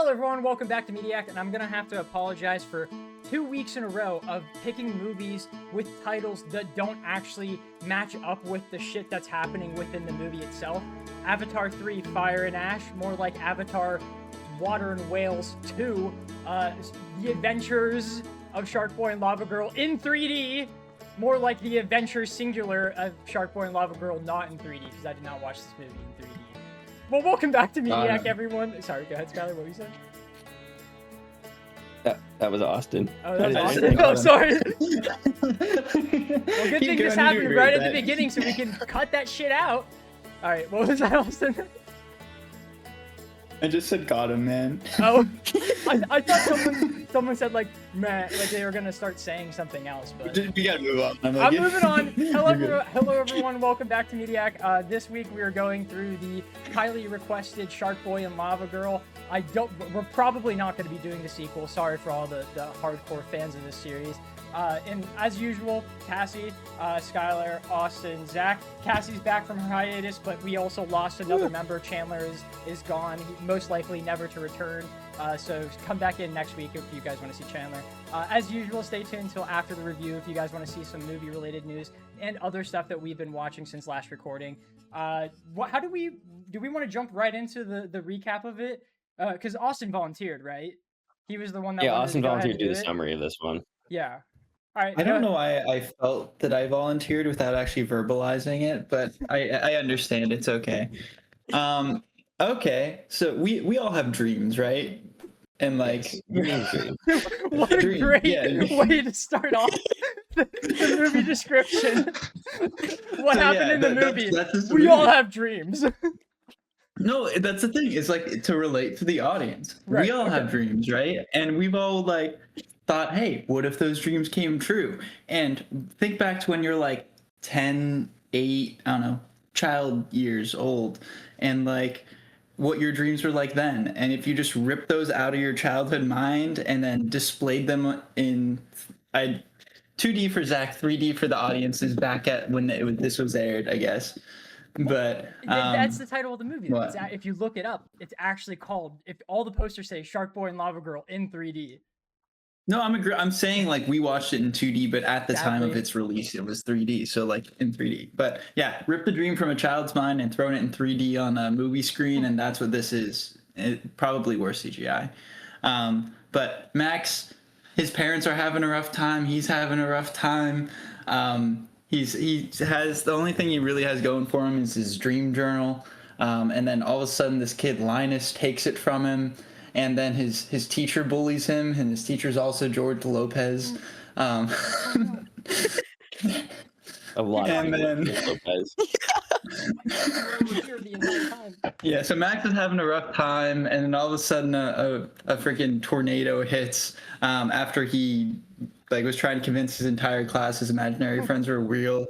Hello everyone, welcome back to Mediak, and I'm gonna have to apologize for 2 weeks in a row of picking movies with titles that don't actually match up with the shit that's happening within the movie itself. Avatar 3, Fire and Ash, more like Avatar Water and Whales 2, The Adventures of Sharkboy and Lavagirl in 3D, more like The Adventures singular of Sharkboy and Lavagirl not in 3D, because I did not watch this movie in 3D. Well, welcome back to Mediak, everyone. Sorry, go ahead, Skylar, what were you saying? That was Austin. Oh, that was Austin. Oh, sorry. Well, good thing this happened right at the beginning, so we can cut that shit out. All right, what was that, Austin? I just said got him, man. Oh, I thought someone said like man, like they were gonna start saying something else, but We gotta move on. I'm moving on. Hello everyone, welcome back to Mediak. This week we are going through the highly requested Sharkboy and Lavagirl. We're probably not going to be doing the sequel. Sorry for all the hardcore fans of this series. And as usual, Cassie, Skylar, Austin, Zach. Cassie's back from her hiatus, but we also lost another member. Chandler is gone. Most likely never to return. So come back in next week if you guys want to see Chandler. As usual, stay tuned until after the review if you guys want to see some movie-related news and other stuff that we've been watching since last recording. How do we want to jump right into the recap of it? Because Austin volunteered, right? He was the one that Austin volunteered to do the summary of this one. Yeah. All right. I don't know why I felt that I volunteered without actually verbalizing it, but I understand. It's okay. Okay, so we all have dreams, right? And like, what a great way to start off the movie description. What happened in the movie? We all have dreams. No, that's the thing. It's like to relate to the audience. Right, we all have dreams, right? And we've all like thought, hey, what if those dreams came true? And think back to when you're like 10, 8, I don't know, child years old, and like what your dreams were like then. And if you just ripped those out of your childhood mind and then displayed them in 2D for Zach, 3D for the audiences back at when this was aired, I guess. But that's the title of the movie. If you look it up, it's actually called. If all the posters say Sharkboy and Lavagirl in 3D. No, I'm saying like we watched it in 2D, but at the time of its release, it was 3D. So like in 3D. But yeah, rip the dream from a child's mind and thrown it in 3D on a movie screen, and that's what this is. It probably worse CGI. But Max, his parents are having a rough time. He's having a rough time. He has the only thing he really has going for him is his dream journal, and then all of a sudden this kid Linus takes it from him, and then his teacher bullies him, and his teacher's also George Lopez. A lot and of then Lopez. Yeah, so Max is having a rough time, and then all of a sudden a freaking tornado hits after he was trying to convince his entire class his imaginary friends were real.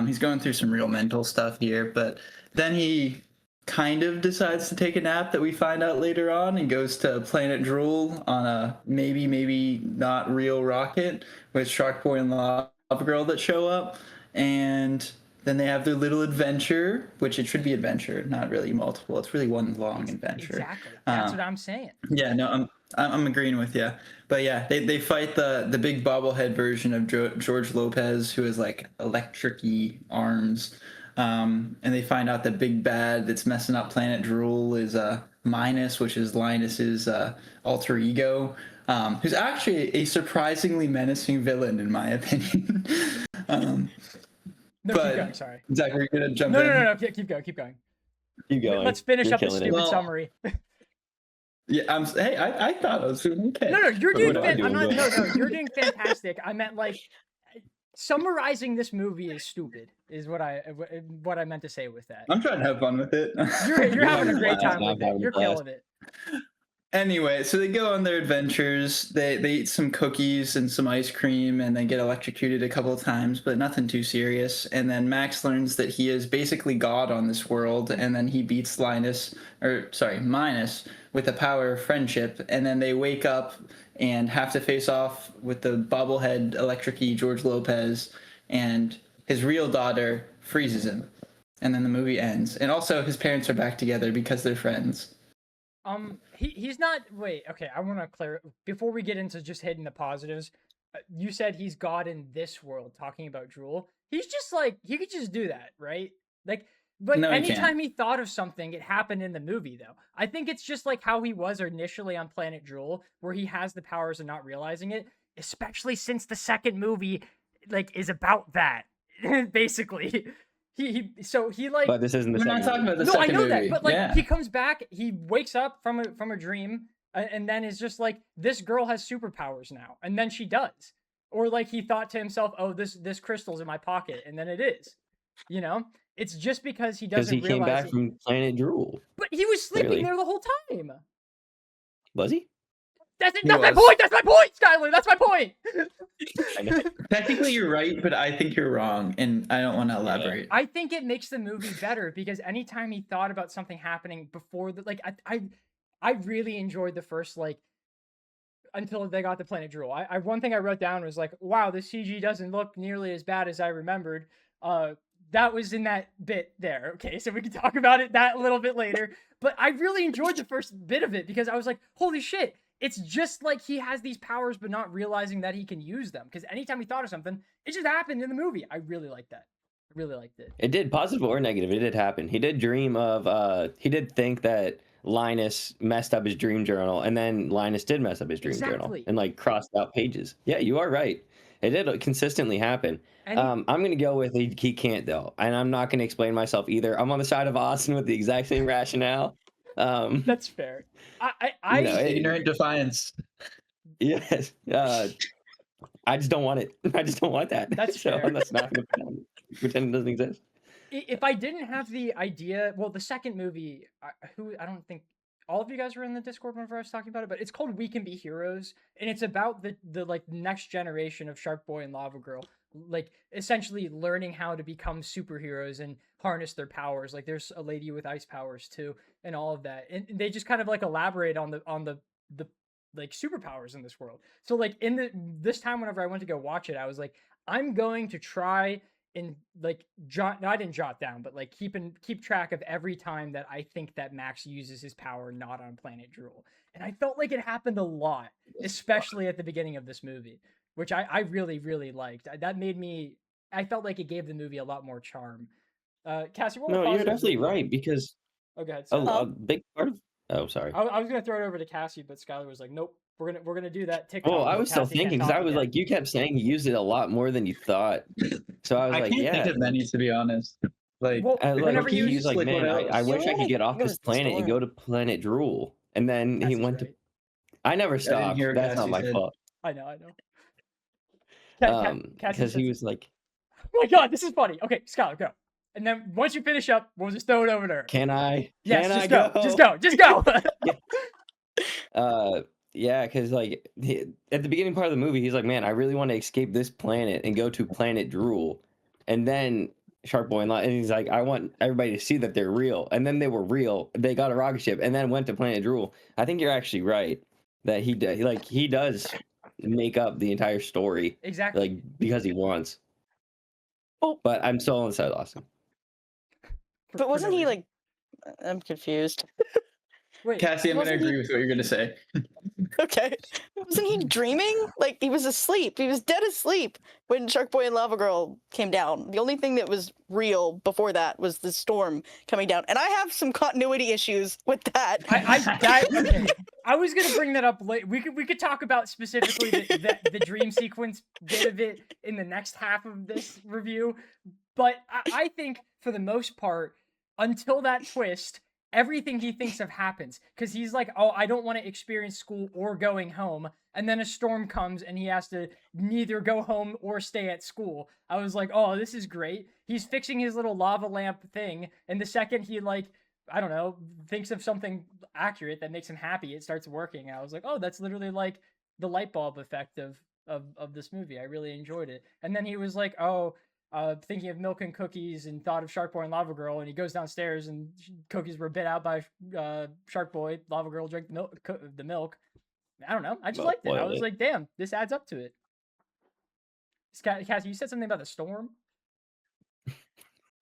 He's going through some real mental stuff here, but then he kind of decides to take a nap that we find out later on and goes to Planet Drool on a maybe not real rocket with Sharkboy and Lavagirl that show up. And then they have their little adventure, which it should be adventure, not really multiple. It's really one long adventure. Exactly. That's what I'm saying. Yeah, no, I'm agreeing with you. But yeah, they fight the big bobblehead version of George Lopez, who has like electric-y arms. And they find out the big bad that's messing up Planet Drool is Minus, which is Linus's alter ego, who's actually a surprisingly menacing villain, in my opinion. No, but, keep going, sorry. Zach, we're going to jump in. No, keep going. Keep going. Let's finish up the stupid summary. Yeah, I thought I was doing okay. No, you're doing you're doing fantastic. I meant like summarizing this movie is stupid is what I meant to say with that. I'm trying to have fun with it. You're having a great time with it. You're killing it. Anyway, so they go on their adventures. They eat some cookies and some ice cream, and they get electrocuted a couple of times, but nothing too serious. And then Max learns that he is basically God on this world, and then he beats Minus with the power of friendship. And then they wake up and have to face off with the bobblehead electric-y George Lopez, and his real daughter freezes him. And then the movie ends. And also his parents are back together because they're friends. he's not. Wait, okay. I want to clear before we get into just hitting the positives. You said he's God in this world, talking about Drool. He's just like he could just do that, right? Like, but No, he anytime can't. he thought of something, it happened in the movie. Though I think it's just like how he was initially on Planet Drool, where he has the powers and not realizing it. Especially since the second movie, like, is about that. Basically, he like. But this isn't the We're not second talking movie. about the No, I second know movie. that, but like yeah. he comes back, he wakes up from a dream, and then is just like, this girl has superpowers now, and then she does, or like he thought to himself, oh, this crystal's in my pocket, and then it is, you know. It's just because he Because doesn't he came realize back from Planet Drool. but he was sleeping Clearly. there the whole time. Was he? That's He my was. point. That's my point, Skylar. That's my point. I know. Technically, you're right, but I think you're wrong, and I don't want to elaborate. I think it makes the movie better because anytime he thought about something happening before the like, I really enjoyed the first like until they got to Planet Drool. I one thing I wrote down was like, wow, the CG doesn't look nearly as bad as I remembered. That was in that bit there. Okay, so we can talk about it that a little bit later. But I really enjoyed the first bit of it because I was like, holy shit. It's just like he has these powers, but not realizing that he can use them. Because anytime he thought of something, it just happened in the movie. I really liked that. I really liked it. It did, positive or negative. It did happen. He did dream of. He did think that Linus messed up his dream journal, and then Linus did mess up his dream journal Exactly. and like crossed out pages. Yeah, you are right. It did consistently happen. And I'm gonna go with he can't though, and I'm not gonna explain myself either. I'm on the side of Austin with the exact same rationale. that's fair. You know, Ignorant defiance. yes. I just don't want it. I just don't want that. That's so fair. I'm just not gonna pretend it doesn't exist. If I didn't have the idea, well, the second movie, I don't think all of you guys were in the Discord whenever I was talking about it, but it's called We Can Be Heroes, and it's about the like next generation of Sharkboy and Lavagirl, like essentially learning how to become superheroes and harness their powers. Like there's a lady with ice powers too, and all of that, and they just kind of like elaborate on the like superpowers in this world. So like this time whenever I went to go watch it, I was like, I'm going to try and like no, I didn't jot down, but like keep track of every time that I think that Max uses his power not on Planet Drool. And I felt like it happened a lot, especially at the beginning of this movie, which I really, really liked. That made me I felt like it gave the movie a lot more charm. Cassie, what were No, you're positives definitely of the- right because Oh, go ahead. a big part of. Oh, sorry. I was gonna throw it over to Cassie, but Skylar was like, "Nope, we're gonna do that TikTok." Well, I but was still Cassie can't thinking because talk I was again." like, you kept saying you used it a lot more than you thought. So I was I like, can't yeah. think of many, to be honest. Like, Well, Like whenever he you was like, like, man, what I else? wish I Yeah, could get off what this was the planet and story? go to Planet Drool. And then he Cassie's went to. right. I never didn't stopped. hear what That's not Cassie my said. fault. I know. Cassie Because he says- was like, Oh my god, this is funny. Okay, Skylar, go. And then once you finish up, we'll just throw it over to her. can I? Yes, Can just I go. go? Just go. Just go. Yeah, because like at the beginning part of the movie, he's like, man, I really want to escape this planet and go to Planet Drool. And then Sharkboy and he's like, I want everybody to see that they're real. And then they were real. They got a rocket ship and then went to Planet Drool. I think you're actually right that he does make up the entire story, Exactly. like because he wants. Oh. But I'm still on the side of Austin. But wasn't no he reason. like? I'm confused. Wait, Cassie, I'm going to Wasn't he- agree with what you're going to say. Okay, wasn't he dreaming? Like he was asleep. He was dead asleep when Sharkboy and Lavagirl came down. The only thing that was real before that was the storm coming down, and I have some continuity issues with that. okay. I was gonna bring that up later. We could talk about specifically the dream sequence bit of it in the next half of this review, but I think for the most part, until that twist, everything he thinks of happens because he's like, oh, I don't want to experience school or going home. And then a storm comes and he has to neither go home or stay at school. I was like, oh, this is great. He's fixing his little lava lamp thing. And the second he like, I don't know, thinks of something accurate that makes him happy, it starts working. I was like, oh, that's literally like the light bulb effect of this movie. I really enjoyed it. And then he was like, oh, thinking of milk and cookies and thought of Sharkboy and Lavagirl, and he goes downstairs and cookies were bit out by Sharkboy. Lavagirl drank the milk. I don't know. I just liked it. I was like, damn, this adds up to it. Cassie, you said something about the storm?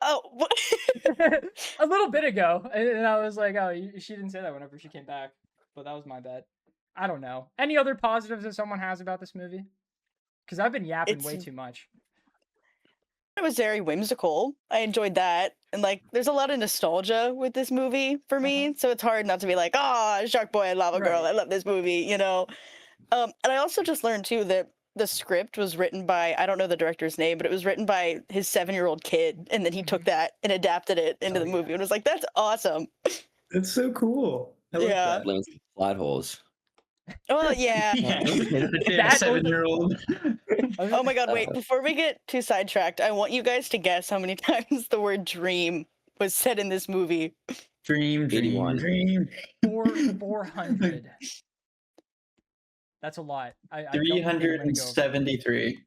Oh, a little bit ago, and I was like, oh, she didn't say that whenever she came back. but that was my bad. I don't know. Any other positives that someone has about this movie? Because I've been yapping way too much. It was very whimsical. I enjoyed that. And like there's a lot of nostalgia with this movie for me. So it's hard not to be like, Sharkboy and Lavagirl, Right. I love this movie, you know. And I also just learned too that the script was written by, I don't know the director's name, but it was written by his 7-year-old kid, and then he took that and adapted it into the movie and was like, that's awesome. That's so cool. I like Yeah. that. Lemons, plot holes. Well, yeah. That- 7-year-old. Oh my god, wait, before we get too sidetracked, I want you guys to guess how many times the word dream was said in this movie. Dream, 81. dream. 400. That's a lot. I don't think I'm gonna go over it. 373.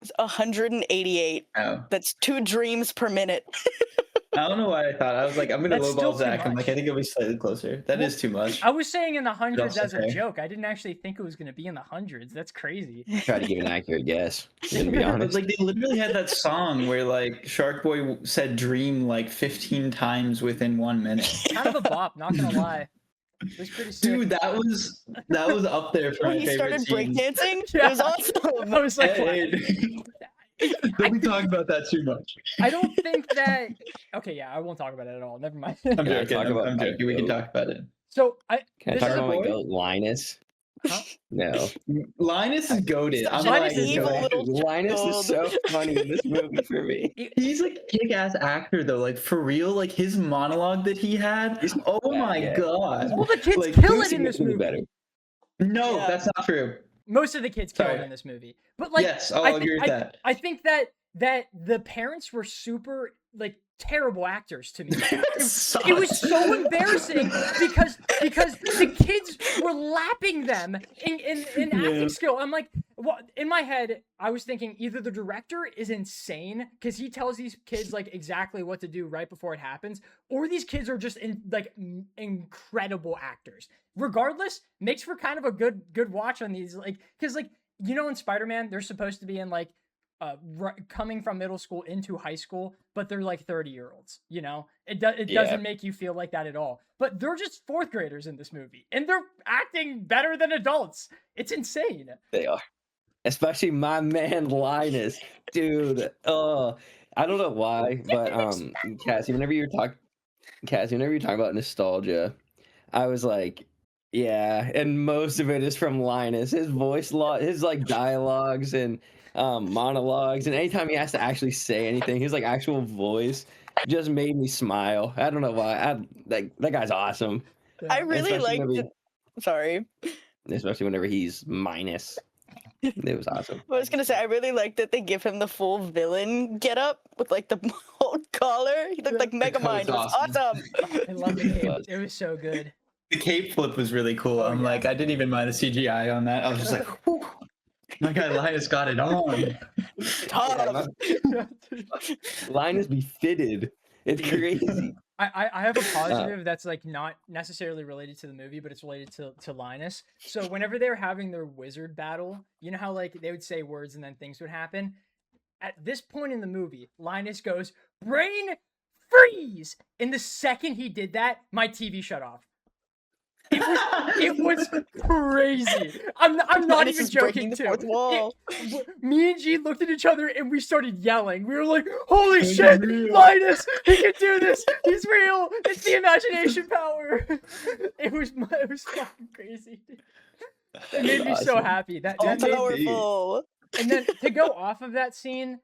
It's 188. Oh. That's 2 dreams per minute. I don't know why I thought. I was like, I'm going to That's still lowball too Zach. I'm much. like, I think it'll be slightly closer. That is too much. I was saying in the hundreds also as a fair. joke. I didn't actually think it was going to be in the hundreds. That's crazy. Try to give an accurate guess. To be But honest. like, they literally had that song where like Sharkboy said dream like 15 times within 1 minute. Kind of a bop, not going to lie. It was pretty sick. Dude, that was up there for When my he favorite started scenes. breakdancing, Yeah. it was awesome. I was like, Hey, don't be talking about that too much. I don't think that. Okay, yeah, I won't talk about it at all. Never mind. I'm Yeah, joking. talk I'm, about I'm my joking. We can goat. talk about it. So Can I this talk is- about my boy? goat, Linus? Huh? No. Linus is goated. I'm Linus like, is evil yo, little Linus child. is so funny in this movie for me. he's like a kick-ass actor though. Like for real, like his monologue that he had. He's Oh bad, my yeah. god. All the kids Like, kill it Lucy in this makes me movie. better. No, Yeah. that's not true. Most of the kids kill it Sorry. in this movie. But like, Yes, I'll I agree think, with that. I think that the parents were super like terrible actors to me. It was so embarrassing because the kids were lapping them in acting skill. I'm like, well, in my head, I was thinking either the director is insane because he tells these kids like exactly what to do right before it happens, or these kids are just incredible actors. Regardless, makes for kind of a good watch on these, like, because like in Spider-Man, they're supposed to be in like coming from middle school into high school, but they're like 30-year-olds. It doesn't make you feel like that at all. But they're just 4th graders in this movie, and they're acting better than adults. It's insane. They are. Especially my man Linus. Dude. I don't know why, but Cassie, whenever you're talking about nostalgia, I was like, yeah, and most of it is from Linus. His voice his like dialogues and monologues, and anytime he has to actually say anything, his like actual voice just made me smile. I don't know why. That guy's awesome. I really Especially liked whenever it. Sorry. Especially whenever he's minus. It was awesome. I was gonna say I really like that they give him the full villain getup with like the whole collar. He looked like Megamind. It was awesome. I love the cape. It was so good. The cape flip was really cool. I'm like, I didn't even mind the CGI on that. I was just like, whew. My guy Linus got it on. Tough. Linus be fitted. It's crazy. I have a positive that's like not necessarily related to the movie, but it's related to Linus. So whenever they were having their wizard battle, you know how like they would say words and then things would happen? At this point in the movie, Linus goes, "Brain freeze!" And the second he did that, my TV shut off. It was crazy. I'm not Linus even is breaking joking the too. fourth wall. Me and G looked at each other and we started yelling. We were like, "Holy shit, Linus! He can do this! He's real! It's the imagination power!" It was fucking crazy. It made me so Awesome. happy. That All made, powerful. and then to go off of that scene,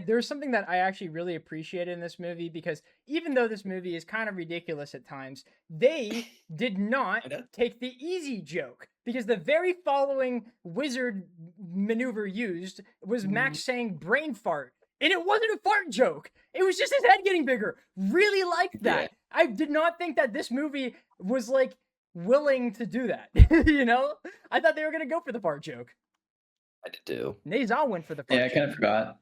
there's something that I actually really appreciated in this movie, because even though this movie is kind of ridiculous at times, they did not take the easy joke, because the very following wizard maneuver used was Max saying brain fart, and it wasn't a fart joke. It was just his head getting bigger. Really liked that. Yeah. I did not think that this movie was like willing to do that. I thought they were gonna go for the fart joke. I did too. Nazal went for the fart Yeah, I joke. kind of forgot.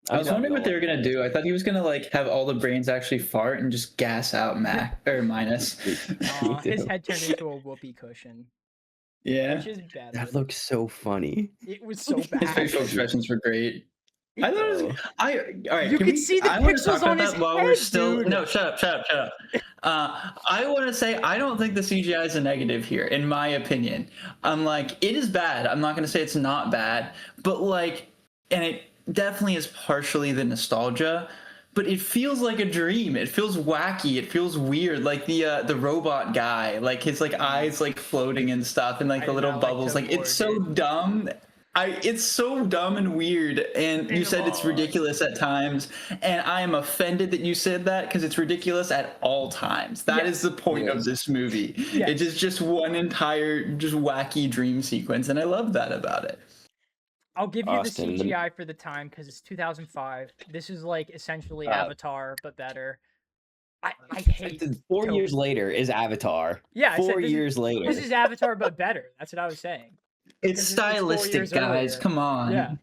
I was wondering what they were gonna do. I thought he was gonna like have all the brains actually fart and just gas out Minus. Aw, his head turned into a whoopee cushion, Yeah, which is bad. That looks so funny. It was so his bad. facial expressions were great. I thought it was. All right. You can see the I want to pixels talk about on his that while head, we're still. dude. No, shut up. I want to say I don't think the CGI is a negative here, in my opinion. I'm like, it is bad. I'm not going to say it's not bad, but like, and it definitely is partially the nostalgia. But it feels like a dream. It feels wacky. It feels weird. Like the robot guy, like his like eyes like floating and stuff, and like I the did little not like bubbles. Toby Like it's so Ward, dude. dumb. It's so dumb and weird. And you said it's ridiculous at times, and I am offended that you said that because it's ridiculous at all times. That is the point of this movie. Yes. It is just one entire just wacky dream sequence, and I love that about it. I'll give you Austin, the CGI for the time because it's 2005. This is like essentially Avatar, but better. I hate 4 years later is Avatar. Yeah, I said 4 this years later. This is Avatar, but better. That's what I was saying. It's 4 stylistic, years guys. earlier. Come on. Yeah,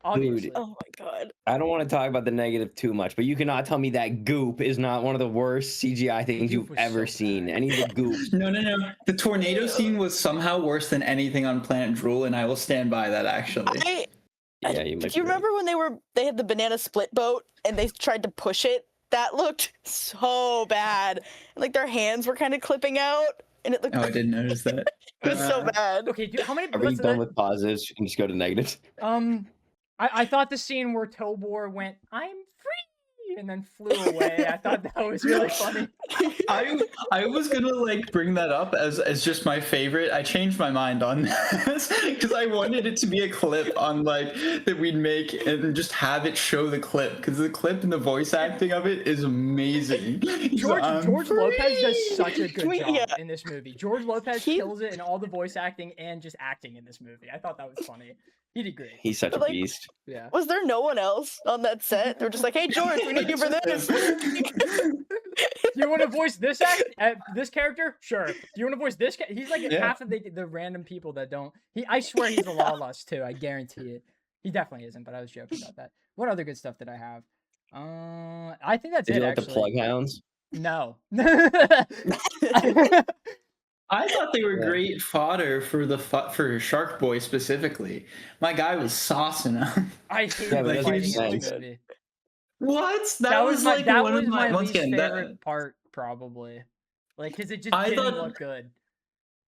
obviously. Oh my god. I don't want to talk about the negative too much, but you cannot tell me that goop is not one of the worst CGI things Goop you've was ever so seen. bad. Any of the goop. No. The tornado scene was somehow worse than anything on Planet Drool, and I will stand by that. Actually, Yeah, you Do might you be right. remember when they had the banana split boat and they tried to push it? That looked so bad. And, like their hands were kind of clipping out, and it looked. I didn't notice that. It was so bad. Okay, dude, how many? Are we what's done the- with positives and just go to negatives? I thought the scene where Tobor went, "I'm free," and then flew away. I thought that was really funny. I was gonna like bring that up as just my favorite. I changed my mind on this because I wanted it to be a clip on like that we'd make and just have it show the clip because the clip and the voice acting of it is amazing. George Lopez does such a good We- job yeah. in this movie. George Lopez He- kills it in all the voice acting and just acting in this movie. I thought that was funny. He did great. He's such a Like- beast. Yeah. Was there no one else on that set? They were just like, "Hey George, we need you for this." Do you want to voice this this character? Sure. Do you want to voice this? He's like Yeah. half of the random people that don't. I swear he's a Lawless too. I guarantee it. He definitely isn't. But I was joking about that. What other good stuff did I have? I think that's Did it. you like the Actually, plug hounds? no. I thought they were Yeah. great fodder for for Sharkboy specifically. My guy was saucing him. I hate Yeah, but the that's fighting just in this nice. movie. What? That was my, like that one was of my my once least again. favorite part, probably. Like, cause it just I didn't thought- look good.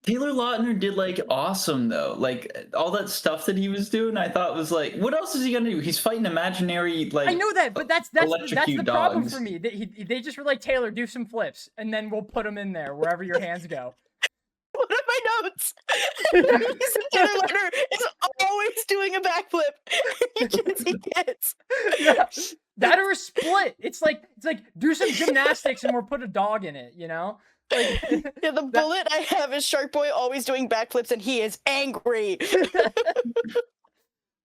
Taylor Lautner did like awesome though. Like all that stuff that he was doing, I thought was like, what else is he gonna do? He's fighting imaginary like. I know that, but that's the electrocute problem dogs. for me. They just were like, Taylor, do some flips, and then we'll put them in there wherever your hands go. What are my notes? Taylor Lautner is always doing a backflip. He gets. Yeah. That or a split. It's like do some gymnastics and we'll put a dog in it. You know. Like, Yeah, the bullet I have is Sharkboy always doing backflips, and he is angry.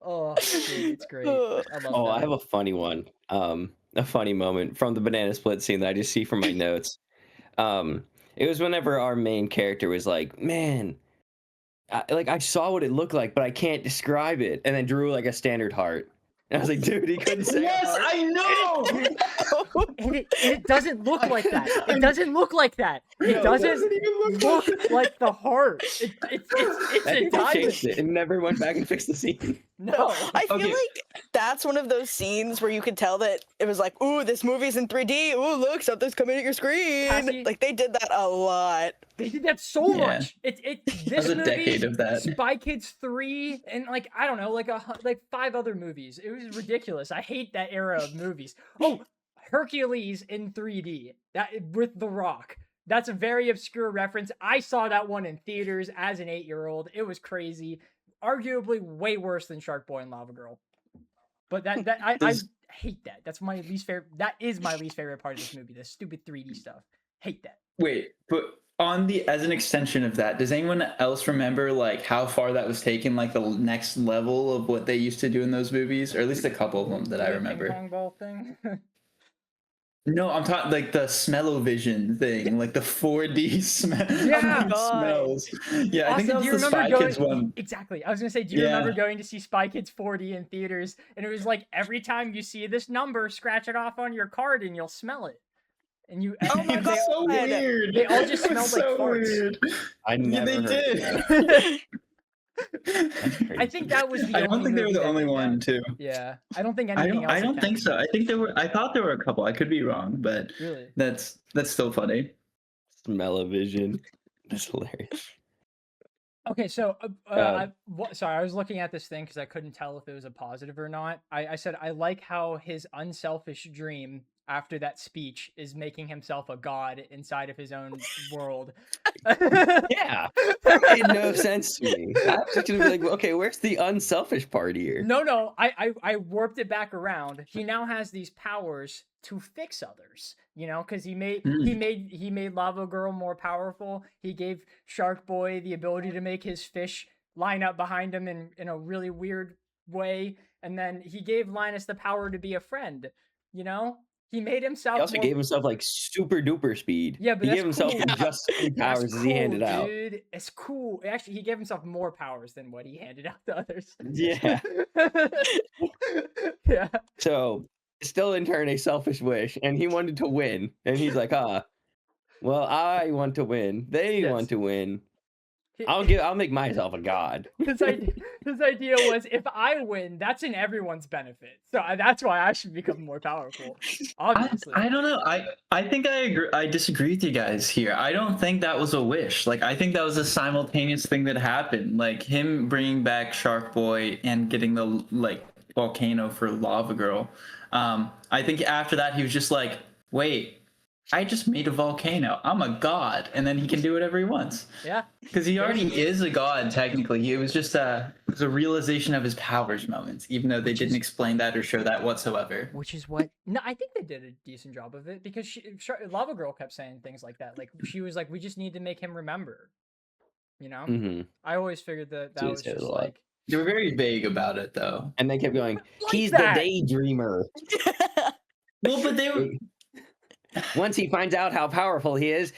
oh, dude, it's great. I love Oh, that. I have a funny one. A funny moment from the banana split scene that I just see from my notes. It was whenever our main character was like, "Man, I saw what it looked like, but I can't describe it," and then drew like a standard heart. And I was like, "Dude, he couldn't say." Yes, heart. I know. And it doesn't look like that. It doesn't look like that. It No, it doesn't doesn't even look look like the heart. It's I a think they diamond. changed it and never went back and fixed the scene. No. I feel Okay. like that's one of those scenes where you could tell that it was like, "Ooh, this movie's in 3D. Ooh, look, something's coming at your screen." Cassie? Like they did that a lot. They did that so Yeah. much. This That was a movie, decade of that. Spy Kids 3, and like I don't know, like 5 other movies. It was ridiculous. I hate that era of movies. Oh, Hercules in 3D. That with The Rock. That's a very obscure reference. I saw that one in theaters as an 8-year-old. It was crazy. Arguably way worse than Sharkboy and Lavagirl. But I Does- hate that. That's my least favorite. That is my least favorite part of this movie. The stupid 3D stuff. Hate that. Wait, but as an extension of that, does anyone else remember like how far that was taken, like the next level of what they used to do in those movies, or at least a couple of them that I The remember? Ping pong ball thing. No, I'm talking like the smell-o-vision thing, like the 4D smell. Yeah. smells. Yeah, I think Austin, that was do you the remember Spy going? Kids one. Exactly. I was gonna say, do you Yeah. remember going to see Spy Kids 4D in theaters? And it was like every time you see this number, scratch it off on your card, and you'll smell it. And you. Oh my and God. It's so weird. They all just It smelled was like so farts. weird. I Yeah, never they heard of did. that. I think that was the I only don't think they were movie the that only did one that. too. Yeah, I don't think I anything don't. else. I don't think so. I think there were. I thought there were a couple. I could be wrong, but Really. that's still funny. Smell-o-vision. That's hilarious. Okay, so Uh, sorry, I was looking at this thing because I couldn't tell if it was a positive or not. I said I like how his unselfish dream after that speech is making himself a god inside of his own world. Yeah, that made no sense to me. I was just gonna be like, okay, where's the unselfish part here? No, I warped it back around. He now has these powers to fix others, you know, because he made Lavagirl more powerful. He gave Sharkboy the ability to make his fish line up behind him in a really weird way, and then he gave Linus the power to be a friend. You know, he made himself. He also more... gave himself like super duper speed. Yeah, but he that's gave himself cool. just as many powers That's as he handed cool, out. dude. It's cool. Actually, he gave himself more powers than what he handed out to others. Yeah. Yeah. So still in turn a selfish wish, and he wanted to win, and he's like, well, I want to win. They Yes. want to win. I'll make myself a god. His idea was, if I win, that's in everyone's benefit. So that's why I should become more powerful. Obviously. I don't know. I think I agree. I disagree with you guys here. I don't think that was a wish. Like, I think that was a simultaneous thing that happened. Like him bringing back Sharkboy and getting the volcano for Lavagirl. I think after that he was just like, wait, I just made a volcano. I'm a god, and then he can do whatever he wants. Yeah. Because he already is a god, technically. It was just a realization of his powers moments, even though they didn't explain that or show that whatsoever. Which is what... No, I think they did a decent job of it, because Lavagirl kept saying things like that. Like, she was like, we just need to make him remember. You know? Mm-hmm. I always figured that was just like... They were very vague about it, though. And they kept going, Like he's that. the daydreamer. Well, but they were... Once he finds out how powerful he is,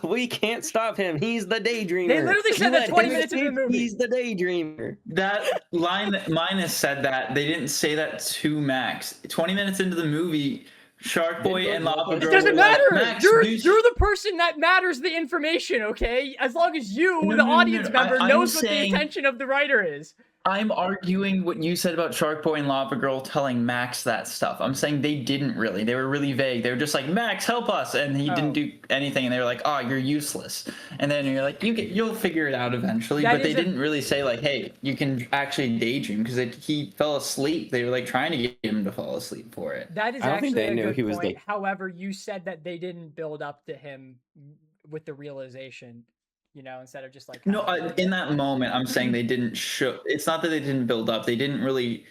we can't stop him. He's the daydreamer. They literally said that Let 20 him minutes into the escape. movie. He's the daydreamer. That line that Minus said that, they didn't say that to Max. 20 minutes into the movie, Sharkboy and Lavagirl It doesn't were like, matter. Max, You're do the person that matters the information, okay? As long as you, No, the no, no, audience no. member, I'm knows what saying- the intention of the writer is. I'm arguing what you said about Sharkboy and Lavagirl telling Max that stuff. I'm saying they didn't really. They were really vague. They were just like, Max, help us. And he didn't do anything. And they were like, oh, you're useless. And then you're like, you'll figure it out eventually. That But they is a- didn't really say like, hey, you can actually daydream, because he fell asleep. They were like trying to get him to fall asleep for it. That is I don't actually think they a knew good he was point. the- However, you said that they didn't build up to him with the realization, you know, instead of just like... No, in that moment, I'm saying they didn't show. It's not that they didn't build up. They didn't really,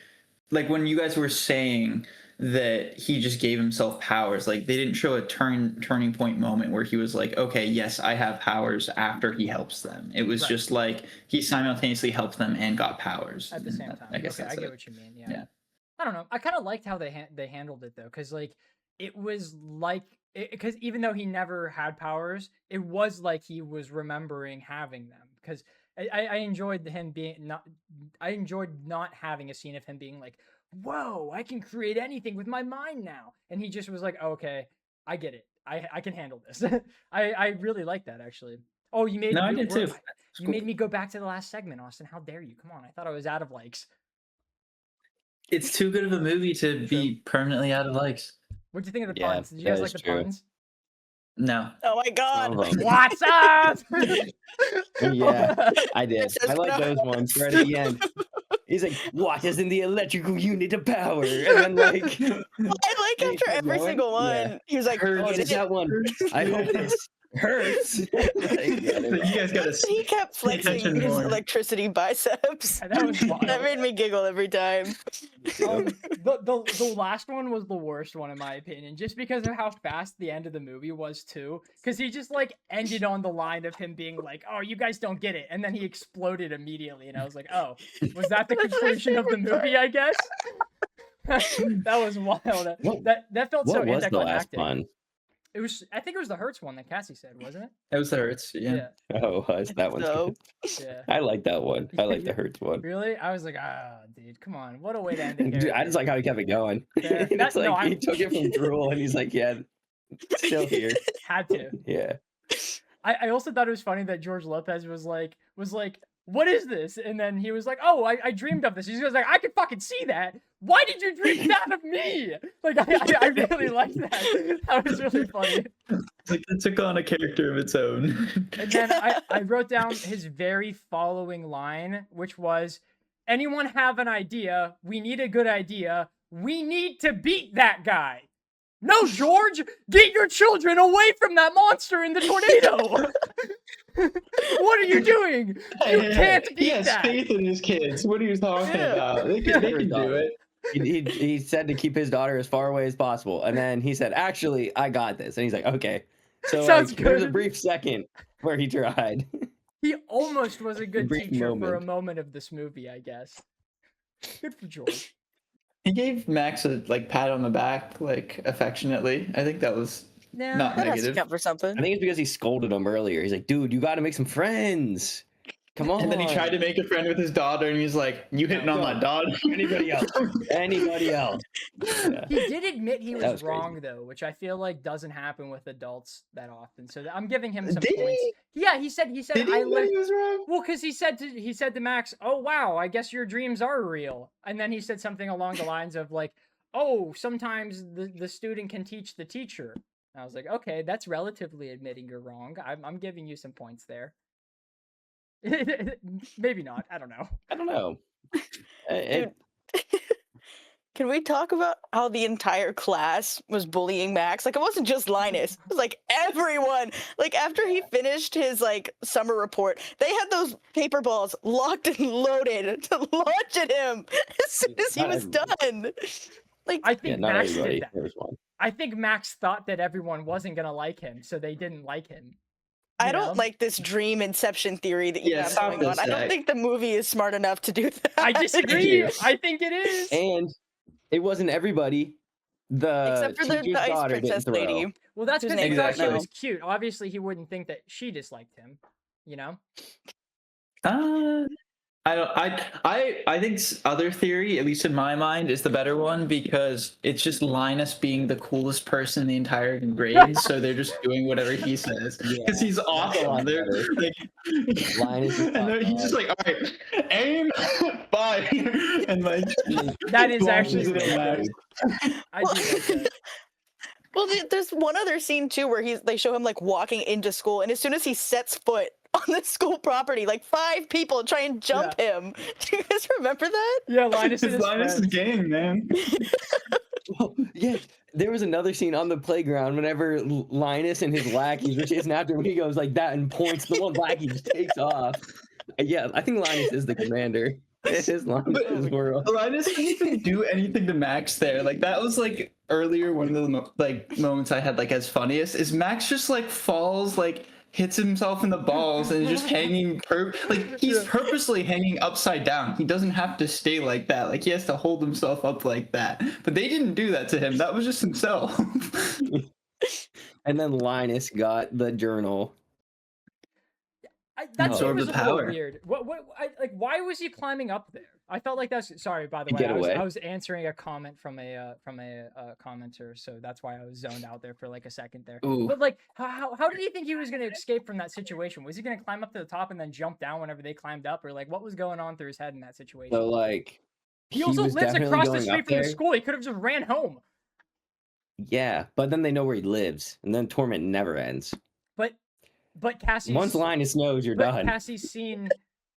like when you guys were saying that he just gave himself powers. Like they didn't show a turning point moment where he was like, okay, yes, I have powers after he helps them. It was just like he simultaneously helped them and got powers At the same time. I guess okay, I that's get it. what you mean. Yeah. Yeah. I don't know. I kind of liked how they handled it though, because like it was like, because even though he never had powers, it was like he was remembering having them. Because I enjoyed him being I enjoyed not having a scene of him being like, whoa, I can create anything with my mind now. And he just was like, oh, okay, I get it. I can handle this. I really like that actually. Oh, you made I did too. You made me go back to the last segment, Austin. How dare you? Come on, I thought I was out of likes. It's too good of a movie to be permanently out of likes. What'd you think of the Yeah, puns? Did you that guys like is the true. puns? No. Oh my god. Some of them. What's up? Yeah, I did. It says I like no. those ones right at the end. He's like, what is in the electrical unit of power? And then like, I like They after keep every going? single one. Yeah. He was like, Hurts. what is that one? I hope this hurts. Like, yeah, You guys gotta he kept flexing attention his more. electricity biceps. That was wild. That made me giggle every time. The last one was the worst one in my opinion, just because of how fast the end of the movie was too. Because he just like ended on the line of him being like, "Oh, you guys don't get it," and then he exploded immediately, and I was like, "Oh, was that the That's my conclusion of the favorite movie?" I guess. That was wild. What- That felt so what was the last anticlimactic. one? It was. I think it was the Hertz one that Cassie said, wasn't it? It was the Hurts. Yeah. Oh, it was that one? So, Yeah. I like that one. I like the Hurts one. Really? I was like, dude, come on, what a way to end it. Dude, I just like how he kept it going. Fair. It's That- no, like I- he took it from Drool and he's like, yeah, still here. Had to. Yeah. I also thought it was funny that George Lopez was like, what is this? And then he was like, oh, I dreamed of this. He was like, I can fucking see that. Why did you dream that of me? Like, I really liked that. That was really funny. Like, it took on a character of its own. And then I wrote down his very following line, which was, anyone have an idea? We need a good idea. We need to beat that guy. No, George, get your children away from that monster in the tornado. What are you doing? You can't beat he has that. faith in his kids. What are you talking about? They can do it. He said to keep his daughter as far away as possible, and then he said, "Actually, I got this." And he's like, "Okay." So Sounds there was a good. brief second where he tried. He almost was a good Brief teacher for a moment. moment of this movie, I guess. Good for George. He gave Max a pat on the back, affectionately. I think that was Yeah, not That has to negative. count for something. I think it's because he scolded him earlier. He's like, "Dude, you got to make some friends. Come on." And then he tried to make a friend with his daughter, and he's like, "You hitting on my daughter? Anybody else? Anybody else? Yeah. He did admit he That was was crazy. wrong though, which I feel like doesn't happen with adults that often. So I'm giving him some Did points. he? Yeah, he said Did I he know like he was wrong? well, because he said to Max, "Oh wow, I guess your dreams are real." And then he said something along the lines of like, "Oh, sometimes the student can teach the teacher." And I was like, "Okay, that's relatively admitting you're wrong. I'm giving you some points there." Maybe not. I don't know. I don't know. It- Can we talk about how the entire class was bullying Max? Like, it wasn't just Linus. It was like everyone. Like, after he finished his summer report, they had those paper balls locked and loaded to launch at him as soon as he Not was done. Like, I yeah, think not Max everybody. did that. There was one. I think Max thought that everyone wasn't gonna like him, so they didn't like him. I You know? don't like this dream inception theory that you Yeah, have stop going on. this, I don't Zach. think the movie is smart enough to do that. I disagree. do. I think it is. And it wasn't everybody. The Except for the teacher's ice daughter princess didn't throw. lady. Well, that's Whose because he name thought is she that? was cute. Obviously, he wouldn't think that she disliked him. You know? I think other theory, at least in my mind, is the better one because it's just Linus being the coolest person in the entire grade, so they're just doing whatever he says because he's a lot awesome. They're better. like, Linus is and he's just like, all right, aim, fire, and That is launches actually it at really Max. good. I do like that. Well, there's one other scene too where they show him walking into school, and as soon as he sets foot on the school property, 5 people try and jump him. Do you guys remember that? Yeah, Linus and It's his Linus's friends. game, man. Well, yeah, there was another scene on the playground whenever Linus and his lackeys were chasing after him. He goes like that and points. The one lackey just takes off. Yeah, I think Linus is the commander. It is Linus's world. Linus didn't even do anything to Max there. That was earlier one of the moments I had as funniest is Max just falls hits himself in the balls and is just hanging he's purposely hanging upside down. He doesn't have to stay like that. He has to hold himself up like that. But they didn't do that to him. That was just himself. And then Linus got the journal. That scene Absorb was the a little power. weird. Why was he climbing up there? I felt like that's sorry. By the To way, get away. I was answering a comment from a commenter, so that's why I was zoned out there for a second there. Ooh. But how did he think he was going to escape from that situation? Was he going to climb up to the top and then jump down whenever they climbed up, or what was going on through his head in that situation? So he also was lives definitely across the going street up from the there. school. He could have just ran home. Yeah, but then they know where he lives, and then torment never ends. But Cassie's Once Linus knows, you're But done. Cassie's scene,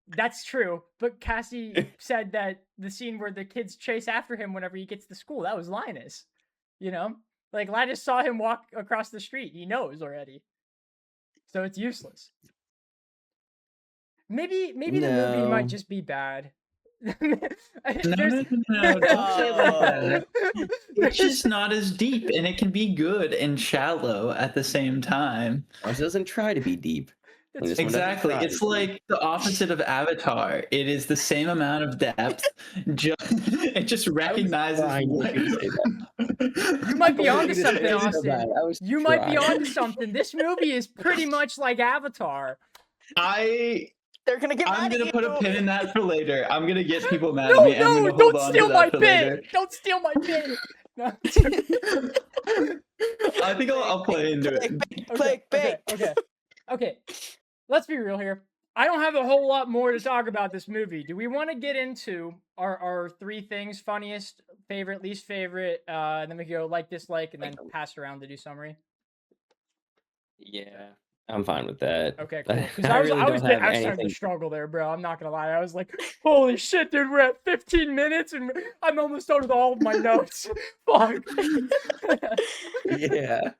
that's true. But Cassie said that the scene where the kids chase after him whenever he gets to school, that was Linus. You know? Linus saw him walk across the street. He knows already. So it's useless. Maybe the movie No. might just be bad. No, don't say it like that. It's just not as deep, and it can be good and shallow at the same time. It doesn't try to be deep. That's This one doesn't Exactly. try It's to be. like the opposite of Avatar. It is the same amount of depth. It just recognizes. trying to what- say that. You might be onto It something, is so Austin. bad. I was You might be trying. onto something. This movie is pretty much like Avatar. They're gonna get I'm mad gonna at put you. a pin in that for later. I'm gonna get people mad No, at me. and I'm no, gonna hold don't on steal to my that for pin! later. Don't steal my pin! No. I think I'll play into it. Click, okay, bait. okay. Let's be real here. I don't have a whole lot more to talk about this movie. Do we want to get into our three things: funniest, favorite, least favorite, and then we can go like, dislike, and then pass it around to do summary? Yeah, I'm fine with that. Okay, cool. Because I I really was don't have starting to anything. struggle there, bro. I'm not gonna lie. I was like, holy shit, dude, we're at 15 minutes and I'm almost done with all of my notes. Fuck. Yeah.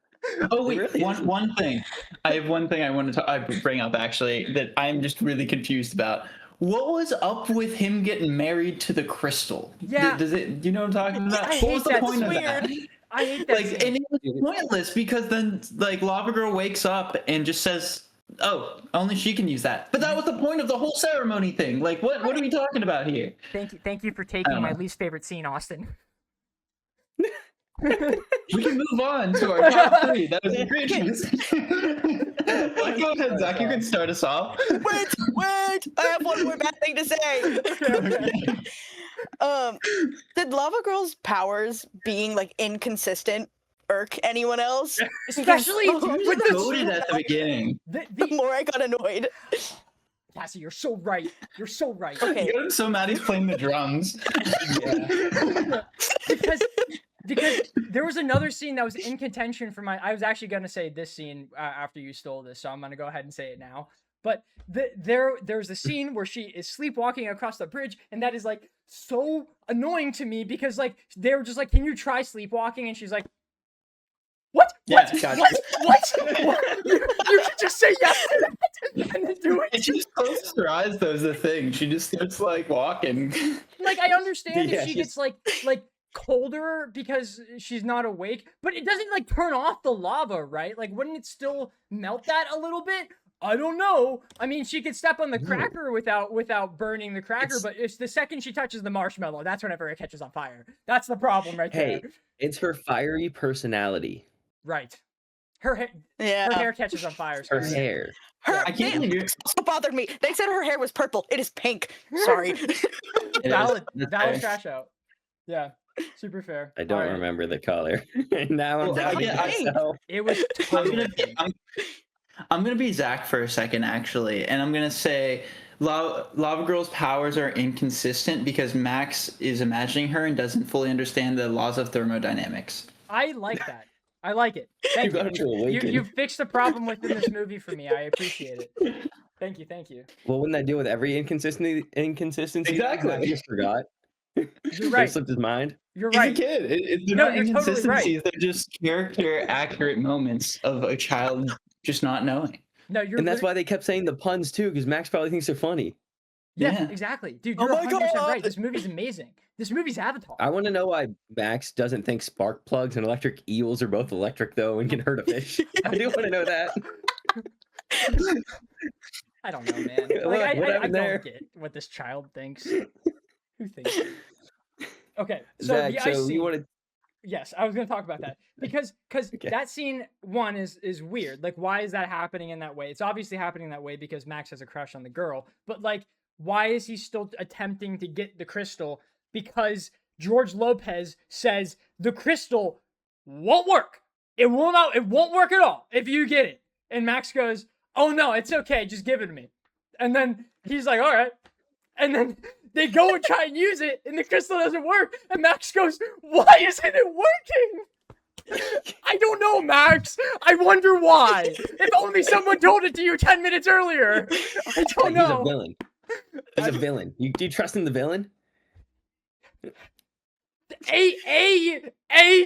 Oh wait, really one thing. I have one thing I want to bring up actually that I'm just really confused about. What was up with him getting married to the crystal? Yeah. Does it? You know what I'm talking about? I What hate was the that. point of Weird. that? I hate that. Like, scene. and it was pointless because then like Lavagirl wakes up and just says, "Oh, only she can use that." But that was the point of the whole ceremony thing. Like, what are we talking about here? Thank you for taking my least favorite scene, Austin. We can move on to our top three. That was a great choice. Go ahead, Zach. You can start us off. Wait! I have one more bad thing to say. Did Lavagirl's powers being like inconsistent irk anyone else? Especially with the voted at the beginning. The more I got annoyed. Cassie, you're so right. You're so right. Okay. You got him so mad he's playing the drums. Because there was another scene that was in contention for I was actually going to say this scene after you stole this, so I'm going to go ahead and say it now. But there's a scene where she is sleepwalking across the bridge, and that is like so annoying to me because like they were just like, "Can you try sleepwalking?" And she's like, "What? Yeah, what? gotcha. What? You can just say yes to that and then do it." And she just closes her eyes, though, is the thing. She just starts like walking. Like, I understand Yeah, if she gets like colder because she's not awake, but it doesn't like turn off the lava, right? Like, wouldn't it still melt that a little bit? I don't know. I mean, she could step on the cracker without burning the cracker, but it's the second she touches the marshmallow, that's whenever it catches on fire. That's the problem right there. Hey, it's her fiery personality. Right. Her hair catches on fire. Her hair. I can't believe you. Also bothered me. They said her hair was purple. It is pink. Sorry. Valid trash out. Yeah. Super fair. I don't remember the color. Now I'm down. It was I'm gonna be Zach for a second, actually, and I'm gonna say Lavagirl's powers are inconsistent because Max is imagining her and doesn't fully understand the laws of thermodynamics. I like that. I like it. Thank you. You fixed the problem within this movie for me. I appreciate it. Thank you. Well, wouldn't that deal with every inconsistency? Exactly. I just forgot. You're right. Slipped his mind. You're right. He's a kid. They're not inconsistencies. Totally right. They're just character-accurate moments of a child just not knowing. No, you're. And that's why they kept saying the puns too, because Max probably thinks they're funny. Yeah, exactly, dude. You're 100% right. This movie's amazing. This movie's Avatar. I want to know why Max doesn't think spark plugs and electric eels are both electric though and can hurt a fish. I do want to know that. I don't know, man. Like, I don't get what this child thinks. Who thinks it? Okay, so Zach, the ice scene. You want to... Yes, I was going to talk about that because that scene one is weird. Like, why is that happening in that way? It's obviously happening that way because Max has a crush on the girl. But like, why is he still attempting to get the crystal? Because George Lopez says the crystal won't work. It won't work at all if you get it. And Max goes, "Oh no, it's okay. Just give it to me." And then he's like, "All right." And then they go and try and use it, and the crystal doesn't work. And Max goes, "Why isn't it working?" I don't know, Max. I wonder why. If only someone told it to you 10 minutes earlier. I don't know. He's a villain. He's a villain. Do you trust in the villain?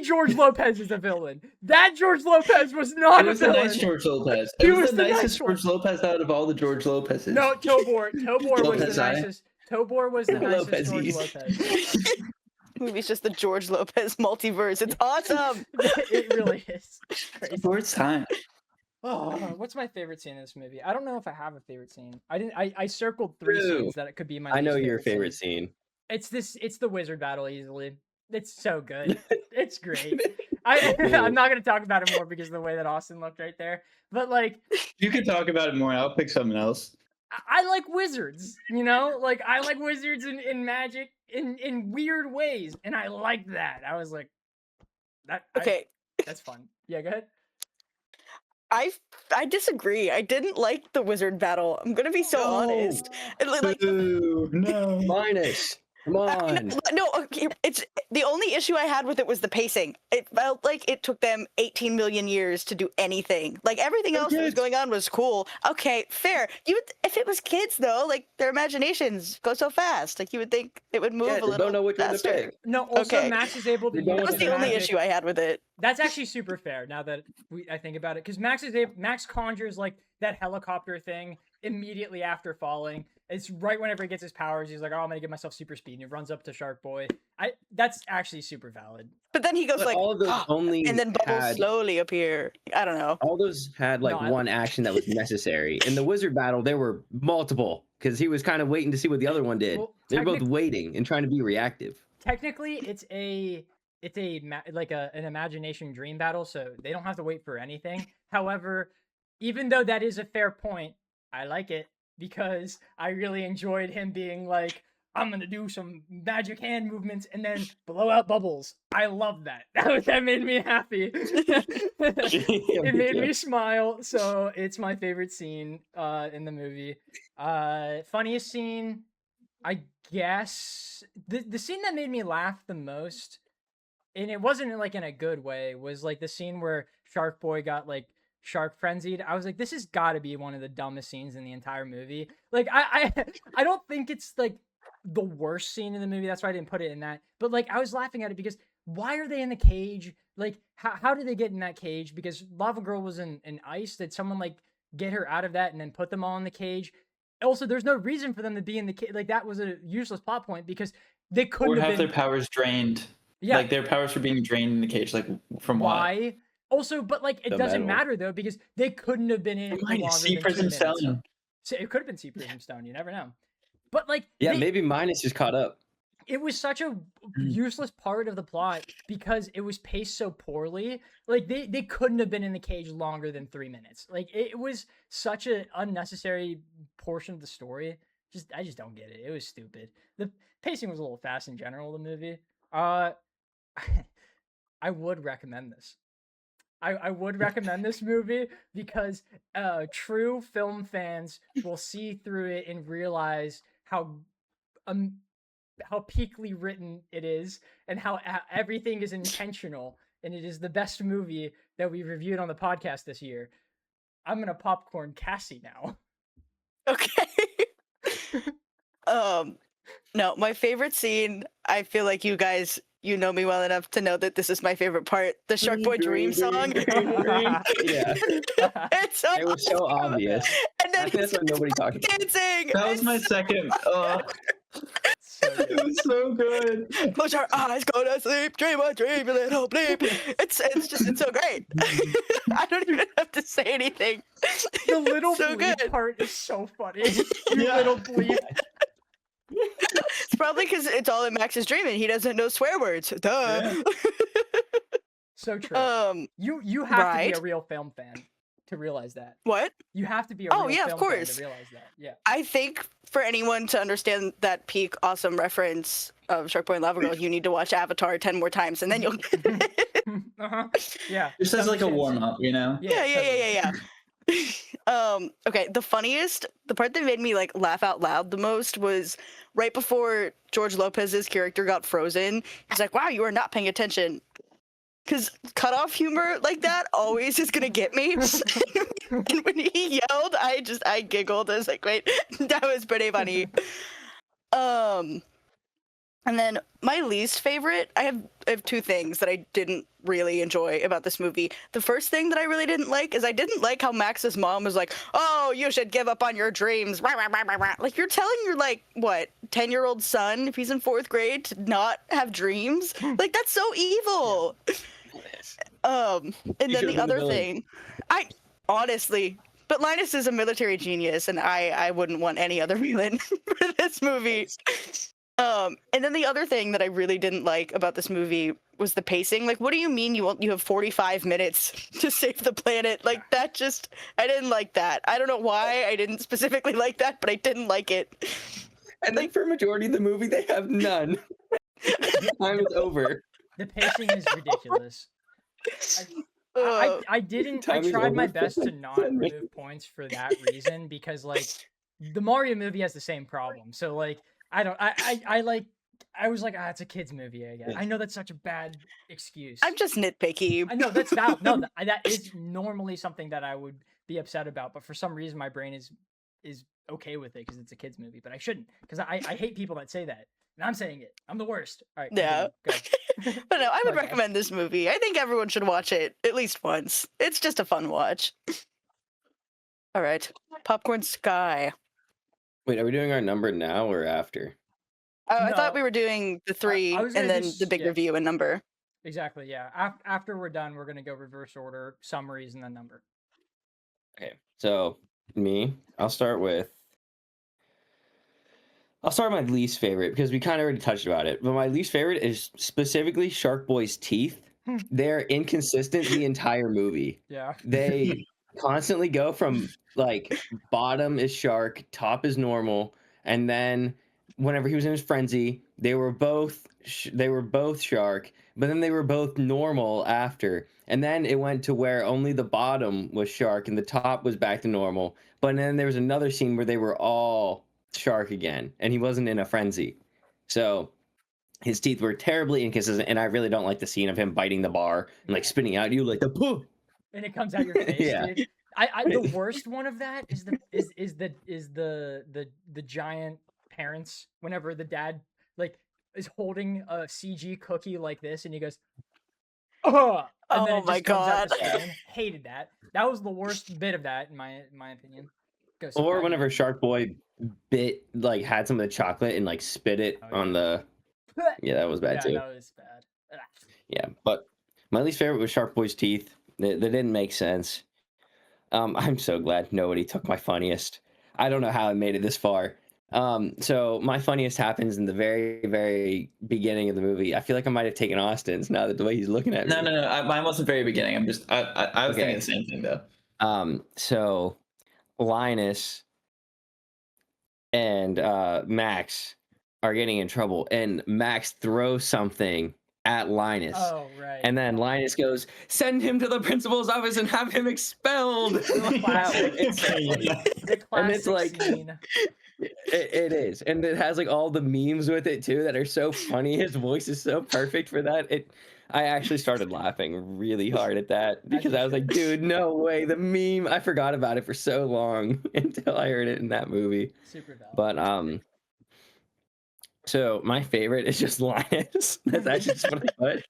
George Lopez is a villain. That George Lopez was not a villain. It was a nice George Lopez. It was the nicest George Lopez out of all the George Lopezes. No, Tobor was the nicest. Tobor was the nicest George Lopez. Movie's just the George Lopez multiverse. It's awesome. It really is. Before it's time. Oh, what's my favorite scene in this movie? I don't know if I have a favorite scene. I circled 3 scenes that it could be my. I know your favorite scene. It's the wizard battle easily. It's so good. It's great. I'm not gonna talk about it more because of the way that Austin looked right there. But like, you can talk about it more. I'll pick something else. I like wizards, you know? Like, I like wizards in magic in weird ways, and I like that. I was like, that. Okay. That's fun. Yeah, go ahead. I disagree. I didn't like the wizard battle. I'm gonna be so honest. Like, Ooh, no. Minus. Come on. no, okay, it's the only issue I had with it was the pacing. It felt like it took them 18 million years to do anything. Like everything else that was going on was cool. Okay, fair. If it was kids though, like their imaginations go so fast. Like you would think it would move a little don't know which faster. one to pick. No, also Okay. Max is able to. They don't use That was his the only magic. issue I had with it. That's actually super fair. Now that I think about it, because Max conjures like that helicopter thing immediately after falling. It's right whenever he gets his powers. He's like, "Oh, I'm gonna give myself super speed," and he runs up to Sharkboy. That's actually super valid. But then he goes But like, all of those "Ah," only and then bubbles had slowly appear. I don't know. all those had like No, one action that was necessary. In the wizard battle, there were multiple because he was kind of waiting to see what the other one did. Well, They're both waiting and trying to be reactive. Technically, it's an imagination dream battle, so they don't have to wait for anything. However, even though that is a fair point, I like it because I really enjoyed him being like, "I'm gonna do some magic hand movements and then blow out bubbles." I love that. That made me happy. It made me smile. So it's my favorite scene in the movie. Funniest scene, I guess the scene that made me laugh the most, and it wasn't like in a good way, was like the scene where Sharkboy got like shark frenzied. I was like, this has got to be one of the dumbest scenes in the entire movie. Like I don't think it's like the worst scene in the movie. That's why I didn't put it in that. But like I was laughing at it because why are they in the cage? Like how did they get in that cage? Because Lavagirl was in ice. Did someone like get her out of that and then put them all in the cage? Also, there's no reason for them to be in the cage. Like that was a useless plot point because they couldn't Or have have their been. powers drained. Yeah. Like their powers were being drained in the cage. Like from what? Why? Also, but like it The doesn't metal. matter though because they couldn't have been in it for longer Minus C than 2 Prism minutes. Stone. So it could have been C Prism Stone. You never know. But like, Yeah, they- maybe Minus just caught up. it was such a useless part of the plot because it was paced so poorly. Like they couldn't have been in the cage longer than 3 minutes. Like it was such an unnecessary portion of the story. I just don't get it. It was stupid. The pacing was a little fast in general. The movie. I would recommend this. I would recommend this movie because true film fans will see through it and realize how peakly written it is and how everything is intentional, and it is the best movie that we reviewed on the podcast this year. I'm gonna popcorn Cassie now. Okay. No, my favorite scene, I feel like you guys, you know me well enough to know that this is my favorite part. The Sharkboy Dream song. Yeah, It's so it was so awesome. obvious. And then I think that's why nobody talked about it. dancing. That was my second. So good. It was so good. Close your eyes, go to sleep, dream a dream, a little bleep. It's so great. I don't even have to say anything. The little so bleep good. part is so funny. You Yeah. little bleep. It's probably because it's all in Max's dream and he doesn't know swear words. Duh. So true. You have to be right. a real film fan to realize that. What? You have to be a Oh, real yeah, of film fan course. to realize that. Yeah. I think for anyone to understand that peak awesome reference of Sharkboy and Lavagirl, you need to watch Avatar 10 more times and then you'll get it. Uh-huh. Yeah. Just as like a Sense. warm up, you know? Yeah. Okay, the part that made me like laugh out loud the most was right before George Lopez's character got frozen. He's like, "Wow, you are not paying attention." Because cutoff humor like that always is gonna get me. And when he yelled, I giggled. I was like, wait, that was pretty funny. And then my least favorite, I have two things that I didn't really enjoy about this movie. The first thing that I really didn't like is I didn't like how Max's mom was like, "Oh, you should give up on your dreams." Rah, rah, rah, rah, rah. Like, you're telling your, like, what, 10-year-old son, if he's in 4th grade, to not have dreams? Like, that's so evil. And then should've the been the other villain. thing, honestly, but Linus is a military genius, and I wouldn't want any other villain for this movie. And then the other thing that I really didn't like about this movie was the pacing. Like, what do you mean you have 45 minutes to save the planet? Like, I didn't like that. I don't know why I didn't specifically like that, but I didn't like it. And then for a majority of the movie, they have none. Time is over. The pacing is ridiculous. I didn't. I Time is tried my over for best to like not 10 remove minutes. points for that reason because like the Mario movie has the same problem. So like I don't. I like. I was like, it's a kids movie. I guess. I know that's such a bad excuse. I'm just nitpicky. I know that's valid. No, that is normally something that I would be upset about, but for some reason my brain is okay with it because it's a kids movie. But I shouldn't because I hate people that say that. And I'm saying it. I'm the worst. All right. Yeah. Go. But no, I would Sorry, recommend this movie. I think everyone should watch it at least once. It's just a fun watch. All right. Popcorn Sky. Wait, are we doing our number now or after? Oh, I No. thought we were doing the three I was gonna and then do the big yeah. review and number. Exactly. Yeah. After we're done, we're gonna go reverse order, summaries, and then number. Okay, so I'll start with my least favorite because we kind of already touched about it. But my least favorite is specifically Sharkboy's teeth. They're inconsistent the entire movie. Yeah. They constantly go from like bottom is shark, top is normal, and then whenever he was in his frenzy, they were both shark, but then they were both normal after. And then it went to where only the bottom was shark and the top was back to normal. But then there was another scene where they were all shark again and he wasn't in a frenzy. So his teeth were terribly inconsistent, and I really don't like the scene of him biting the bar and like spitting out you like the poo. And it comes out your face, Yeah. dude. The worst one of that is the giant parents whenever the dad like is holding a CG cookie like this and he goes, oh, and then Oh it my just comes out the God. screen. Hated that. That was the worst bit of that in my opinion. Go, Or Sakai. whenever Sharkboy had some of the chocolate and like spit it Oh, yeah. on the. Yeah, that was bad Yeah, too. that was bad. Ugh. Yeah, but my least favorite was Sharkboy's teeth. They didn't make sense. I'm so glad nobody took my funniest. I don't know how I made it this far. So my funniest happens in the very, very beginning of the movie. I feel like I might have taken Austin's now that the way he's looking at me. No. Mine wasn't very beginning. I was Okay. thinking the same thing though. So Linus and Max are getting in trouble, and Max throws something at Linus. Oh, right. And then Linus goes, "Send him to the principal's office and have him expelled." Classic. It's so funny. The classic And it's like- scene. It is, and it has like all the memes with it too that are so funny. His voice is so perfect for that. I actually started laughing really hard at that because I was like, dude, no way. The meme, I forgot about it for so long until I heard it in that movie. Super valid. But so my favorite is just Linus. That's actually just what I put.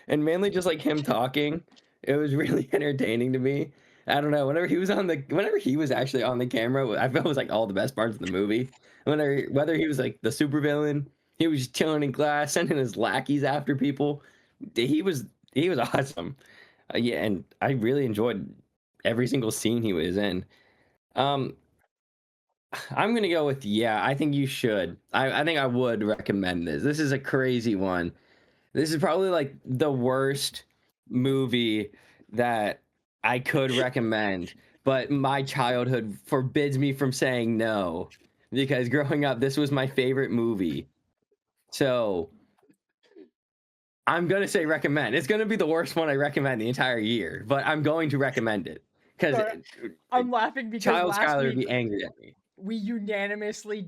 And mainly just like him talking. It was really entertaining to me. I don't know. Whenever he was actually on the camera, I felt it was like all the best parts of the movie. Whether he was like the supervillain, he was just chilling in class, sending his lackeys after people. He was awesome. Yeah, and I really enjoyed every single scene he was in. I'm gonna go with I think you should. I think I would recommend this. This is a crazy one. This is probably like the worst movie that I could recommend, but my childhood forbids me from saying no because growing up, this was my favorite movie. So I'm gonna say recommend. It's gonna be the worst one I recommend the entire year, but I'm going to recommend it because Sorry, I'm laughing because Child last Skylar would week be angry at me. we unanimously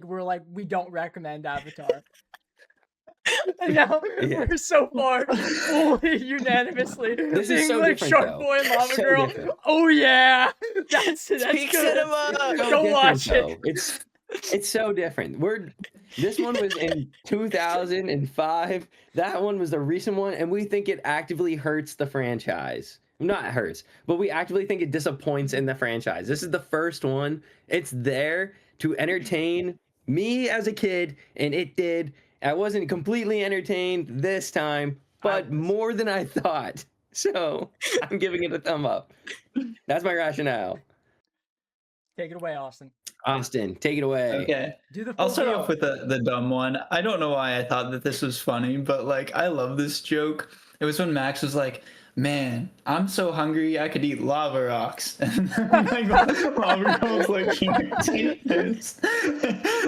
we're like we don't recommend Avatar. And now Yeah. we're so far fully unitamously This being is so like different, though. Sharkboy and Lava So Girl. different. Oh yeah, that's Peak good. cinema. So Go different, watch it. though. It's so different. This one was in 2005. That one was the recent one, and we think it actively hurts the franchise. Not hurts, but we actively think it disappoints in the franchise. This is the first one. It's there to entertain me as a kid, and it did. I wasn't completely entertained this time, but more than I thought. So I'm giving it a thumb up. That's my rationale. Take it away, Austin. Austin, take it away. Okay. Do the I'll full start go. off with the dumb one. I don't know why I thought that this was funny, but like I love this joke. It was when Max was like, "Man, I'm so hungry I could eat lava rocks." And then, like Lava Girl was like, "Can you take this?"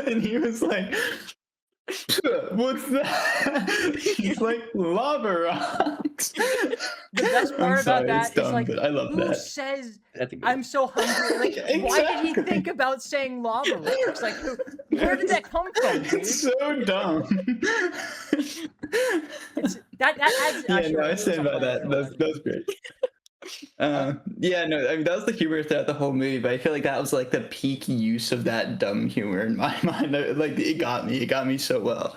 And he was like, What's that? He's like lava rocks. The best part about that is like, but I love who that. says That's a good I'm so hungry? Like, why did he Exactly. think about saying lava rocks? Like, where did that come from, dude? It's so dumb. That adds Yeah, extra no, I stand by something that. I feel like. That's great. Yeah, no, I mean that was the humor throughout the whole movie, but I feel like that was like the peak use of that dumb humor in my mind. Like it got me so well.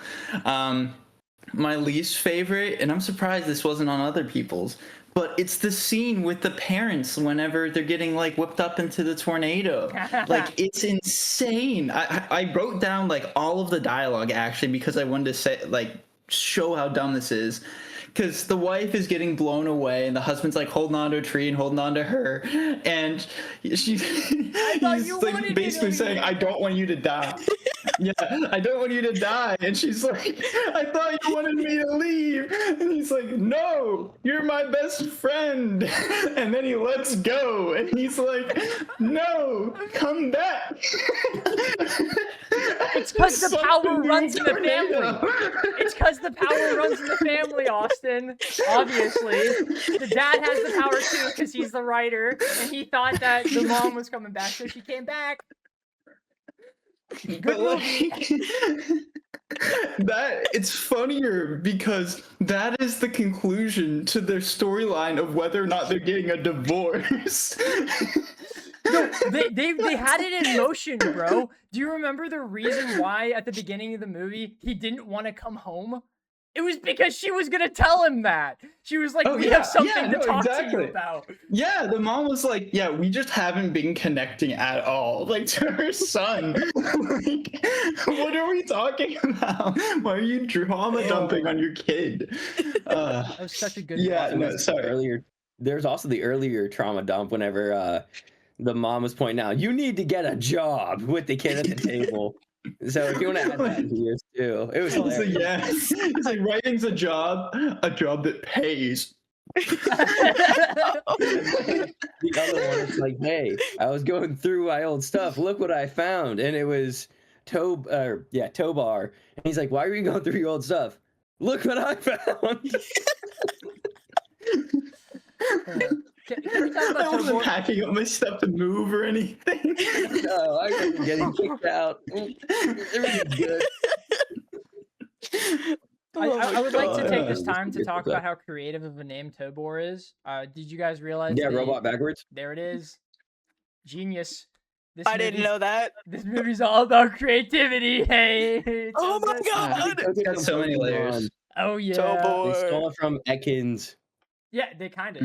My least favorite, and I'm surprised this wasn't on other people's, but it's the scene with the parents whenever they're getting like whipped up into the tornado. Like it's insane. I wrote down like all of the dialogue actually because I wanted to say like show how dumb this is. Because the wife is getting blown away and the husband's like holding on to a tree and holding on to her, and he's like basically saying, "I don't want you to die." Yeah, I don't want you to die. And she's like, "I thought you wanted me to leave." And he's like, "No, you're my best friend." And then he lets go and he's like, "No, come back." It's because the power runs in the family. It's because the power runs in the family, Austin. Obviously. The dad has the power too because he's the writer, and he thought that the mom was coming back, so she came back. Good movie. That it's funnier because that is the conclusion to their storyline of whether or not they're getting a divorce. No, they had it in motion, bro. Do you remember the reason why at the beginning of the movie he didn't want to come home? It was because she was gonna tell him that. She was like, "We have something to talk to you about." Yeah, the mom was like, "Yeah, we just haven't been connecting at all." Like to her son. Like, what are we talking about? Why are you drama dumping on your kid? That was such a good. Yeah, no, sorry. There's also the earlier trauma dump whenever the mom was pointing out, "You need to get a job," with the kid at the table. So if you want to add that to yours too, it was hilarious. Yeah, it's like writing's a job that pays. The other one, it's like, "Hey, I was going through my old stuff. Look what I found," and it was Tobar, and he's like, "Why are you going through your old stuff? Look what I found." Can we talk I about wasn't Tobar? packing up my stuff to move or anything. No, I wasn't getting kicked out. Everything's good. I would like to take this God. time to talk about how creative of a name Tobor is. Did you guys realize? Yeah, robot backwards. There it is. Genius. I didn't know that. This movie's all about creativity. Hey. it's Oh all my good. god! It's got so many layers. Oh yeah. They Tobor. stole it from Ekans. Yeah, they kind of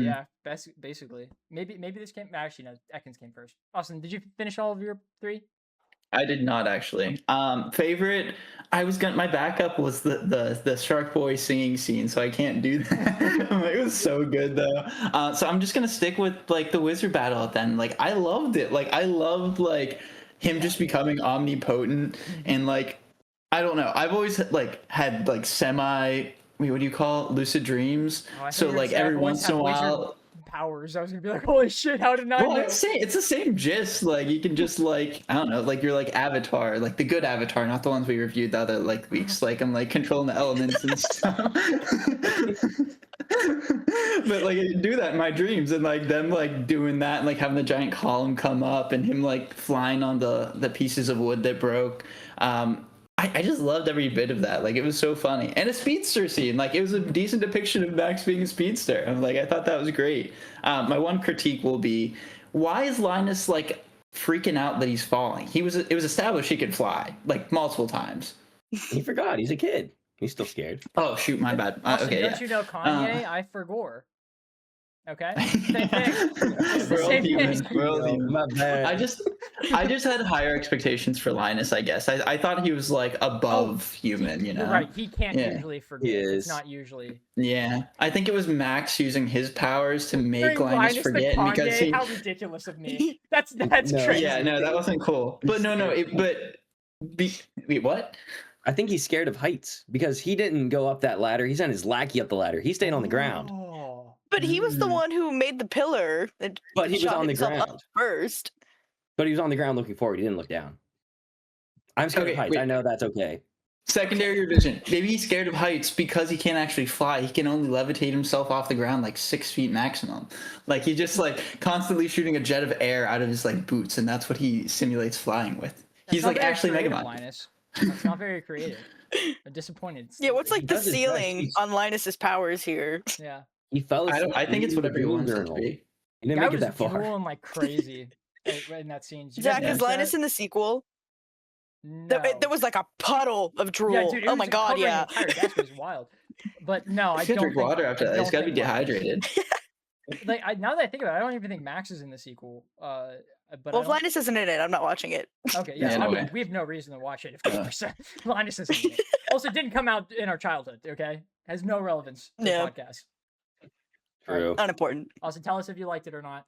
basically. Maybe this came. Actually, no. Ekans came first. Austin, did you finish all of your 3? I did not actually. Favorite. My backup was the Sharkboy singing scene, so I can't do that. It was so good though. So I'm just gonna stick with like the wizard battle at the end. Like I loved it. Like I loved like him just becoming omnipotent and like I don't know. I've always had like what do you call it? Lucid dreams. So like every once in a while. Powers. I was gonna be like, holy shit, how did I know? It's the same gist. Like you can just like I don't know, like you're like Avatar, like the good Avatar, not the ones we reviewed the other like weeks. Like I'm like controlling the elements and stuff. But like I do that in my dreams and like them like doing that and like having the giant column come up and him like flying on the pieces of wood that broke. I just loved every bit of that. Like it was so funny. And a speedster scene. Like it was a decent depiction of Max being a speedster. I'm like, I thought that was great. My one critique will be, why is Linus like freaking out that he's falling? It was established he could fly like multiple times. He forgot. He's a kid. He's still scared. Oh shoot, my bad. Austin, Okay, don't you know Kanye? I forgore. Okay, same thing. It's the We're all same humans. thing. We're all humans. My bad. I just had higher expectations for Linus, I guess. I thought he was like above human, you know. You're right. He can't Yeah. usually forget. He It's is. not usually. Yeah. I think it was Max using his powers to make During Linus the forget Kanye, because he how ridiculous of me. That's No, crazy. Yeah, no, that wasn't cool. But wait, what? I think he's scared of heights because he didn't go up that ladder. He sent his lackey up the ladder. He stayed on the ground. Oh. But he was the one who made the pillar. And But he was shot on the himself up ground. first. But he was on the ground looking forward. He didn't look down. I'm scared of Okay, heights. wait. I know that's okay. Secondary revision. Maybe he's scared of heights because he can't actually fly. He can only levitate himself off the ground like 6 feet maximum. Like he's just like constantly shooting a jet of air out of his like boots, and that's what he simulates flying with. He's like actually Megamon. Linus. That's not very creative. I'm disappointed. Yeah, what's like the does his best. ceiling on Linus's powers here? Yeah. He fell asleep. I think it's whatever he wants it to be. He didn't Guy make it was that far. drooling like crazy in that scene. Did you guys Zach, is notice Linus that? in the sequel? No. There was like a puddle of drool. Yeah, dude, it Oh was my god, covering yeah. the entire desk. It was wild. But no, I He's don't gonna drink water after that. He's gotta be dehydrated. Like now that I think about it, I don't even think Max is in the sequel. But Well, if Linus isn't in it, I'm not watching it. Okay, yeah, Yeah, no I mean, way. we have no reason to watch it, of course. Linus isn't in it. Also, it didn't come out in our childhood. Okay, has no relevance to Yeah. the podcast. True. Unimportant. Also, tell us if you liked it or not.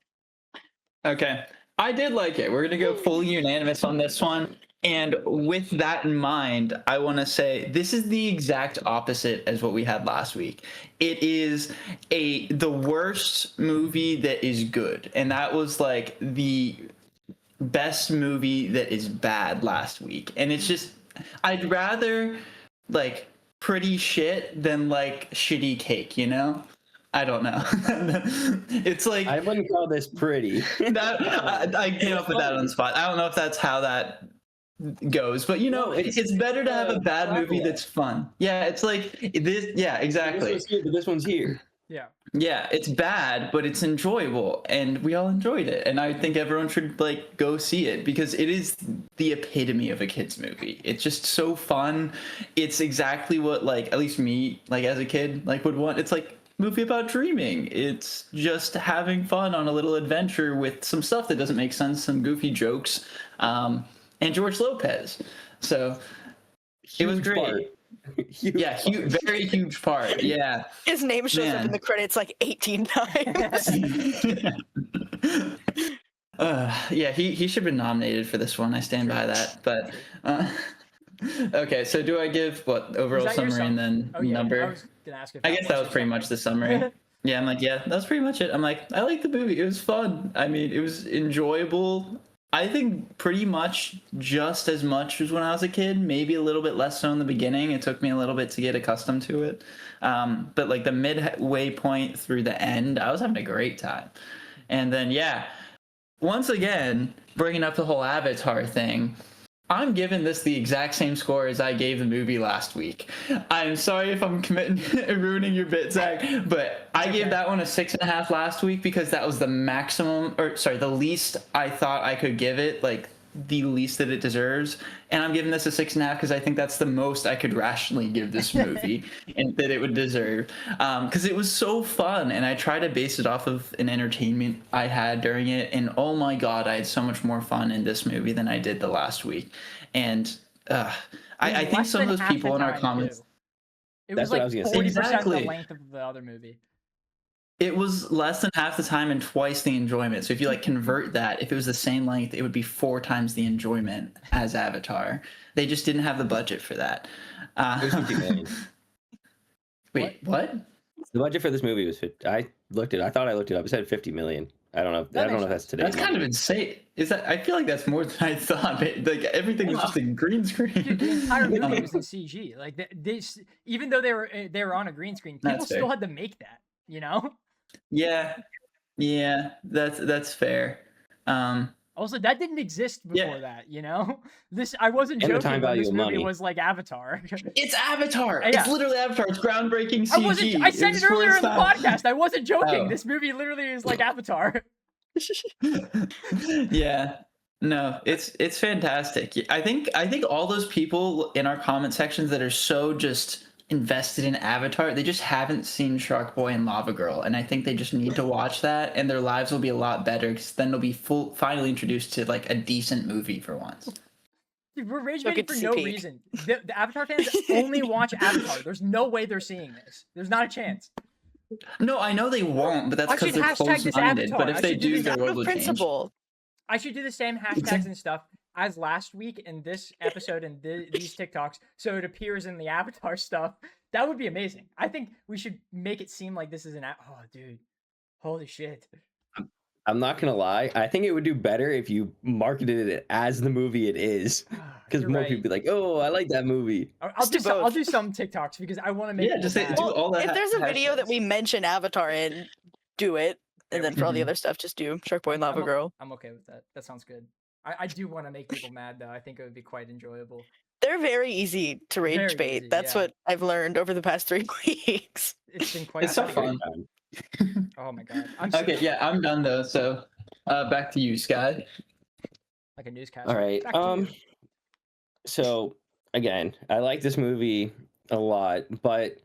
Okay. I did like it. We're going to go fully unanimous on this one. And with that in mind, I want to say this is the exact opposite as what we had last week. It is the worst movie that is good. And that was like the best movie that is bad last week. And it's just, I'd rather like pretty shit than like shitty cake, you know? I don't know. It's like I wouldn't call this pretty. I came up with that on the spot. I don't know if that's how that goes, but you know, No, it's better to have a bad movie that's fun. Yeah, it's like this. Yeah, exactly. This one's here, but this one's here. Yeah. Yeah, it's bad, but it's enjoyable, and we all enjoyed it. And I think everyone should like go see it because it is the epitome of a kids movie. It's just so fun. It's exactly what like at least me like as a kid like would want. It's like movie about dreaming. It's just having fun on a little adventure with some stuff that doesn't make sense, some goofy jokes, and George Lopez. So it was Huge great. part. Yeah, very huge part. Yeah. His name shows up in Man. the credits like 18 times. Yeah, he should have been nominated for this one. I stand by that. But okay, so do I give what overall Was that your summary and then Oh, yeah. number? I was gonna ask if I guess that was pretty much the summary. Yeah, I'm like, yeah, that's pretty much it. I'm like, I like the movie. It was fun. I mean, it was enjoyable. I think pretty much just as much as when I was a kid, maybe a little bit less so in the beginning. It took me a little bit to get accustomed to it. But like the midway point through the end, I was having a great time. And then, yeah, once again, bringing up the whole Avatar thing, I'm giving this the exact same score as I gave the movie last week. I'm sorry if I'm ruining your bit, Zach, but I gave that one a 6.5 last week because that was the maximum, or sorry, the least I thought I could give it, like the least that it deserves. And I'm giving this a 6.5 because I think that's the most I could rationally give this movie and that it would deserve. Because it was so fun, and I try to base it off of an entertainment I had during it. And oh my god, I had so much more fun in this movie than I did the last week. And I think Less some of than those half people the in our time, comments. too. It That's was what I like was gonna say. 40% Exactly. the length of the other movie. It was less than half the time and twice the enjoyment. So if you like convert that, if it was the same length, it would be 4 times the enjoyment as Avatar. They just didn't have the budget for that. It was 50 million. Wait, what? The budget for this movie was 50. I thought I looked it up. It said 50 million. I don't know. I don't know if that's today. That's kind of insane. Is that? I feel like that's more than I thought. Like everything was just a green screen. Dude, the entire movie was in CG. Like even though they were on a green screen, people That's still fair. had to make that. You know. Yeah, that's fair. Also, that didn't exist before Yeah. that. You know, I wasn't And the joking time when value this of movie money. was like Avatar. It's Avatar. Yeah. It's literally Avatar. It's groundbreaking CG. I said was it earlier for in the its time. podcast. I wasn't joking. Oh. This movie literally is like Avatar. Yeah. No, it's fantastic. I think all those people in our comment sections that are so just invested in Avatar, they just haven't seen Sharkboy and Lavagirl, and I think they just need to watch that, and their lives will be a lot better because then they'll be finally introduced to like a decent movie for once. Dude, we're rage Look baiting at for no CP. reason. The Avatar fans only watch Avatar. There's no way they're seeing this. There's not a chance. No, I know they won't, but that's I because should they're hashtag this close-minded. Avatar. But I if they should do do, this their Out world of will change. principle. I should do the same hashtags and stuff as last week in this episode and these TikToks, so it appears in the Avatar stuff. That would be amazing. I think we should make it seem like this is oh, dude, holy shit. I'm not gonna lie. I think it would do better if you marketed it as the movie it is, because You're more right. people be like, "Oh, I like that movie." I'll Just do do I'll both. do some TikToks because I want to make Yeah, people just say, mad. do Well, all the if there's a video that hashtags. we mention Avatar in, do it. Yeah, And then we for all the Mhm. other stuff, just do Sharkboy and Lava Girl. I'm okay with that. That sounds good. I do want to make people mad though. I think it would be quite enjoyable. They're very easy to rage Very bait. easy, That's yeah. what I've learned over the past 3 weeks. It's been quite It's so funny. fun. Oh my god. I'm Okay, yeah, I'm done though. So, back to you, Sky. like a newscaster. All right. Back to you. So again, I like this movie a lot, but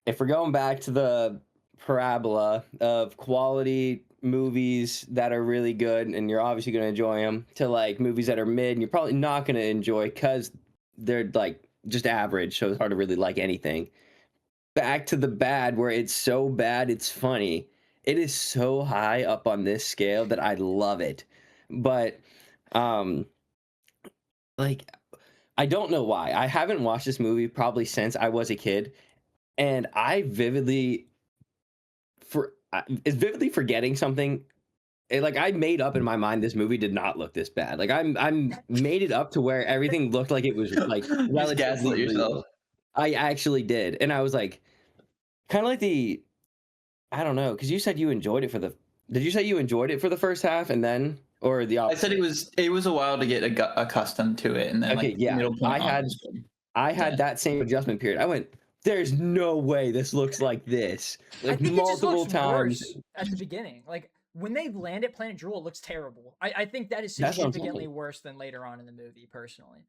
if we're going back to the parabola of quality movies that are really good and you're obviously going to enjoy them, to like movies that are mid and you're probably not going to enjoy because they're like just average, so it's hard to really like anything. Back to the bad, where it's so bad it's funny. It is so high up on this scale that I love it. But like, I don't know why. I haven't watched this movie probably since I was a kid, and I vividly is vividly forgetting something. Like, I made up in my mind this movie did not look this bad. Like, I'm made it up to where everything looked like it was like Just relatively gaslight yourself. real. I actually did, and I was like, kind of like I don't know, because you said you enjoyed it for the. Did you say you enjoyed it for the first half and then, or the I opposite? said it was a while to get accustomed to it, and then Okay, like yeah, middle point I had- was good. I had Yeah. that same adjustment period. I went, there's no way this looks like this. I Like think it just multiple looks times. worse at the beginning. Like when they land at Planet Drool, it looks terrible. I think that is That's what I'm significantly saying. worse than later on in the movie, personally.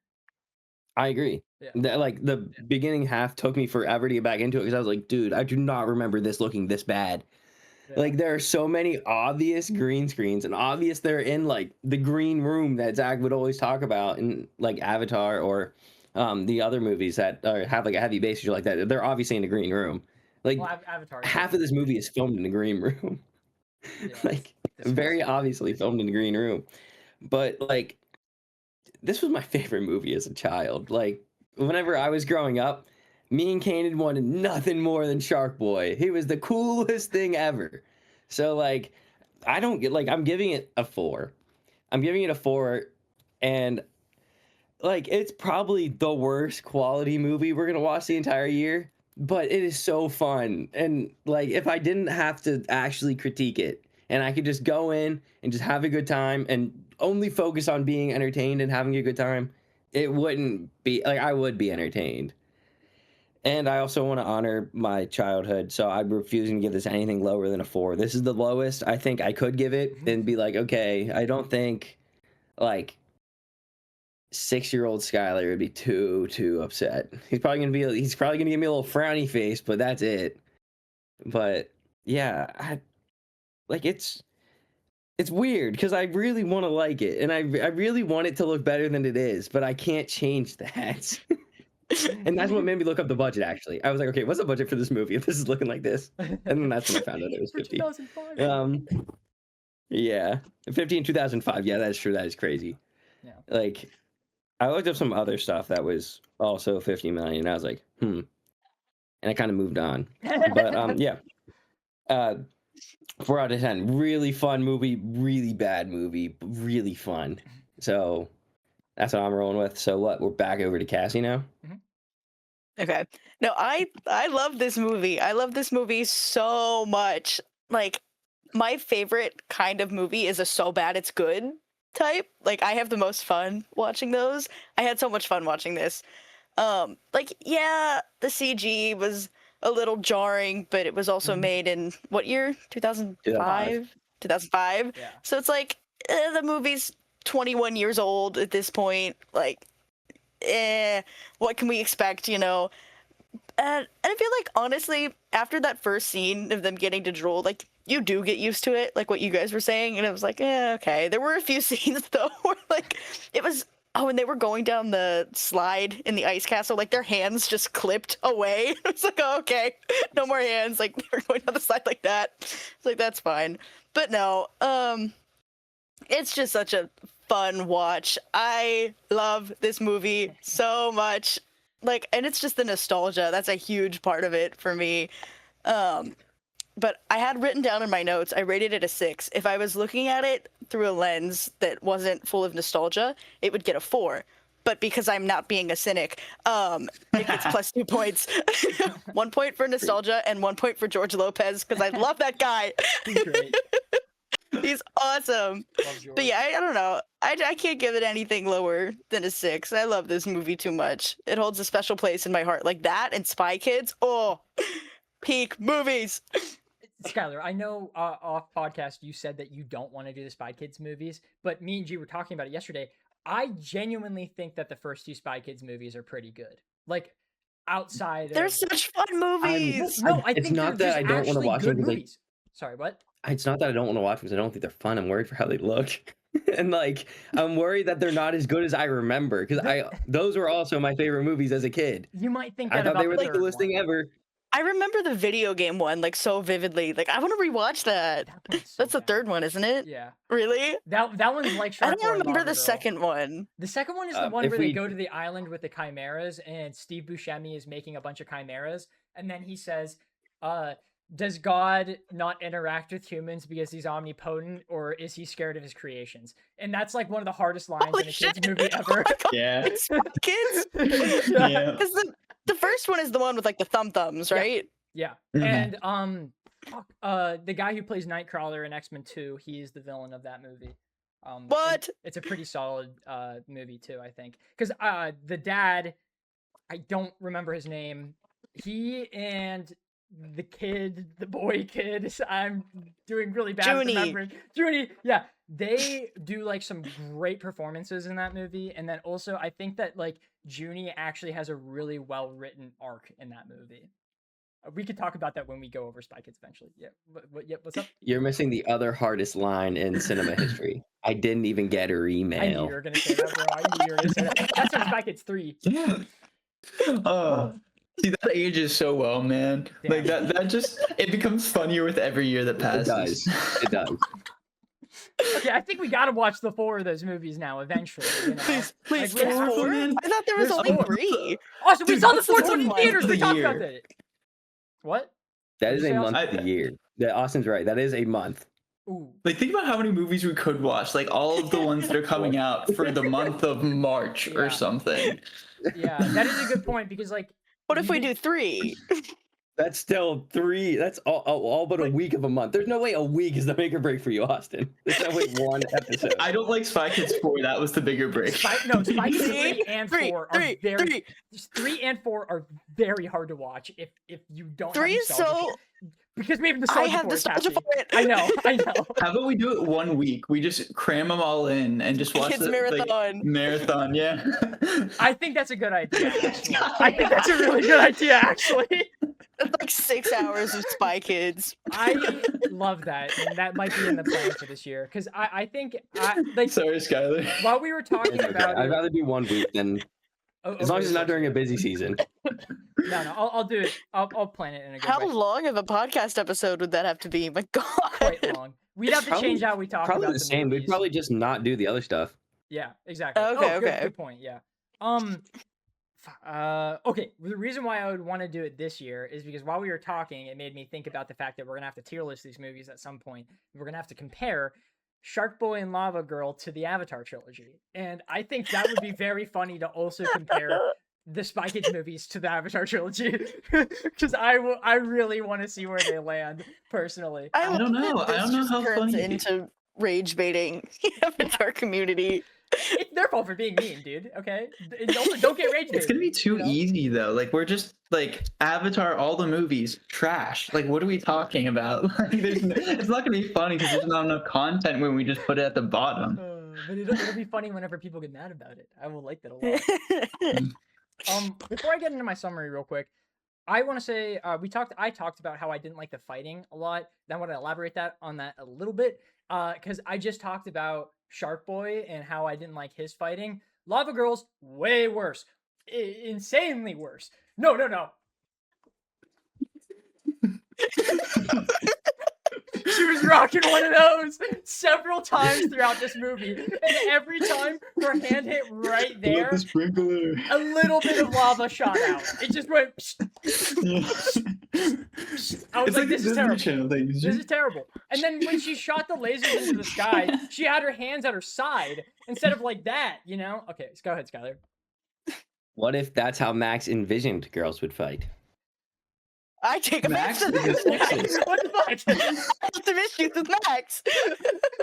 I agree. Yeah. Like the beginning half took me forever to get back into it because I was like, dude, I do not remember this looking this bad. Yeah. Like there are so many obvious green screens and obvious they're in like the green room that Zach would always talk about in like Avatar or the other movies that have like a heavy base like that. They're obviously in a green room. Like Well, Avatar. half of this movie is filmed in a green room. Yeah, Like very obviously filmed in a green room. But like this was my favorite movie as a child. Like whenever I was growing up, me and Kanan wanted nothing more than Sharkboy. He was the coolest thing ever. So like I don't get like I'm giving it a 4. I'm giving it a 4 and like it's probably the worst quality movie we're going to watch the entire year, but it is so fun. And like if I didn't have to actually critique it and I could just go in and just have a good time and only focus on being entertained and having a good time, it wouldn't be like I would be entertained. And I also want to honor my childhood, so I'm refusing to give this anything lower than a 4. This is the lowest I think I could give it and be like, okay, I don't think like 6-year-old Skylar would be too upset. He's probably gonna give me a little frowny face, but that's it. But yeah, like it's weird because I really want to like it, and I really want it to look better than it is, but I can't change that. And that's what made me look up the budget. Actually, I was like, okay, what's the budget for this movie if this is looking like this? And then that's when I found out it was For 50. 2005. Yeah, 50 in 2005. Yeah, that's true. That is crazy. Yeah. Like, I looked up some other stuff that was also 50 million. And I was like, and I kind of moved on. But yeah, 4 out of 10. Really fun movie. Really bad movie. But really fun. So that's what I'm rolling with. So what? We're back over to Cassie now. Okay. No, I love this movie. I love this movie so much. Like my favorite kind of movie is a so bad it's good type. Like I have the most fun watching those. I had so much fun watching this. Like yeah, the CG was a little jarring, but it was also made in what year? 2005. 2005. Yeah. So it's like the movie's 21 years old at this point. Like what can we expect, you know? And I feel like honestly, after that first scene of them getting to drool, like you do get used to it, like what you guys were saying, and it was like, okay. There were a few scenes though where like it was when they were going down the slide in the ice castle, like their hands just clipped away. It's like, oh, okay, no more hands. Like they're going down the slide like that. It's like that's fine, but no, it's just such a fun watch. I love this movie so much. Like, and it's just the nostalgia. That's a huge part of it for me. but I had written down in my notes, I rated it a 6. If I was looking at it through a lens that wasn't full of nostalgia, it would get a 4. But because I'm not being a cynic, it gets plus 2 points. 1 point for nostalgia and 1 point for George Lopez, because I love that guy. He's great. He's awesome. Love George. But yeah, I don't know. I can't give it anything lower than a 6. I love this movie too much. It holds a special place in my heart. Like that and Spy Kids. Oh, peak movies. Skylar, I know off podcast you said that you don't want to do the Spy Kids movies, but me and G were talking about it yesterday. I genuinely think that the first 2 Spy Kids movies are pretty good. Like outside, They're such fun movies. No, I It's think not they're that I just don't wanna actually watch good them 'cause, like- movies. Sorry, what? It's not that I don't want to watch them because I don't think they're fun. I'm worried for how they look. And like I'm worried that they're not as good as I remember because those were also my favorite movies as a kid. You might think I that thought about they were the the third coolest one. thing ever. I remember the video game one like so vividly. Like I want to rewatch that. That one's so That's the bad. third one, isn't it? Yeah, Really? that one's like I Sharkboy don't and remember the Lavagirl. second one. The second one is the one if where they we- go to the island with the chimeras, and Steve Buscemi is making a bunch of chimeras, and then he says, does God not interact with humans because he's omnipotent, or is he scared of his creations? And that's like one of the hardest lines Holy in a shit. kid's movie Oh ever. my God, Yeah. it's Spy Kids. Yeah. Because the first one is the one with like the thumbs, Yeah. right? Yeah, Mhm. and the guy who plays Nightcrawler in X-Men 2, he's the villain of that movie. And What? it's a pretty solid movie too, I think, because the dad, I don't remember his name. He and the boy kid, I'm doing really bad at Junie. remembering. Junie, yeah, they do like some great performances in that movie, and then also I think that like Junie actually has a really well written arc in that movie. We could talk about that when we go over Spy Kids eventually. Yeah, what's up? You're missing the other hardest line in cinema history. I didn't even get her I knew email. you were gonna say that, bro. I knew you were gonna say that. That's from Spy Kids 3. Yeah. Oh, see, that ages so well, man. Like that just it becomes funnier with every year that It passes. does. It does. Okay, I think we gotta watch the 4 of those movies now eventually. You know? Please, Like, there's we're- 4? man. I thought there was There's only four. 3. Oh, so we Dude, saw the what's the 4th one in month theaters. of We the talked about year? that. What? That is a Say month Austin? of the year. That Austin's right. That is a month. Ooh. Like, think about how many movies we could watch. Like all of the ones that are coming out for the month of March Yeah. or something. Yeah, that is a good point because like. What if we do 3? That's still 3. That's all but a week of a month. There's no way a week is the make or break for you, Austin. There's no way one episode. I don't like Spy Kids 4. That was the bigger break. Spy Kids 3 and 4 are very. 3. 3 and 4 are very hard to watch if you don't. 3 have is nostalgia so. for- because we have I nostalgia have for it, nostalgia Cassie. for it. I know. How about we do it 1 week? We just cram them all in and just watch Kids the marathon. Marathon, yeah. I think that's a good idea. Actually. I think that's a really good idea, actually. That's like 6 hours of Spy Kids. I love that, and that might be in the plan for this year. Because I think, like, Sorry, Skylar. while we were talking It's okay. about I'd it, rather do 1 week than as long as it's not during a busy season. No, I'll do it. I'll plan it in a good How way. long of a podcast episode would that have to be? My God. Quite long. We'd have to change how we talk Probably about the same. movies. We'd probably just not do the other stuff. Yeah, exactly. Okay, Oh, good, okay. good point. Yeah. Okay. The reason why I would want to do it this year is because while we were talking, it made me think about the fact that we're gonna have to tier list these movies at some point. We're gonna have to compare Sharkboy and Lavagirl to the Avatar trilogy, and I think that would be very funny to also compare the Spy Kids movies to the Avatar trilogy, because I really want to see where they land personally. I don't love know. that I don't this know just how turns funny- into rage baiting the Avatar community. It's their fault for being mean, dude. Okay, don't get rage. It's gonna be baited, too you know? easy though. Like we're just like Avatar, all the movies, trash. Like what are we talking about? Like, it's not gonna be funny because there's not enough content when we just put it at the bottom. But it'll be funny whenever people get mad about it. I will like that a lot. Before I get into my summary real quick, I want to say I talked about how I didn't like the fighting a lot. Then I want to elaborate on that a little bit because I just talked about Sharkboy and how I didn't like his fighting. Lavagirl's way worse, insanely worse. No. She was rocking one of those several times throughout this movie, and every time her hand hit right there, sprinkler. a little bit of lava shot out. It just went. I was It's like, the this is Disney terrible. Channel thing. This is terrible. And then when she shot the lasers into the sky, she had her hands at her side instead of like that, you know? Okay, go ahead, Skylar. What if that's how Max envisioned girls would fight? I take offense Max to is that. sexist. What the fuck? I have some issues with Max.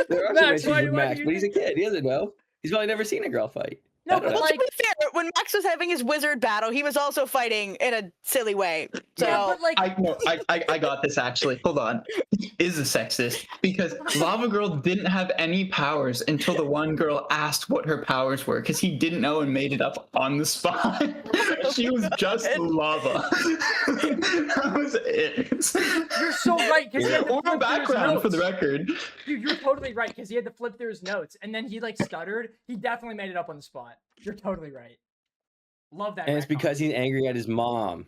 There are Max, some issues why with do Max, you but he's a think- kid. He doesn't know. He's probably never seen a girl fight. No, I don't but know. Well, like, to be fair, when Max was having his wizard battle, he was also fighting in a silly way. So yeah, but like, I got this actually. Hold on. He is a sexist because Lavagirl didn't have any powers until the one girl asked what her powers were because he didn't know and made it up on the spot. She was just lava. That was it. you're so right because he had to Or flip through his background for the notes. record. Dude, you're totally right because he had to flip through his notes and then he like stuttered. He definitely made it up on the spot. You're totally right. Love that. And it's retcon. because he's angry at his mom.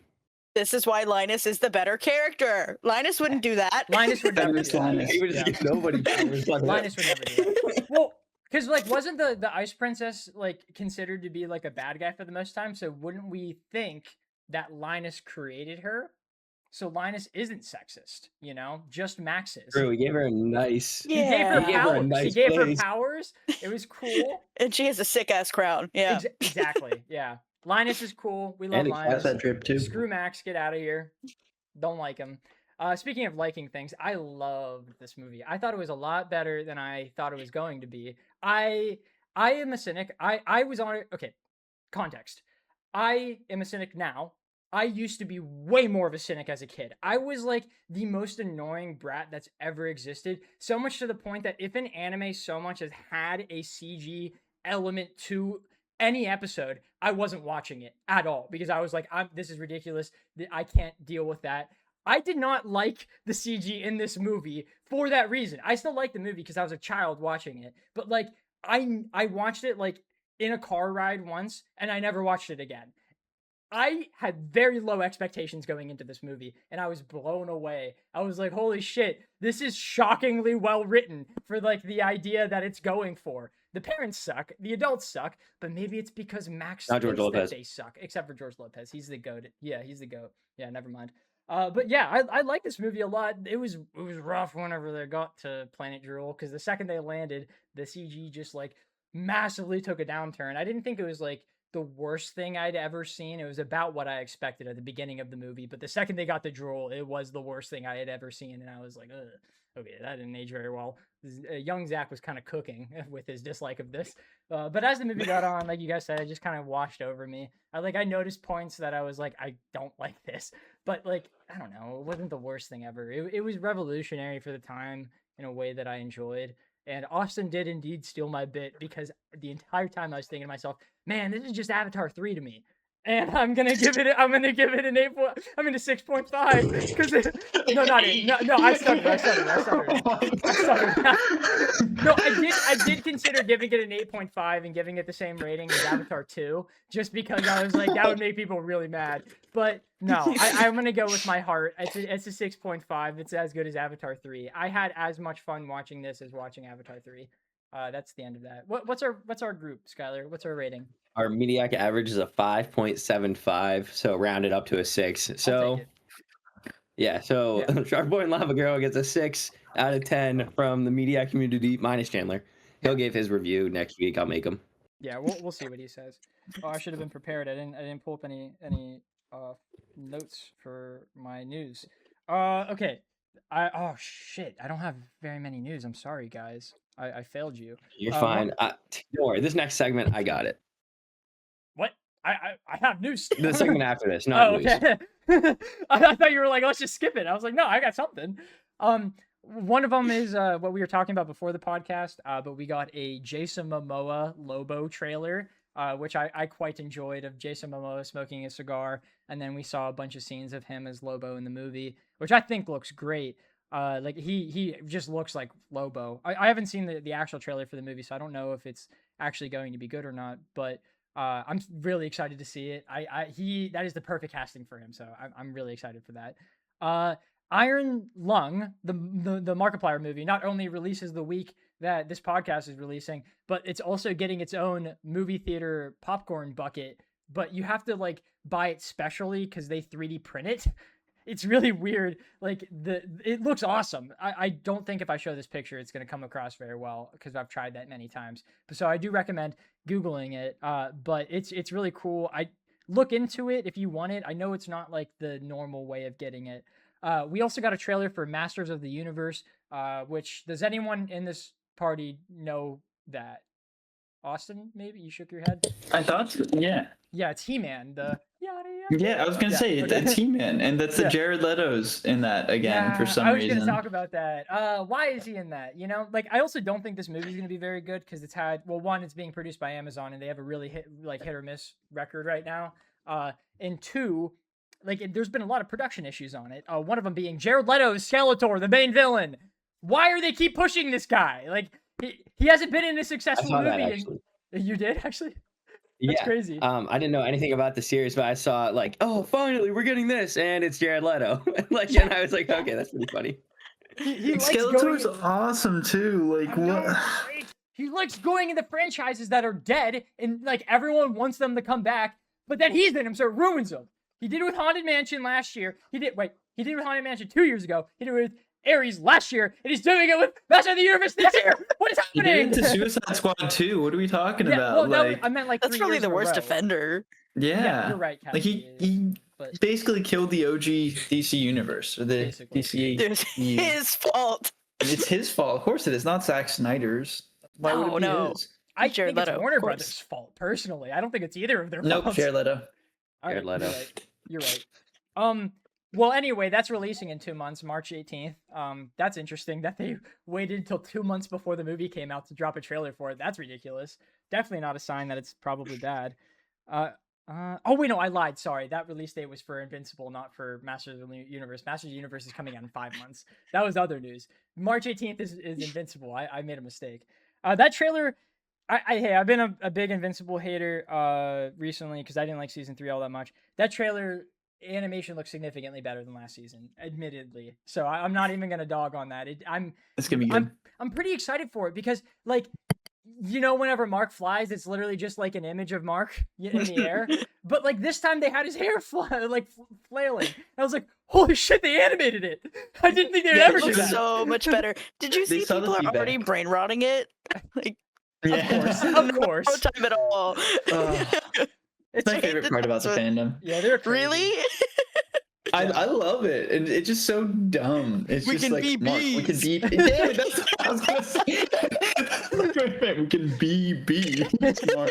this is why Linus is the better character. Linus wouldn't do that. Linus would never do Feminist that. Linus. He would just Yeah. give nobody powers. But Linus would never do that. Well, because like wasn't the Ice Princess like considered to be like a bad guy for the most time? So wouldn't we think that Linus created her? So Linus isn't sexist, you know? Just Max is. True, he gave her a nice. He gave her Yeah. He gave her a powers. He nice gave her place. powers. It was cool. And she has a sick ass crown. Yeah. Exactly. Yeah. Linus is cool. We love And he That's Linus. that drip too. Screw Max. Get out of here. Don't like him. Speaking of liking things, I loved this movie. I thought it was a lot better than I thought it was going to be. I am a cynic. I was on it. Okay, context. I am a cynic now. I used to be way more of a cynic as a kid. I was like the most annoying brat that's ever existed. So much to the point that if an anime so much as had a CG element to any episode, I wasn't watching it at all because I was like, this is ridiculous. I can't deal with that. I did not like the CG in this movie for that reason. I still liked the movie because I was a child watching it. But like I watched it like in a car ride once and I never watched it again. I had very low expectations going into this movie and I was blown away. I was like, holy shit, this is shockingly well written for like the idea that it's going for. The parents suck, the adults suck, but maybe it's because Max Not George thinks that Lopez. they suck, except for George Lopez. He's the goat. Yeah, he's the goat. Yeah, never mind. But yeah, I like this movie a lot. It was rough whenever they got to Planet Drool because the second they landed, the CG just like massively took a downturn. I didn't think it was like the worst thing I'd ever seen. It was about what I expected at the beginning of the movie, but the second they got the drool, it was the worst thing I had ever seen, and I was like, ugh, okay, that didn't age very well. Young Zach was kind of cooking with his dislike of this, but as the movie got on, like you guys said, it just kind of washed over me. I noticed points that I was like, I don't like this, but like, I don't know, it wasn't the worst thing ever. It was revolutionary for the time in a way that I enjoyed. And Austin did indeed steal my bit because the entire time I was thinking to myself, man, this is just Avatar 3 to me. And I'm gonna give it an 8. I mean a 6.5 because no, not 8. No, I stuttered. No, I did consider giving it an 8.5 and giving it the same rating as Avatar 2, just because I was like that would make people really mad. But no, I'm gonna go with my heart. It's a 6.5. It's as good as Avatar 3. I had as much fun watching this as watching Avatar 3. That's the end of that. What's our group, Skylar? What's our rating? Our Mediak average is a 5.75, so rounded up to a 6. I'll So take it. yeah, so Yeah. Sharkboy and Lavagirl gets a 6 out of 10 from the Mediak community minus Chandler. He'll give his review next week. I'll make him. Yeah, we'll see what he says. Oh, I should have been prepared. I didn't pull up any notes for my news. Okay. Oh shit! I don't have very many news. I'm sorry, guys. I failed you. You're fine. Don't worry. This next segment, I got it. What? I have news. The segment after this, not Oh, news. okay. I thought you were like, let's just skip it. I was like, no, I got something. One of them is what we were talking about before the podcast, but we got a Jason Momoa Lobo trailer, which I quite enjoyed, of Jason Momoa smoking a cigar, and then we saw a bunch of scenes of him as Lobo in the movie, which I think looks great. Like he just looks like Lobo. I haven't seen the actual trailer for the movie, so I don't know if it's actually going to be good or not, but I'm really excited to see it. That is the perfect casting for him, so I'm really excited for that. Iron Lung, the Markiplier movie, not only releases the week that this podcast is releasing, but it's also getting its own movie theater popcorn bucket. But you have to like buy it specially because they 3D print it. it's really weird. Like it looks awesome. I don't think if I show this picture, it's gonna come across very well because I've tried that many times. So I do recommend Googling it. But it's really cool. I look into it if you want it. I know it's not like the normal way of getting it. We also got a trailer for Masters of the Universe. Which does anyone in this party know that? Austin, maybe you shook your head. I thought so. Yeah. Yeah, it's He-Man. The yada, yada. Yeah, I was gonna say it's He-Man, and that's the Jared Leto's in that again for some reason. I was gonna talk about that. Why is he in that? You know, like I also don't think this movie's gonna be very good because it's had one, it's being produced by Amazon and they have a really hit or miss record right now. And two, like there's been a lot of production issues on it. One of them being Jared Leto's Skeletor, the main villain. Why are they keep pushing this guy? Like he hasn't been in a successful movie. That, actually. You did actually? That's crazy. I didn't know anything about the series, but I saw like, oh, finally we're getting this, and it's Jared Leto. And I was like, okay, that's pretty funny. Skeletor's awesome too. Like what? Right? He likes going into franchises that are dead, and like everyone wants them to come back, but then he's in them, so it ruins them. He did it with Haunted Mansion last year. He did it with Haunted Mansion 2 years ago. He did it with Ares last year, and he's doing it with Master of the Universe this year. What is happening? He did it to Suicide Squad 2. What are we talking about? Well, I meant like that's 3 probably years the in a worst row. offender. Yeah, you're right, Cassie. Like he basically killed the OG DC universe or the Basically. DC. It's his fault. It's his fault. Of course it is. Not Zack Snyder's. Why would it be his? I Jared think it's Leto, Warner of course. Brothers' fault, personally. I don't think it's either of their Nope, faults. Jared Leto. All Jared Leto. You're right. Well, anyway, that's releasing in 2 months, March 18th. That's interesting that they waited until 2 months before the movie came out to drop a trailer for it. That's ridiculous. Definitely not a sign that it's probably bad. Oh wait, no, I lied. Sorry, that release date was for Invincible, not for Masters of the Universe. Masters of the Universe is coming out in 5 months. That was other news. March 18th is Invincible. I made a mistake. That trailer. I've been a big Invincible hater recently because I didn't like season 3 all that much. That trailer animation looks significantly better than last season, admittedly. So I'm not even gonna dog on that. It's gonna be good. I'm pretty excited for it because, like, you know, whenever Mark flies, it's literally just like an image of Mark in the air. But like this time, they had his hair flailing. I was like, holy shit, they animated it. I didn't think they'd ever It do looks that. so much better. Did you see saw the people are already feedback. brain rotting it? Like, Of course. No time at all. It's my favorite part about the fandom. Yeah, they're crazy. Really? I love it, and it's just so dumb. It's We just can like be Mark, we can bees. be. Damn it, that's what I was gonna say. We can be bees. Mark.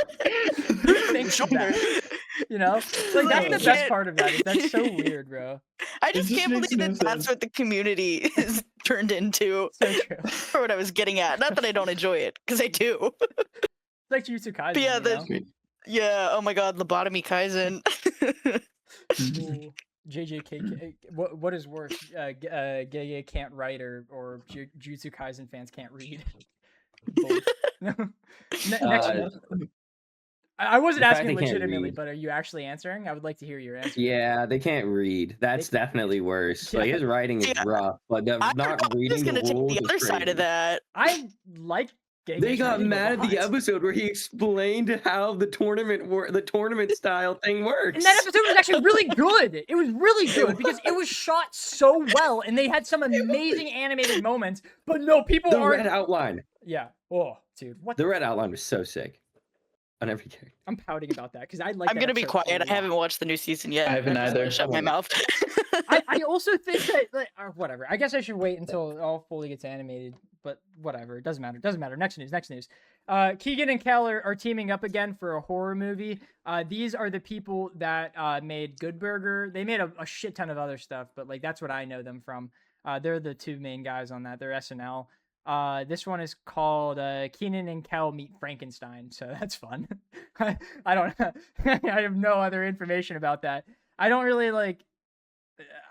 Who thinks of that? You know, like that's the best part of that. Is that's so weird, bro. I just just can't makes believe no that that's sense. what the community is turned into. So true. For what I was getting at. Not that I don't enjoy it, because I do. It's like Jujutsu Kaisen. But yeah, you know? Yeah, oh my god, lobotomy Kaizen. Ooh, JJK. What is worse? Gege can't write or Jujutsu Kaisen fans can't read. Both. Next one. I wasn't The fact asking they can't legitimately, read. but are you actually answering? I would like to hear your answer. Yeah, they can't read. That's definitely worse. Like his writing is Yeah. rough, but I not was reading gonna the take rules the is other side crazy. of that. I like Gege's They got writing a mad at the lot. episode where he explained how the tournament style thing works. And that episode was actually really good. It was really good because it was shot so well, and they had some amazing animated moments. But no, people The aren't. red outline. Yeah. Oh, dude, what? The red outline was so sick on every character. I'm pouting about that because I like. I'm that gonna be episode quiet. a I haven't lot. watched the new season yet. I haven't I'm just either. gonna shut my mouth. I also think that, like, or whatever. I guess I should wait until it all fully gets animated. But whatever, it doesn't matter. Doesn't matter. Next news. Keegan and Kel are teaming up again for a horror movie. These are the people that made Good Burger. They made a shit ton of other stuff, but like that's what I know them from. They're the two main guys on that. They're SNL. This one is called Keenan and Kel Meet Frankenstein, so that's fun. I don't. I have no other information about that. I don't really like.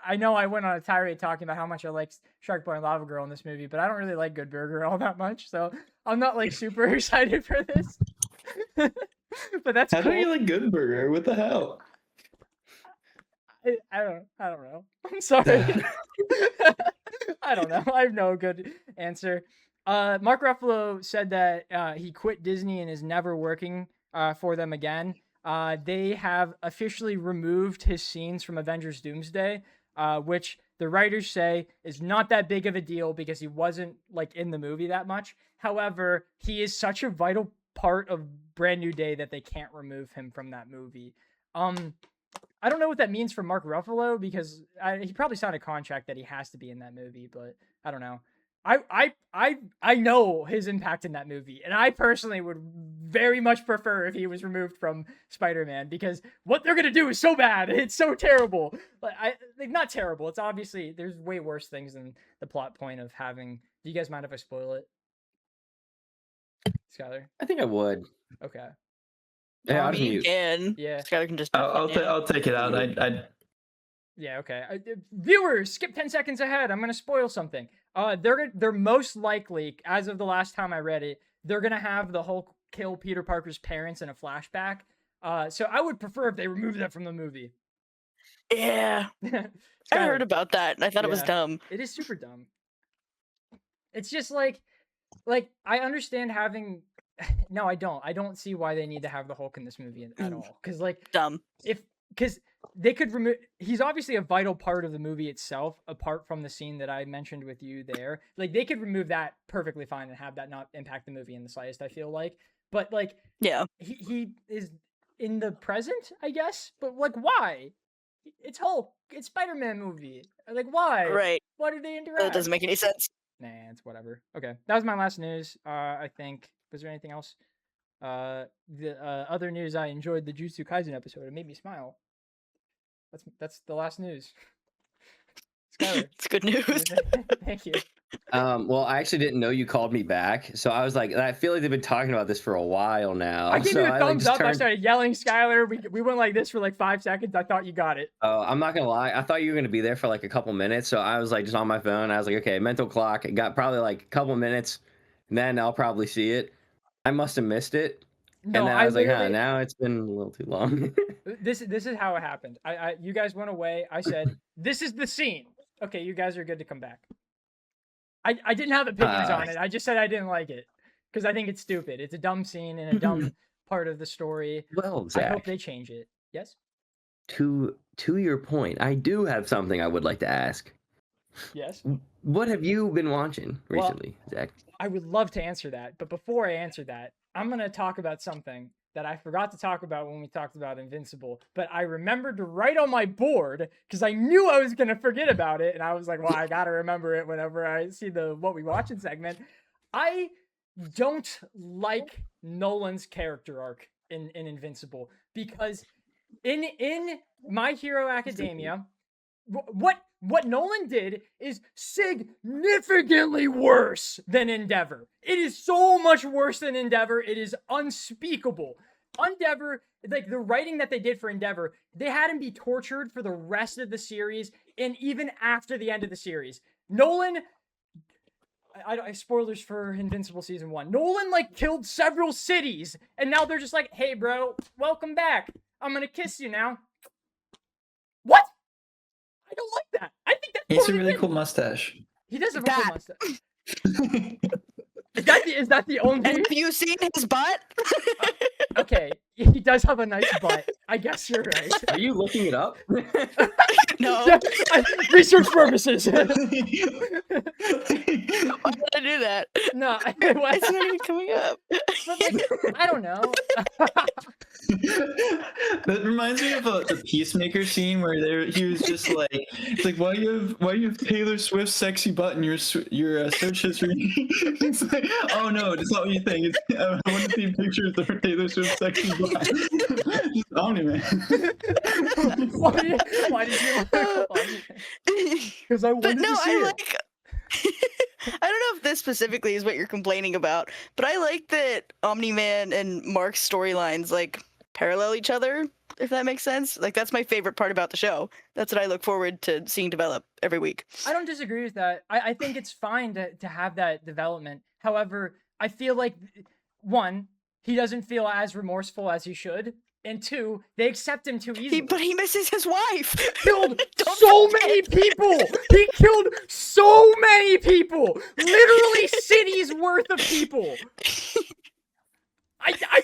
I know I went on a tirade talking about how much I liked Sharkboy and Lavagirl in this movie, but I don't really like Good Burger all that much, so I'm not like super excited for this. But that's How cool. do you like Good Burger? What the hell? I don't know. I'm sorry. I don't know. I have no good answer. Mark Ruffalo said that he quit Disney and is never working for them again. They have officially removed his scenes from Avengers Doomsday. which the writers say is not that big of a deal because he wasn't like in the movie that much. However, he is such a vital part of Brand New Day that they can't remove him from that movie. I don't know what that means for Mark Ruffalo because he probably signed a contract that he has to be in that movie, but I don't know. I know his impact in that movie, and I personally would very much prefer if he was removed from Spider-Man because what they're gonna do is so bad. It's so terrible. But not terrible. It's obviously there's way worse things than the plot point of having. Do you guys mind if I spoil it, Skylar? I think I would. Okay. Yeah, I'll I just mean, you mute. can. Yeah. Skylar can just. I'll take it out. Yeah, okay. Viewers, skip 10 seconds ahead. I'm going to spoil something. They're most likely, as of the last time I read it, they're going to have the Hulk kill Peter Parker's parents in a flashback. So I would prefer if they removed that from the movie. Yeah. I heard about that, and I thought it was dumb. It is super dumb. It's just like I understand having... No, I don't. I don't see why they need to have the Hulk in this movie at all. Because, like... Dumb. Because they could remove... He's obviously a vital part of the movie itself, apart from the scene that I mentioned with you there. Like, they could remove that perfectly fine and have that not impact the movie in the slightest, I feel like. But, like... Yeah. He is in the present, I guess? But, like, why? It's Hulk. It's Spider-Man movie. Like, why? Right. Why did they interact? That doesn't make any sense. Nah, it's whatever. Okay, that was my last news. I think. Was there anything else? The other news, I enjoyed the Jujutsu Kaisen episode. It made me smile. That's the last news. Skylar. It's good news. Thank you. Well, I actually didn't know you called me back, so I was like, I feel like they've been talking about this for a while now. I gave you a thumbs up. I started yelling, Skylar. We went like this for like 5 seconds. I thought you got it. I'm not gonna lie. I thought you were gonna be there for like a couple minutes, so I was like just on my phone. I was like, okay, mental clock. It got probably like a couple minutes, and then I'll probably see it. I must have missed it. No, and then I was like, now it's been a little too long. This is how it happened. You guys went away. I said, this is the scene. Okay, you guys are good to come back. I didn't have opinions on it. I just said I didn't like it because I think it's stupid. It's a dumb scene and a dumb part of the story. Well, Zach, I hope they change it. Yes? To your point, I do have something I would like to ask. Yes? What have you been watching recently, Zach? I would love to answer that, but before I answer that, I'm going to talk about something that I forgot to talk about when we talked about Invincible, but I remembered to write on my board because I knew I was going to forget about it, and I was like, well, I got to remember it whenever I see the What We Watching segment. I don't like Nolan's character arc in Invincible because in My Hero Academia, what Nolan did is significantly worse than Endeavor. It is so much worse than Endeavor. It is unspeakable. Endeavor, like the writing that they did for Endeavor, they had him be tortured for the rest of the series and even after the end of the series. Nolan, I spoilers for Invincible Season 1. Nolan, like, killed several cities, and now they're just like, hey, bro, welcome back. I'm gonna kiss you now. What? I don't like that. I think that's He's a really cool mustache. He does have a cool mustache. Is that the only? And have you seen his butt? Okay, he does have a nice butt. I guess you're right. Are you looking it up? No. Research purposes. Why did I do that? No, it's not even coming up. I don't know. That reminds me of the Peacemaker scene where he was just like, it's like, why you have Taylor Swift's sexy butt in your search history? It's like, oh no, it's not what you think. I want to see pictures of Taylor Swift's sexy butt. Just Omni-Man. Why did you? Because I wanted to see it. I don't know if this specifically is what you're complaining about, but I like that Omni-Man and Mark's storylines like parallel each other, if that makes sense. Like, that's my favorite part about the show. That's what I look forward to seeing develop every week. I don't disagree with that. I think it's fine to have that development. However, I feel like, one, he doesn't feel as remorseful as he should. And two, they accept him too easily. But he misses his wife. Killed so many people. He killed so many people. Literally cities worth of people.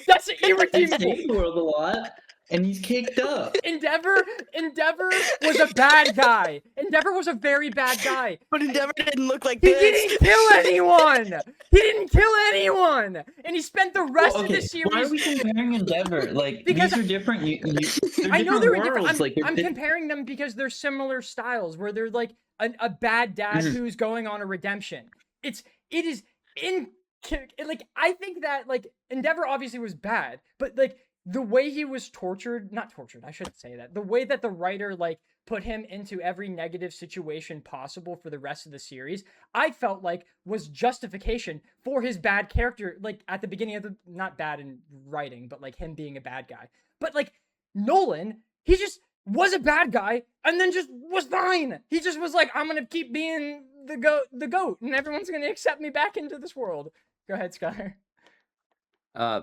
That's irredeemable. He the world a lot, and he's caked up. Endeavor was a bad guy. Endeavor was a very bad guy. But Endeavor didn't look like He this. didn't kill anyone. He didn't kill anyone, and he spent the rest of the series. Why are we comparing Endeavor? Like, Because these are different. They're I know they're different. worlds. I'm comparing them because they're similar styles, where they're like a bad dad who's going on a redemption. It is like, I think that like Endeavor obviously was bad, but like the way he was not tortured, I shouldn't say that. The way that the writer like put him into every negative situation possible for the rest of the series, I felt like was justification for his bad character, like at the beginning of not bad in writing, but like him being a bad guy. But like Nolan, he just was a bad guy and then just was fine. He just was like, I'm gonna keep being the goat, and everyone's gonna accept me back into this world. Go ahead, Skyler.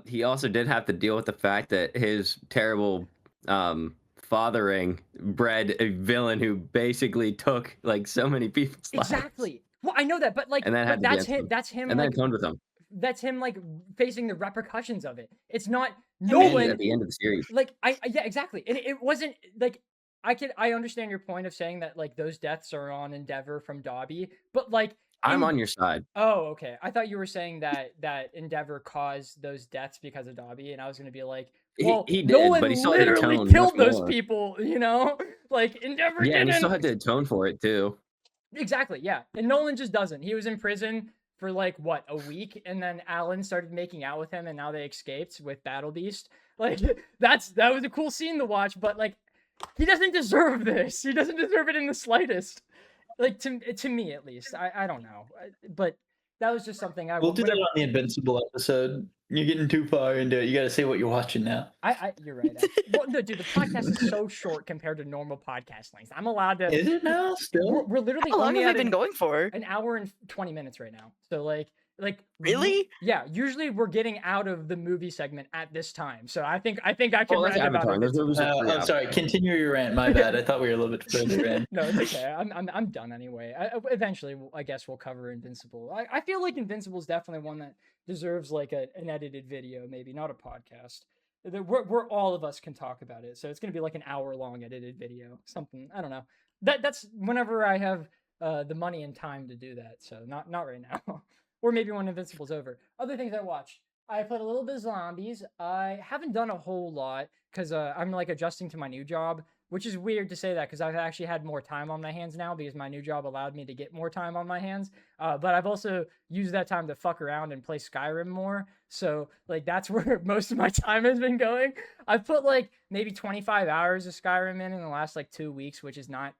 He also did have to deal with the fact that his terrible fathering bred a villain who basically took like so many people's lives. Exactly. Well, I know that, but like, And that but that's him. That's him. And like, then atoned with him. That's him like facing the repercussions of it. It's not And Nolan at the end of the series. like yeah, exactly. It wasn't like I understand your point of saying that like those deaths are on Endeavor from Dobby, but like I'm on your side. Oh, okay. I thought you were saying that Endeavor caused those deaths because of Dobby, and I was gonna be like, well, he did, Nolan but he still had to literally atone killed much those more. people, you know? Like Endeavor Yeah, didn't. and he still had to atone for it too. Exactly, yeah. And Nolan just doesn't. He was in prison for like what, a week, and then Alan started making out with him, and now they escaped with Battle Beast. Like that was a cool scene to watch, but like he doesn't deserve this. He doesn't deserve it in the slightest. Like to me at least. I don't know, but that was just something We'll do that on the Invincible episode. You're getting too far into it. You got to say what you're watching now. You're right. Well, no, dude, the podcast is so short compared to normal podcast lengths. I'm allowed to. Is it now? Still? We're literally How long only have at we been going for? an hour and 20 minutes right now. So like Really? Yeah. Usually we're getting out of the movie segment at this time. So I think I can Well, that's rant about Avatar. it. Those movies are 3 I'm hours. sorry. Continue your rant. My bad. I thought we were a little bit further in. No, it's okay. I'm done anyway. Eventually, I guess we'll cover Invincible. I feel like Invincible is definitely one that deserves like an edited video, maybe not a podcast. Where all of us can talk about it. So it's gonna be like an hour-long edited video, something. I don't know. That's whenever I have the money and time to do that. So not right now, or maybe when Invincible's over. Other things I watched. I played a little bit of zombies. I haven't done a whole lot because I'm like adjusting to my new job. Which is weird to say that because I've actually had more time on my hands now because my new job allowed me to get more time on my hands. But I've also used that time to fuck around and play Skyrim more. So like that's where most of my time has been going. I've put like maybe 25 hours of Skyrim in the last like 2 weeks, which is not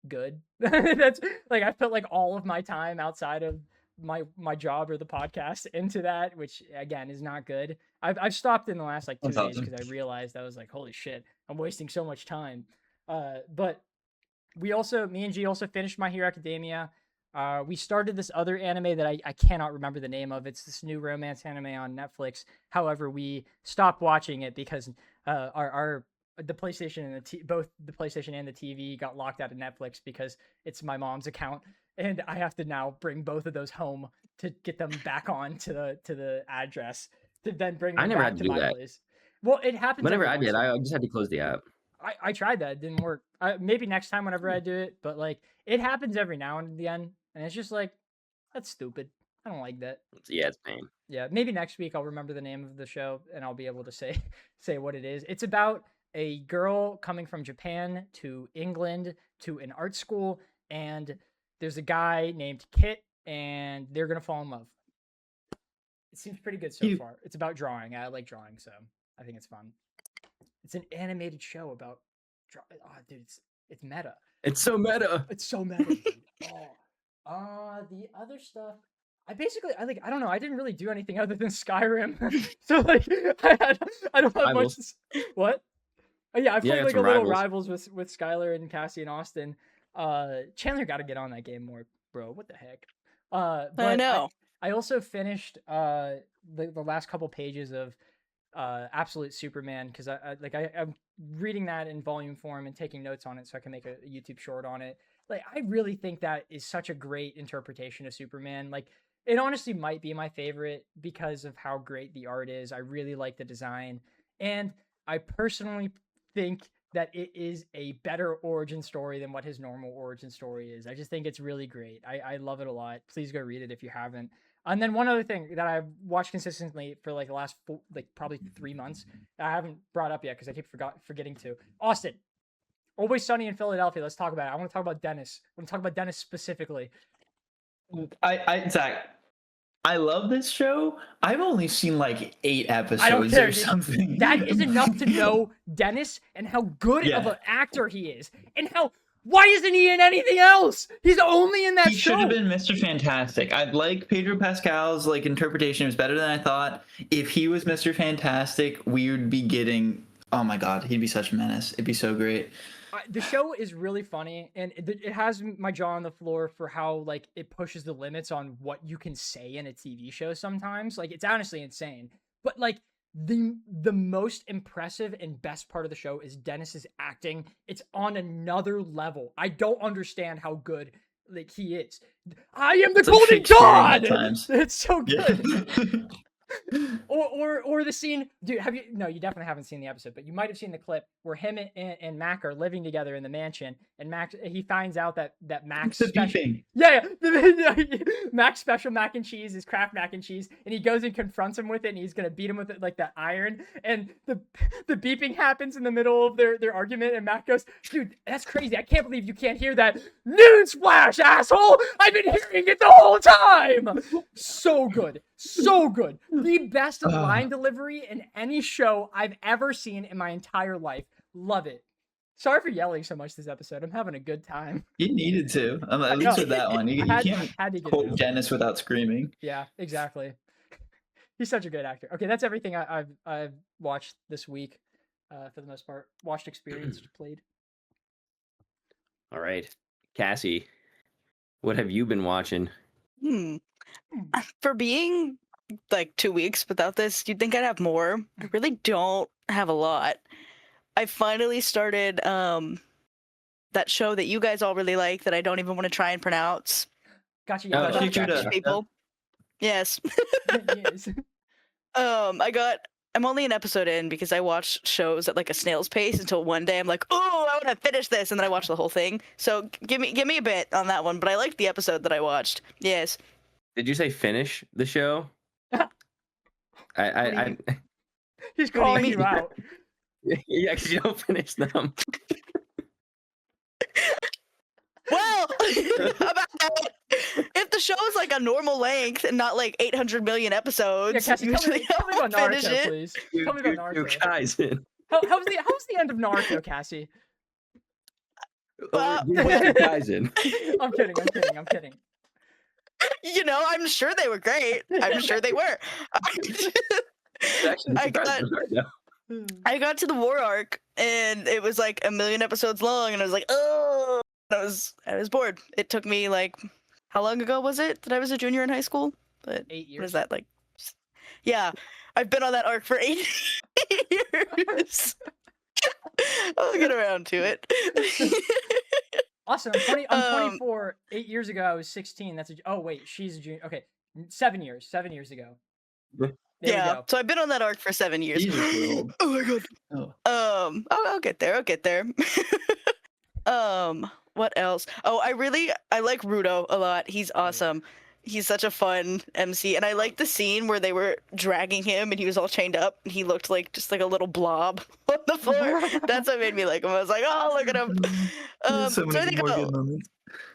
good. That's like I put like all of my time outside of my job or the podcast into that, which again is not good. I've stopped in the last like 2 days because I realized I was like, holy shit, I'm wasting so much time. But me and G also finished My Hero Academia. We started this other anime that I cannot remember the name of. It's this new romance anime on Netflix. However, we stopped watching it because the PlayStation and both the PlayStation and the TV got locked out of Netflix because it's my mom's account, and I have to now bring both of those home to get them back on to the address to then bring them back to my place. Well, it happens. Whenever I did, I just had to close the app. I tried that. It didn't work. Maybe next time whenever I do it, but like it happens every now and then, and it's just like, that's stupid. I don't like that. Yeah, it's pain. Yeah, maybe next week I'll remember the name of the show and I'll be able to say what it is. It's about a girl coming from Japan to England to an art school, and there's a guy named Kit, and they're gonna fall in love. It seems pretty good so far. It's about drawing. I like drawing, so I think it's fun. It's an animated show about oh, dude, it's meta. It's so meta. It's so meta. Dude. The other stuff, I don't know. I didn't really do anything other than Skyrim. So like I don't have much. What? Oh, yeah, I played like a little Rivals with Skylar and Cassie and Austin. Chandler got to get on that game more, bro. What the heck? But I know. I also finished the last couple pages of Absolute Superman because I'm reading that in volume form and taking notes on it so I can make a YouTube short on it. Like I really think that is such a great interpretation of Superman. Like it honestly might be my favorite because of how great the art is. I really like the design, and I personally think that it is a better origin story than what his normal origin story is. I just think it's really great. I love it a lot. Please go read it if you haven't. And then one other thing that I've watched consistently for like the last probably 3 months that I haven't brought up yet because I keep forgetting to. Austin, Always Sunny in Philadelphia. Let's talk about it. I want to talk about Dennis. I want to talk about Dennis specifically. Zach, I love this show. I've only seen like 8 episodes I don't care, or dude. something. That is enough to know Dennis and how good Yeah. of an actor he is, and how why isn't he in anything else? He's only in that He show. should have been Mr. Fantastic. I like Pedro Pascal's like interpretation. It was better than I thought. If he was Mr. Fantastic, we would be getting. Oh my God, he'd be such a menace. It'd be so great. The show is really funny, and it has my jaw on the floor for how like it pushes the limits on what you can say in a TV show sometimes. Like it's honestly insane. But like the most impressive and best part of the show is Dennis's acting. It's on another level. I don't understand how good like he is. I am the It's like golden Shakespearean at god. times. It's so good. Yeah. Or the scene, dude. No, you definitely haven't seen the episode, but you might have seen the clip where him and Mac are living together in the mansion, and Mac he finds out that Mac's The special, beeping. yeah, Mac's special mac and cheese is Kraft mac and cheese, and he goes and confronts him with it, and he's gonna beat him with it like that iron, and the beeping happens in the middle of their argument, and Mac goes, dude, that's crazy. I can't believe you can't hear that. Newsflash, asshole! I've been hearing it the whole time. So good. So good. The best line delivery in any show I've ever seen in my entire life. Love it. Sorry for yelling so much this episode. I'm having a good time. You needed to. At least with that one. You had can't to get it quote out. Dennis without screaming. Yeah, exactly. He's such a good actor. Okay, that's everything I've watched this week, for the most part. Watched, experienced, played. All right, Cassie, what have you been watching? For being like 2 weeks without this, you'd think I'd have more. I really don't have a lot. I finally started that show that you guys all really like that I don't even want to try and pronounce. Gotcha. Oh, Yeah, Shikuda. gotcha. People. Yes. Yes. I'm only an episode in because I watch shows at like a snail's pace until one day I'm like, oh, I want to finish this, and then I watch the whole thing. So give me a bit on that one, but I liked the episode that I watched. Yes. Did you say finish the show? I He's What do you calling mean? you out. yeah, because you don't finish them. Well, about that, if the show is like a normal length and not like 800 million episodes, Yeah, Cassie, tell me usually about I'll finish Naruto, it. please. Tell me about Naruto. Kaizen. How's the end of Naruto, Cassie? Well- Jujutsu Kaisen. I'm kidding. You know, I'm sure they were great. I'm sure they were. Actually, I got- I got to the war arc and it was like 1 million episodes long, and I was like, oh, I was bored. It took me like, how long ago was it that I was a junior in high school? But 8 years. what is that like? Yeah, I've been on that arc for 8 years. I'll get around to it. Awesome. I'm 24. 8 years ago, I was 16. Oh wait, she's a junior. Okay, 7 years. 7 years ago. There yeah, we go. so I've been on that arc for 7 years. Jesus, we're old. Oh my god. Oh. I'll get there. What else? Oh, I like Rudo a lot. He's awesome. He's such a fun MC, and I like the scene where they were dragging him and he was all chained up and he looked like just like a little blob on the floor. That's what made me like him. I was like, oh, look at him. So so I many think more good moments.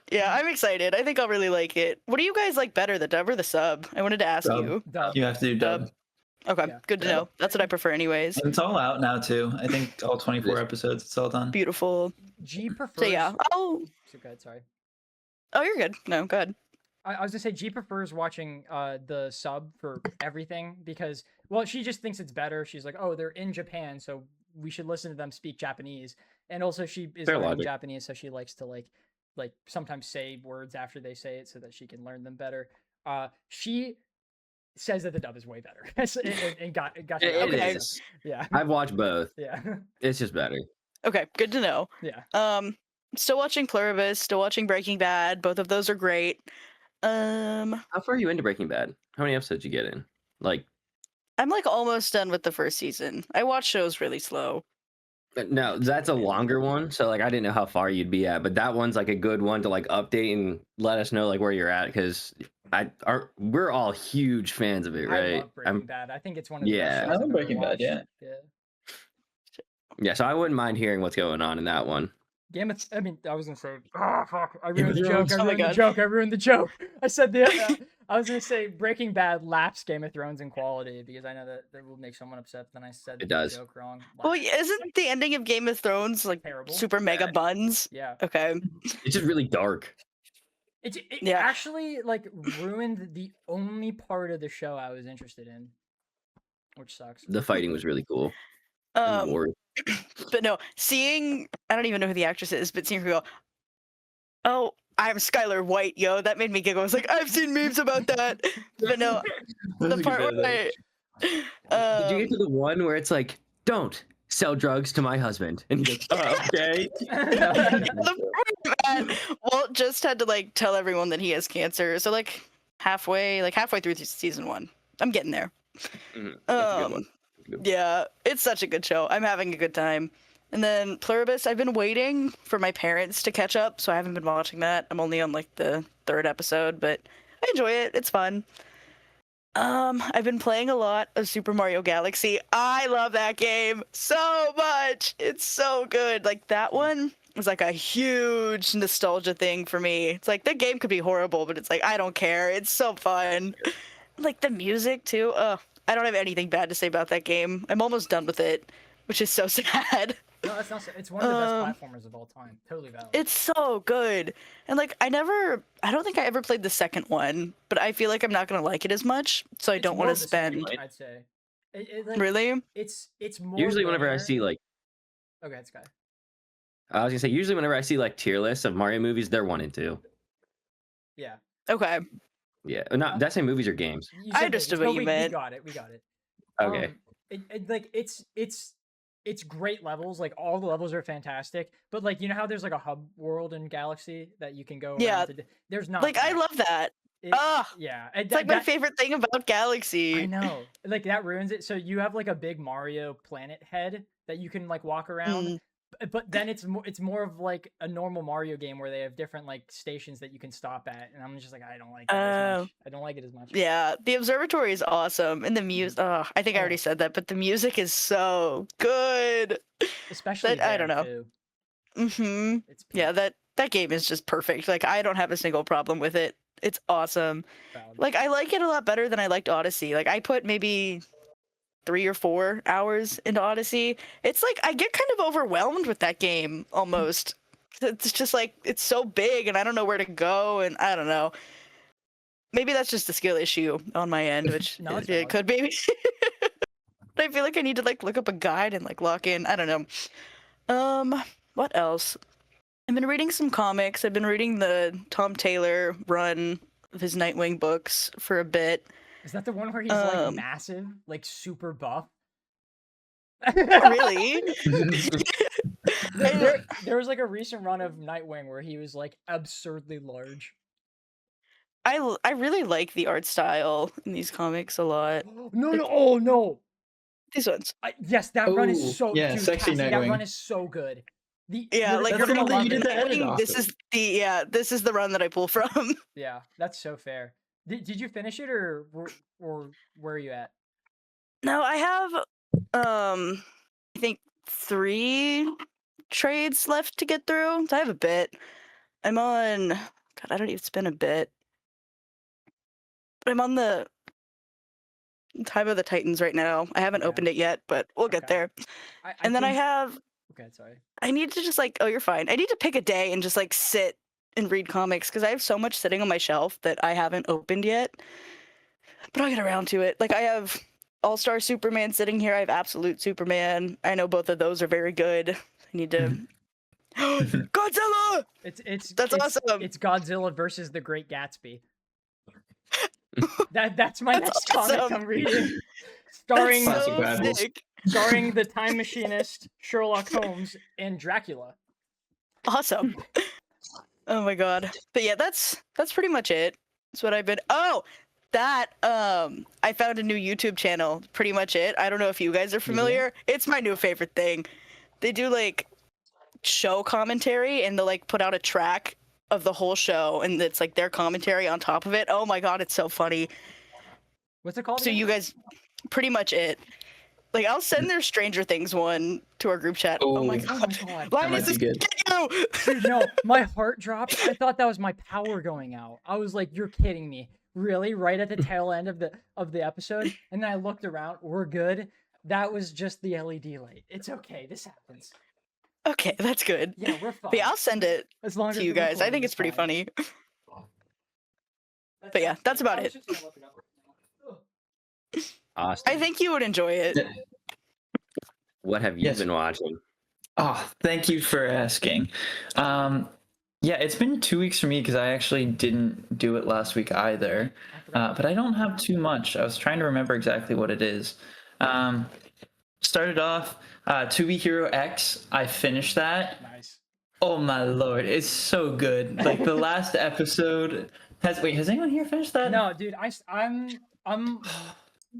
yeah, I'm excited. I think I'll really like it. What do you guys like better, the dub or the sub? I wanted to ask Dub. you. Dub. You have to do dub. Okay, Yeah. good to know. That's what I prefer anyways. And it's all out now too. I think all 24 episodes. It's all done. Beautiful. G prefers. So yeah. Oh, So good. Sorry. you're good. No, good. I was gonna say G prefers watching the sub for everything because, well, she just thinks it's better. She's like, oh, they're in Japan, so we should listen to them speak Japanese. And also she is Fair learning logic. Japanese, so she likes to like sometimes say words after they say it so that she can learn them better. She says that the dub is way better. and got It Okay. is. Yeah. I've watched both. Yeah. It's just better. Okay, good to know. Yeah. Still watching Pluribus, still watching Breaking Bad. Both of those are great. How far are you into Breaking Bad? How many episodes you get in? Like, I'm like almost done with the first season. I watch shows really slow. No, that's a longer one. So like I didn't know how far you'd be at, but that one's like a good one to like update and let us know like where you're at because we're all huge fans of it, I right? love Breaking Bad. I think it's one of the best Yeah. shows I I've love ever Breaking Bad, watched. yeah. Yeah, so I wouldn't mind hearing what's going on in that one. I mean, I was gonna say, oh fuck, I ruined the Thrones. joke. Oh my God. I ruined the joke. I said I was gonna say Breaking Bad laps Game of Thrones in quality because I know that will make someone upset. Then I said It the does. joke wrong. Well, isn't the ending of Game of Thrones like Terrible. super mega buns? Yeah. Okay. It's just really dark. It Yeah. actually like ruined the only part of the show I was interested in, which sucks. The fighting was really cool. And the war. But no, seeing I don't even know who the actress is, but seeing her go, oh, I'm Skylar White, yo, that made me giggle. I was like, I've seen memes about that. But no, the part where Did you get to the one where it's like, don't sell drugs to my husband? And he goes, okay. Walt just had to like tell everyone that he has cancer. So like halfway through season 1. I'm getting there. That's a good one. Yeah, it's such a good show. I'm having a good time. And then Pluribus, I've been waiting for my parents to catch up, so I haven't been watching that. I'm only on like the 3rd episode, but I enjoy it. It's fun. I've been playing a lot of Super Mario Galaxy. I love that game so much. It's so good. Like that one was like a huge nostalgia thing for me. It's like the game could be horrible, but it's like I don't care. It's so fun. Like the music too. I don't have anything bad to say about that game. I'm almost done with it, which is so sad. No, that's not. It's one of the best platformers of all time. Totally valid. It's so good. And like I don't think I ever played the second one, but I feel like I'm not gonna like it as much, so I don't want to spend. I'd say. Like, Really? It's more. Usually, whenever I see like, okay, it's Sky. I was gonna say, usually whenever I see like tier lists of Mario movies, they're 1 and 2. Yeah. Okay. Yeah, not did I say movies or games? I understood what you meant. We got it. Okay. Like it's great levels. Like all the levels are fantastic. But like you know how there's like a hub world in Galaxy that you can go. Yeah. There's not. Like that. I love that. Yeah. It's like my favorite thing about Galaxy. I know. Like that ruins it. So you have like a big Mario planet head that you can like walk around. But then it's more of like a normal Mario game where they have different like stations that you can stop at, and I'm just like I don't like it as much. I don't like it as much. Yeah, the observatory is awesome, and the music. I think I already said that, but the music is so good. Especially I don't know. Too. Mm-hmm. Yeah, that game is just perfect. Like I don't have a single problem with it. It's awesome. Like I like it a lot better than I liked Odyssey. Like I put maybe 3 or 4 hours into Odyssey. It's like I get kind of overwhelmed with that game almost. It's just like it's so big and I don't know where to go and I don't know. Maybe that's just a skill issue on my end, which it could be. But I feel like I need to like look up a guide and like lock in. I don't know. What else? I've been reading some comics. I've been reading the Tom Taylor run of his Nightwing books for a bit. Is that the one where he's like massive, like super buff? Really? there was like a recent run of Nightwing where he was like absurdly large. I really like the art style in these comics a lot. No. These ones. Yes, that run is so dude, sexy Cassie, Nightwing. that run is so good. Like that's the one that you did the edit off this is the run that I pull from. Yeah, that's so fair. Did you finish it or where are you at? No, I have I think 3 trades left to get through. So I have a bit. I'm on God, I don't even it's been a bit. But I'm on the Time of the Titans right now. I haven't opened it yet, but we'll get there. And then I have Okay, sorry. I need to just like you're fine. I need to pick a day and just like sit and read comics because I have so much sitting on my shelf that I haven't opened yet. But I'll get around to it. Like I have All-Star Superman sitting here. I have Absolute Superman. I know both of those are very good. I need to Godzilla! That's awesome. It's Godzilla versus the Great Gatsby. That's my next comic I'm reading. Starring the Time Machinist, Sherlock Holmes, and Dracula. Awesome. Oh my god. But yeah, that's pretty much it. That's what I've been I found a new YouTube channel. Pretty much it. I don't know if you guys are familiar. It's my new favorite thing. they do like show commentary, and they'll like put out a track of the whole show, and it's like their commentary on top of it. Oh my god, it's so funny. What's it called? So again? you guys, pretty much it. Like I'll send their Stranger Things one to our group chat. Oh my Ooh. god. Oh my god. Why That might does this be good. get you? Dude, no, my heart dropped. I thought that was my power going out. I was like, "You're kidding me, really?" Right at the tail end of the episode, and then I looked around. We're good. That was just the LED light. It's okay. This happens. Okay, that's good. Yeah, we're fine. But yeah, I'll send it as long to as you the guys. I recording think is it's pretty fine. funny. But yeah, that's about I was it. just gonna look it up. Austin, I think you would enjoy it. what have you Yes. been watching? Oh, thank you for asking. Yeah, it's been 2 weeks for me because I actually didn't do it last week either. I forgot. But I don't have too much. I was trying to remember exactly what it is. Started off To Be Hero X. I finished that. Nice. Oh my lord, it's so good. Like the last episode has anyone here finished that? No, dude, I'm on.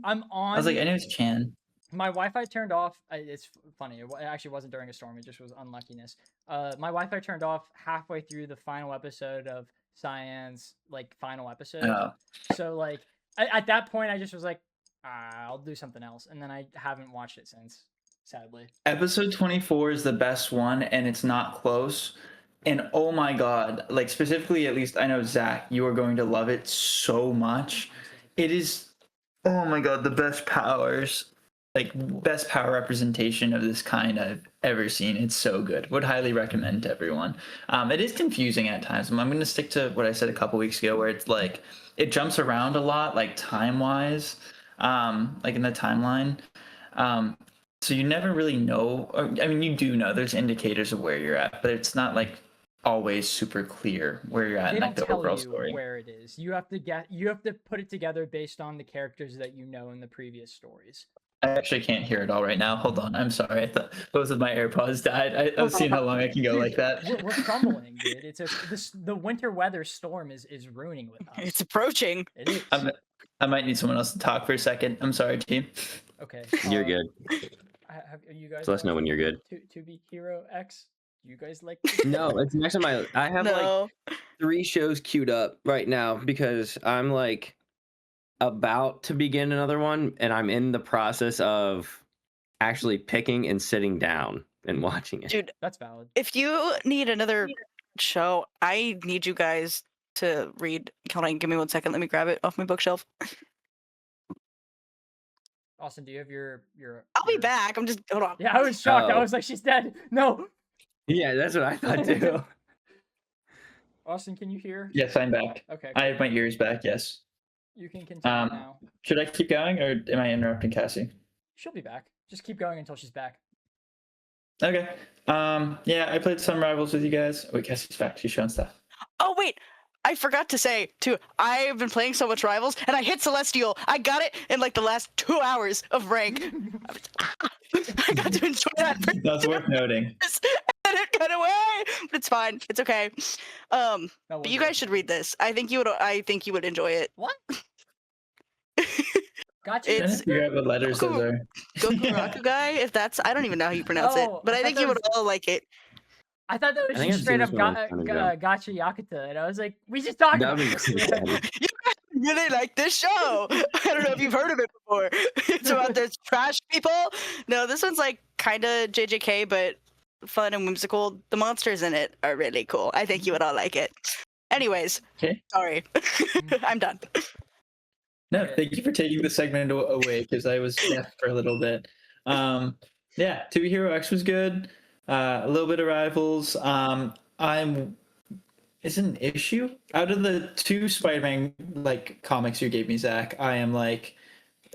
I was like, I know it's Chan. My Wi-Fi turned off. It's funny. It actually wasn't during a storm. It just was unluckiness. My Wi-Fi turned off halfway through the final episode of Cyan's final episode. Oh. So at that point, I just was like, I'll do something else, and then I haven't watched it since. Sadly. Episode 24 is the best one, and it's not close. And oh my god, like specifically, at least I know Zach, you are going to love it so much. It is, oh my god, the best powers, like best power representation of this kind I've ever seen. It's so good. Would highly recommend to everyone. It is confusing at times. I'm going to stick to what I said a couple weeks ago, where it's like it jumps around a lot, like time wise, like in the timeline. So you never really know. Or, I mean, you do know. There's indicators of where you're at, but it's not like always super clear where you're at They in don't like the tell overall you story. where it is. You have to put it together based on the characters that you know in the previous stories. I actually can't hear it all right now. Hold on. I'm sorry. I thought both of my AirPods died. I was seeing how long I can go like that. We're crumbling, dude. The winter weather storm is ruining with us. It's approaching. It is. I might need someone else to talk for a second. I'm sorry, team. Okay. You're good. Have you guys? So let us know when you're good. To Be Hero X. Do you guys like? No, it's next on my. I have No. like 3 shows queued up right now because I'm like about to begin another one, and I'm in the process of actually picking and sitting down and watching it. Dude, That's valid. if you need another show, I need you guys to read. Hold on, give me 1 second. Let me grab it off my bookshelf. Austin, do you have your? I'll be your- back. I'm just hold on. Yeah, I was shocked. I Oh. was like, she's dead. No. Yeah, that's what I thought too. Austin, can you hear? Yes, I'm back. Okay. I have my ears back. Yes. You can continue Um, now. Should I keep going, or am I interrupting Cassie? She'll be back. Just keep going until she's back. Okay. Yeah, I played some Rivals with you guys. Wait, Cassie's back. She's showing stuff. Oh wait, I forgot to say too. I've been playing so much Rivals, and I hit Celestial. I got it in like the last 2 hours of rank. I got to enjoy that for That's worth noting. years, and it got away. But it's fine. It's okay. No, But you guys should read this. I think you would enjoy it. What? Gotcha. I It's- figure out what letters those are. Goku Raku guy. If that's, I don't even know how you pronounce it, Oh, but I I thought think that you would was- all like it. I thought that I was think just I've straight seen up this one on Telegram. Gacha Yakuta, and I was like, we just talked about That'd be this. cool. You guys really like this show. I don't know if you've heard of it before. It's about those trash people. No, this one's like kind of JJK, but fun and whimsical. The monsters in it are really cool. I think you would all like it. Anyways, Okay. sorry. I'm done. No, thank you for taking the segment away because I was deaf for a little bit. Yeah, To Be Hero X was good. A little bit of Rivals. Is it an issue? Out of the 2 Spider-Man like comics you gave me, Zach, I am like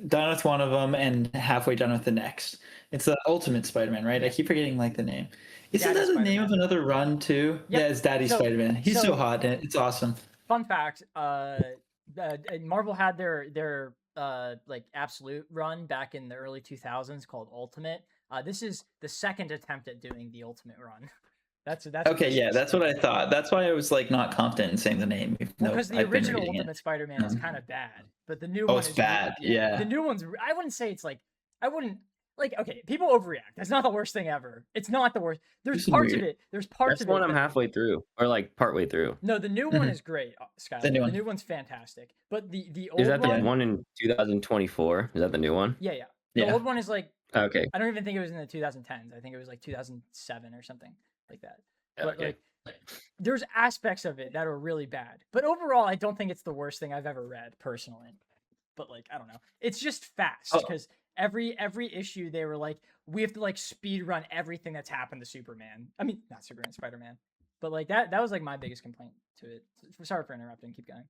done with one of them and halfway done with the next. It's the Ultimate Spider-Man, right? I keep forgetting like the name. Isn't Daddy that the name of Spider-Man. another run too? Yep. Yeah, it's Daddy So- Spider-Man. He's so so- hot. It's awesome. Fun fact: Marvel had their like absolute run back in the early 2000s called Ultimate. This is the second attempt at doing the Ultimate run. That's what Okay, this yeah, is. that's what I thought. That's why I was like not confident in saying the name. even though Because the I've been original reading it. Ultimate Spider-Man is Mhm. kind of bad, but the new Oh, one it's is bad, yeah. The new one's I wouldn't say it's like I wouldn't like, okay, people overreact. That's not the worst thing ever. It's not the worst. There's This is parts of weird. it. There's parts That's of the it. one I'm that- halfway through, or like partway through. No, the new one Mhm. is great, Skylar. The new one. The new one's fantastic. But the old Is that the one, one in 2024? Is that the new one? yeah. The Yeah. old one is like, Okay. I don't even think it was in the 2010s. I think it was like 2007 or something like that. But Okay. like, there's aspects of it that are really bad. But overall, I don't think it's the worst thing I've ever read personally. But like, I don't know. It's just fast Oh. because every issue they were like, we have to like speed run everything that's happened to Superman. I mean, not Superman, Spider-Man. But like that was like my biggest complaint to it. Sorry for interrupting. Keep going.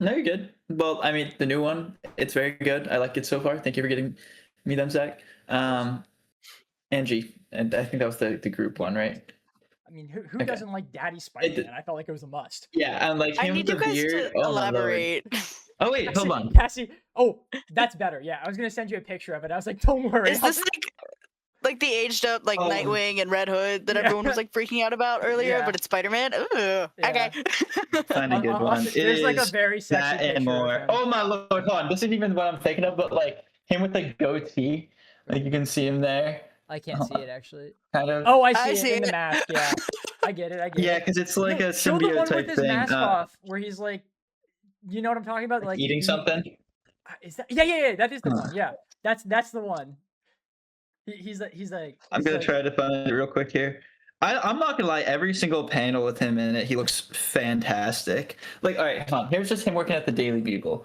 No, you're good. Well, I mean, the new one, it's very good. I like it so far. Thank you for getting me them, Zach. Angie, and I think that was the group one, right? I mean, who Okay. doesn't like Daddy Spider-Man? I felt like it was a must. Yeah, and like I him need with you the guys beard. to Oh, my lord. elaborate. Oh wait, hold on. Cassie. Oh, that's better. Yeah, I was gonna send you a picture of it. I was like, don't worry. Is this like the aged up like Oh. Nightwing and Red Hood that Yeah. everyone was like freaking out about earlier, Yeah. but it's Spider-Man? Ooh, Yeah. okay. Find a good one. It There's like a is very sexy that picture and of more. him. Oh my lord, hold on. This isn't even what I'm thinking of, but like him with the goatee. Like you can see him there. I can't see it actually. Kind of. Oh, I I see see it in the it. mask. Yeah, I get it. I get Yeah, it. because it's like No, a show the symbiote one type with his thing. mask off, where he's like, you know what I'm talking about? Like Eating something. Is that? Yeah. That is the Huh. one. Yeah, that's the one. He's like. I'm gonna try to find it real quick here. I'm not gonna lie, every single panel with him in it, he looks fantastic. Like, all right, hold on. Here's just him working at the Daily Bugle.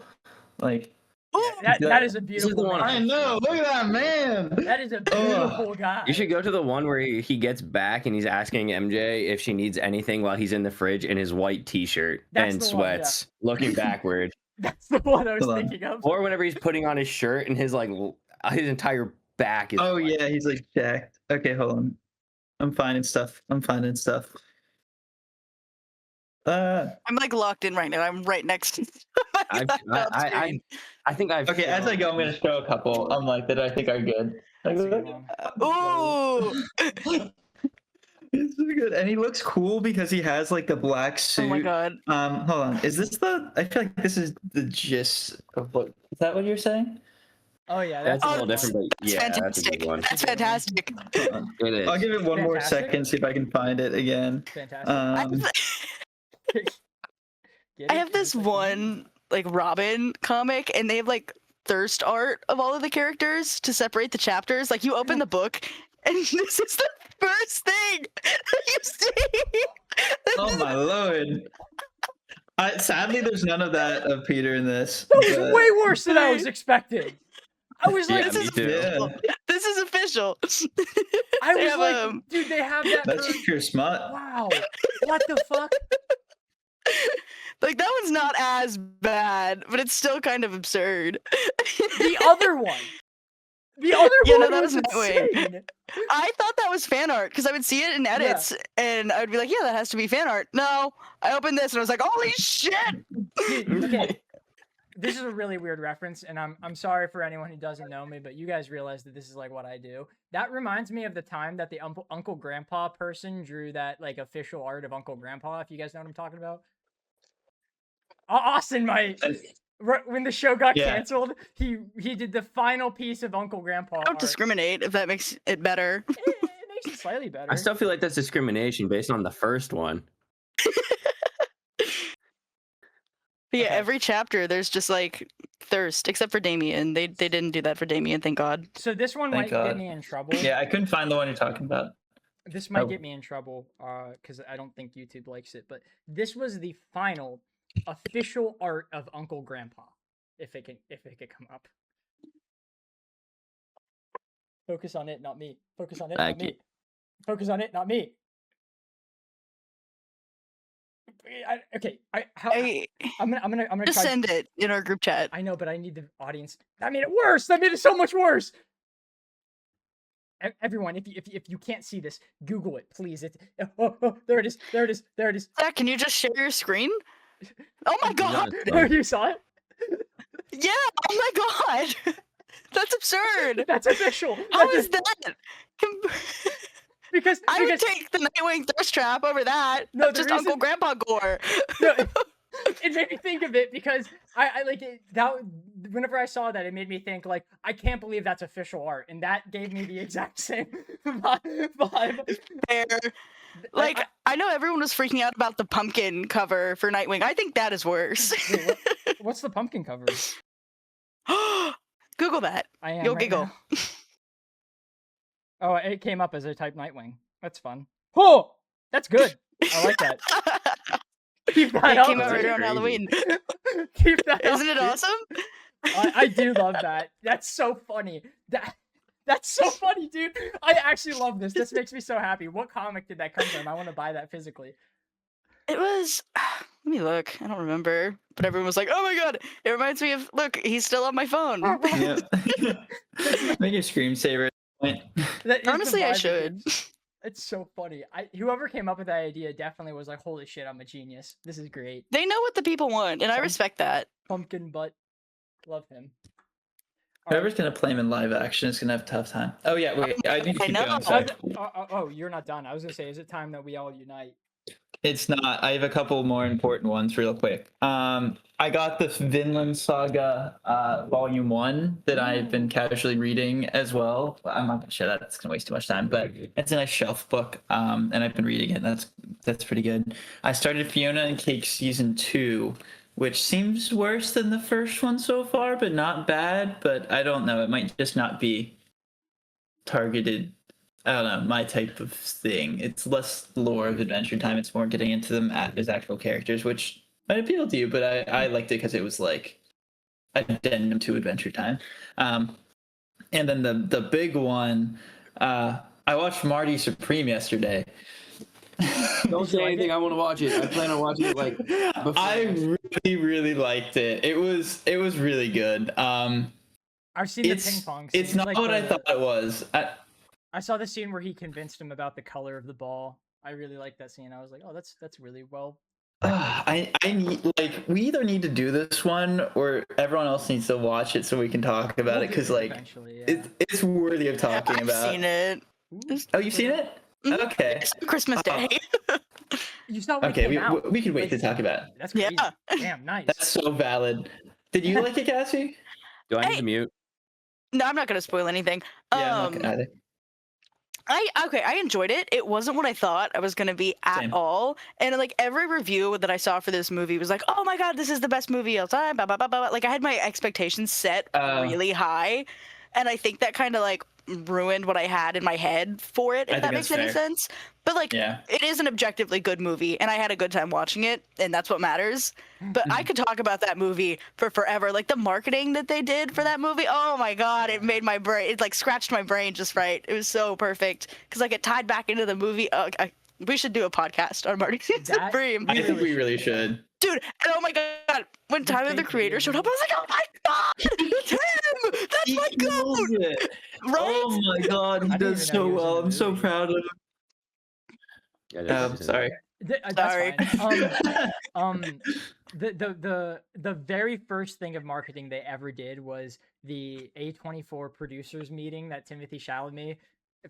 Like, Ooh, That is a This is the beautiful. one man. I know. Look at that man. That is a beautiful guy. You should go to the one where he gets back and he's asking MJ if she needs anything while he's in the fridge in his white T-shirt That's and the one, yeah. sweats, looking backward. That's the one I was Hold on. thinking of. Or whenever he's putting on his shirt and his like his entire back is. Oh white. yeah, he's like jacked. Okay, hold on. I'm finding stuff. I'm like locked in right now. I'm right next to I think I've. Okay, as I go, I'm gonna show a couple. I'm like that I think are good. Like, That's a good one. Ooh! it's so good, and he looks cool because he has like the black suit. Oh my god. Hold on. Is this the? I feel like this is the gist of what. Is that what you're saying? Oh yeah, That's a Oh, little different, but That's yeah, that's a fantastic. good one. That's fantastic. Hold on. It is. I'll give it one more Fantastic. second, see if I can find it again. fantastic. Get I it? have this It's like- one like Robin comic, and they have like thirst art of all of the characters to separate the chapters. Like you open the book, and this is the first thing that you see. Oh my lord. Sadly, there's none of that of Peter in this. That was but- way worse than I was expecting. I was like, Yeah, this me is too. Yeah, This is official. I They was have, like, dude, they have that. that's for- pure smut. Wow, what the fuck? Like that one's not as bad, but it's still kind of absurd. The other one. The other Yeah, no, one that was was Nightwing. insane. I thought that was fan art because I would see it in edits and I would be like, yeah, that has to be fan art. No, I opened this and I was like, holy shit! Dude, okay. This is a really weird reference, and I'm sorry for anyone who doesn't know me, but you guys realize that this is like what I do. That reminds me of the time that the Uncle Grandpa person drew that like official art of Uncle Grandpa. If you guys know what I'm talking about, Austin might. When the show got Yeah. canceled, he did the final piece of Uncle Grandpa. I don't art. discriminate if that makes it better. It makes it slightly better. I still feel like that's discrimination based on the first one. But yeah, Okay. every chapter there's just like thirst, except for Damien. They didn't do that for Damien, thank God. So this one Thank might get God. me in trouble. Yeah, I couldn't find the one you're talking about. This might Oh. get me in trouble because I don't think YouTube likes it. But this was the final official art of Uncle Grandpa. If it could come up. Focus on it, not me. Focus on it, not Thank you. me. Focus on it, not me. I'm gonna Just try. send it in our group chat. I know, but I need the audience. That made it worse. That made it so much worse. Everyone, if you can't see this, Google it, please. It's there it is. There it is. There it is. Zach, can you just share your screen? Oh my god! No. You saw it? Yeah! Oh my god! That's absurd! That's official. How That's is that? because I would take the Nightwing thirst trap over that. No, No, the just reason- Uncle Grandpa gore. no, it made me think of it because I like it, that. Whenever I saw that, it made me think like I can't believe that's official art, and that gave me the exact same vibe. Fair. Like, I know everyone was freaking out about the pumpkin cover for Nightwing. I think that is worse. Wait, what's the pumpkin cover? Google that. I am You'll right giggle. now. Oh, it came up as I typed Nightwing. That's fun. Oh, that's good. I like that. Keep that It up. came out right That's around crazy. Halloween. Keep that up. Isn't it awesome? I do love that. That's so funny. That's so funny, dude. I actually love this. This makes me so happy. What comic did that come from? I want to buy that physically. It was. Let me look. I don't remember. But everyone was like, "Oh my god!" It reminds me of. Look, he's still on my phone. Yeah. Make your screensaver. That is the Honestly, I vibe should. of it. It's so funny. Whoever came up with that idea definitely was like, "Holy shit, I'm a genius. This is great." They know what the people want, and I respect that. Pumpkin butt. Love him. Whoever's gonna play him in live action is gonna have a tough time. Oh yeah, wait. I need to I keep know. going. Sorry. Oh, you're not done. I was gonna say, is it time that we all unite? It's not. I have a couple more important ones real quick. I got the Vinland Saga Volume 1 that I've been casually reading as well. I'm not gonna share that. It's gonna waste too much time, but it's a nice shelf book. And I've been reading it. That's pretty good. I started Fiona and Cake Season 2, which seems worse than the first one so far, but not bad. But I don't know. It might just not be targeted. I don't know, my type of thing. It's less lore of Adventure Time. It's more getting into them as actual characters, which might appeal to you, but I liked it because it was like addendum to Adventure Time. And then the big one, I watched Marty Supreme yesterday. Don't say anything. I want to watch it. I plan on watching it like before. I really liked it. It was really good. I've seen the ping pong scene. It's not like what I thought it was. I saw the scene where he convinced him about the color of the ball. I really liked that scene. I was like, oh, that's really well. I need, like, we either need to do this one or everyone else needs to watch it so we can talk about We'll it, because do it like eventually, yeah. it's worthy of talking I've about. seen it. Ooh, Oh, you've seen it? Mhm. Okay. It's Christmas Day. You saw when it Okay, came out. we can wait Like, to talk about it. That's crazy. Yeah. Damn, nice. That's so valid. Did you like it, Cassie? Do I need Hey. to mute? No, I'm not gonna spoil anything. Yeah, I'm not gonna either. I enjoyed it. It wasn't what I thought I was gonna be at Same. all. And like every review that I saw for this movie was like, "Oh my god, this is the best movie of all time." Blah, blah, blah, blah. Like I had my expectations set really high, and I think that kind of like ruined what I had in my head for it. I If think that makes that's any fair. sense. But like, Yeah. it is an objectively good movie, and I had a good time watching it, and that's what matters. But I could talk about that movie for forever. Like the marketing that they did for that movie, oh my god, it made my brain, it like scratched my brain just right. It was so perfect because like it tied back into the movie. We should do a podcast on Marty That- Supreme, I think we really should. dude. And oh my god, when Tyler the fake Creator showed up, I was like, oh my god, it's him! That's my knows goat, it. right? Oh my god, he I didn't does even know so he was in well. the I'm so movie. proud of him. Yeah, that's just- Sorry. That's Sorry. fine. The very first thing of marketing they ever did was the A24 producers meeting that Timothy Chalamet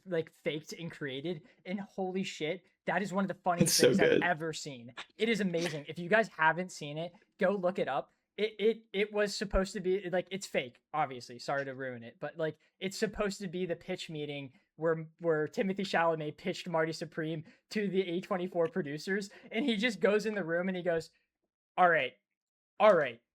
like faked and created, and holy shit, that is one of the funniest It's so things good. I've ever seen. It is amazing. If you guys haven't seen it, go look it up. It was supposed to be like, it's fake, obviously. Sorry to ruin it, but like it's supposed to be the pitch meeting where Timothy Chalamet pitched Marty Supreme to the A24 producers, and he just goes in the room and he goes, all right,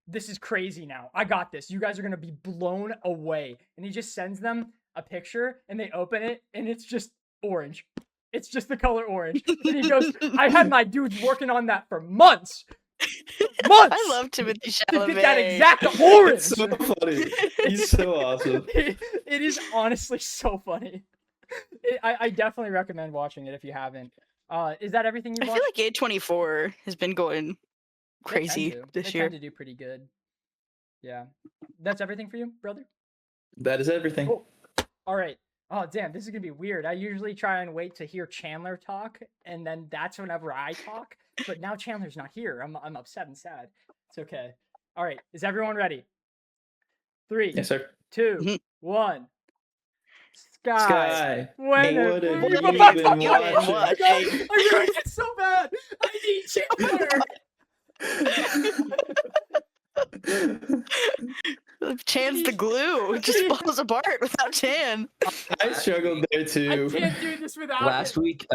this is crazy now. I got this. You guys are gonna be blown away. And he just sends them a picture, and they open it, and it's just orange. It's just the color orange. And he goes, I had my dudes working on that for months. Months! I love Timothy to Chalamet. get that exact orange. It's so funny. He's so awesome. It is honestly so funny. I definitely recommend watching it if you haven't. Is that everything you I watched? feel like A24 has been going They crazy tend to. this They year. tend to do pretty good. Yeah. That's everything for you, brother? That is everything. Cool. All right. Oh, damn, this is going to be weird. I usually try and wait to hear Chandler talk, and then that's whenever I talk. But now Chandler's not here. I'm upset and sad. It's okay. All right. Is everyone ready? 3, Yes, sir. 2, Mhm. 1. Sky. Sky. When What have you been been watching? I really, it's so bad. I need Chandler. Chan's the glue. It just falls apart without Chan. I struggled there I too. can't do this without Last him. week,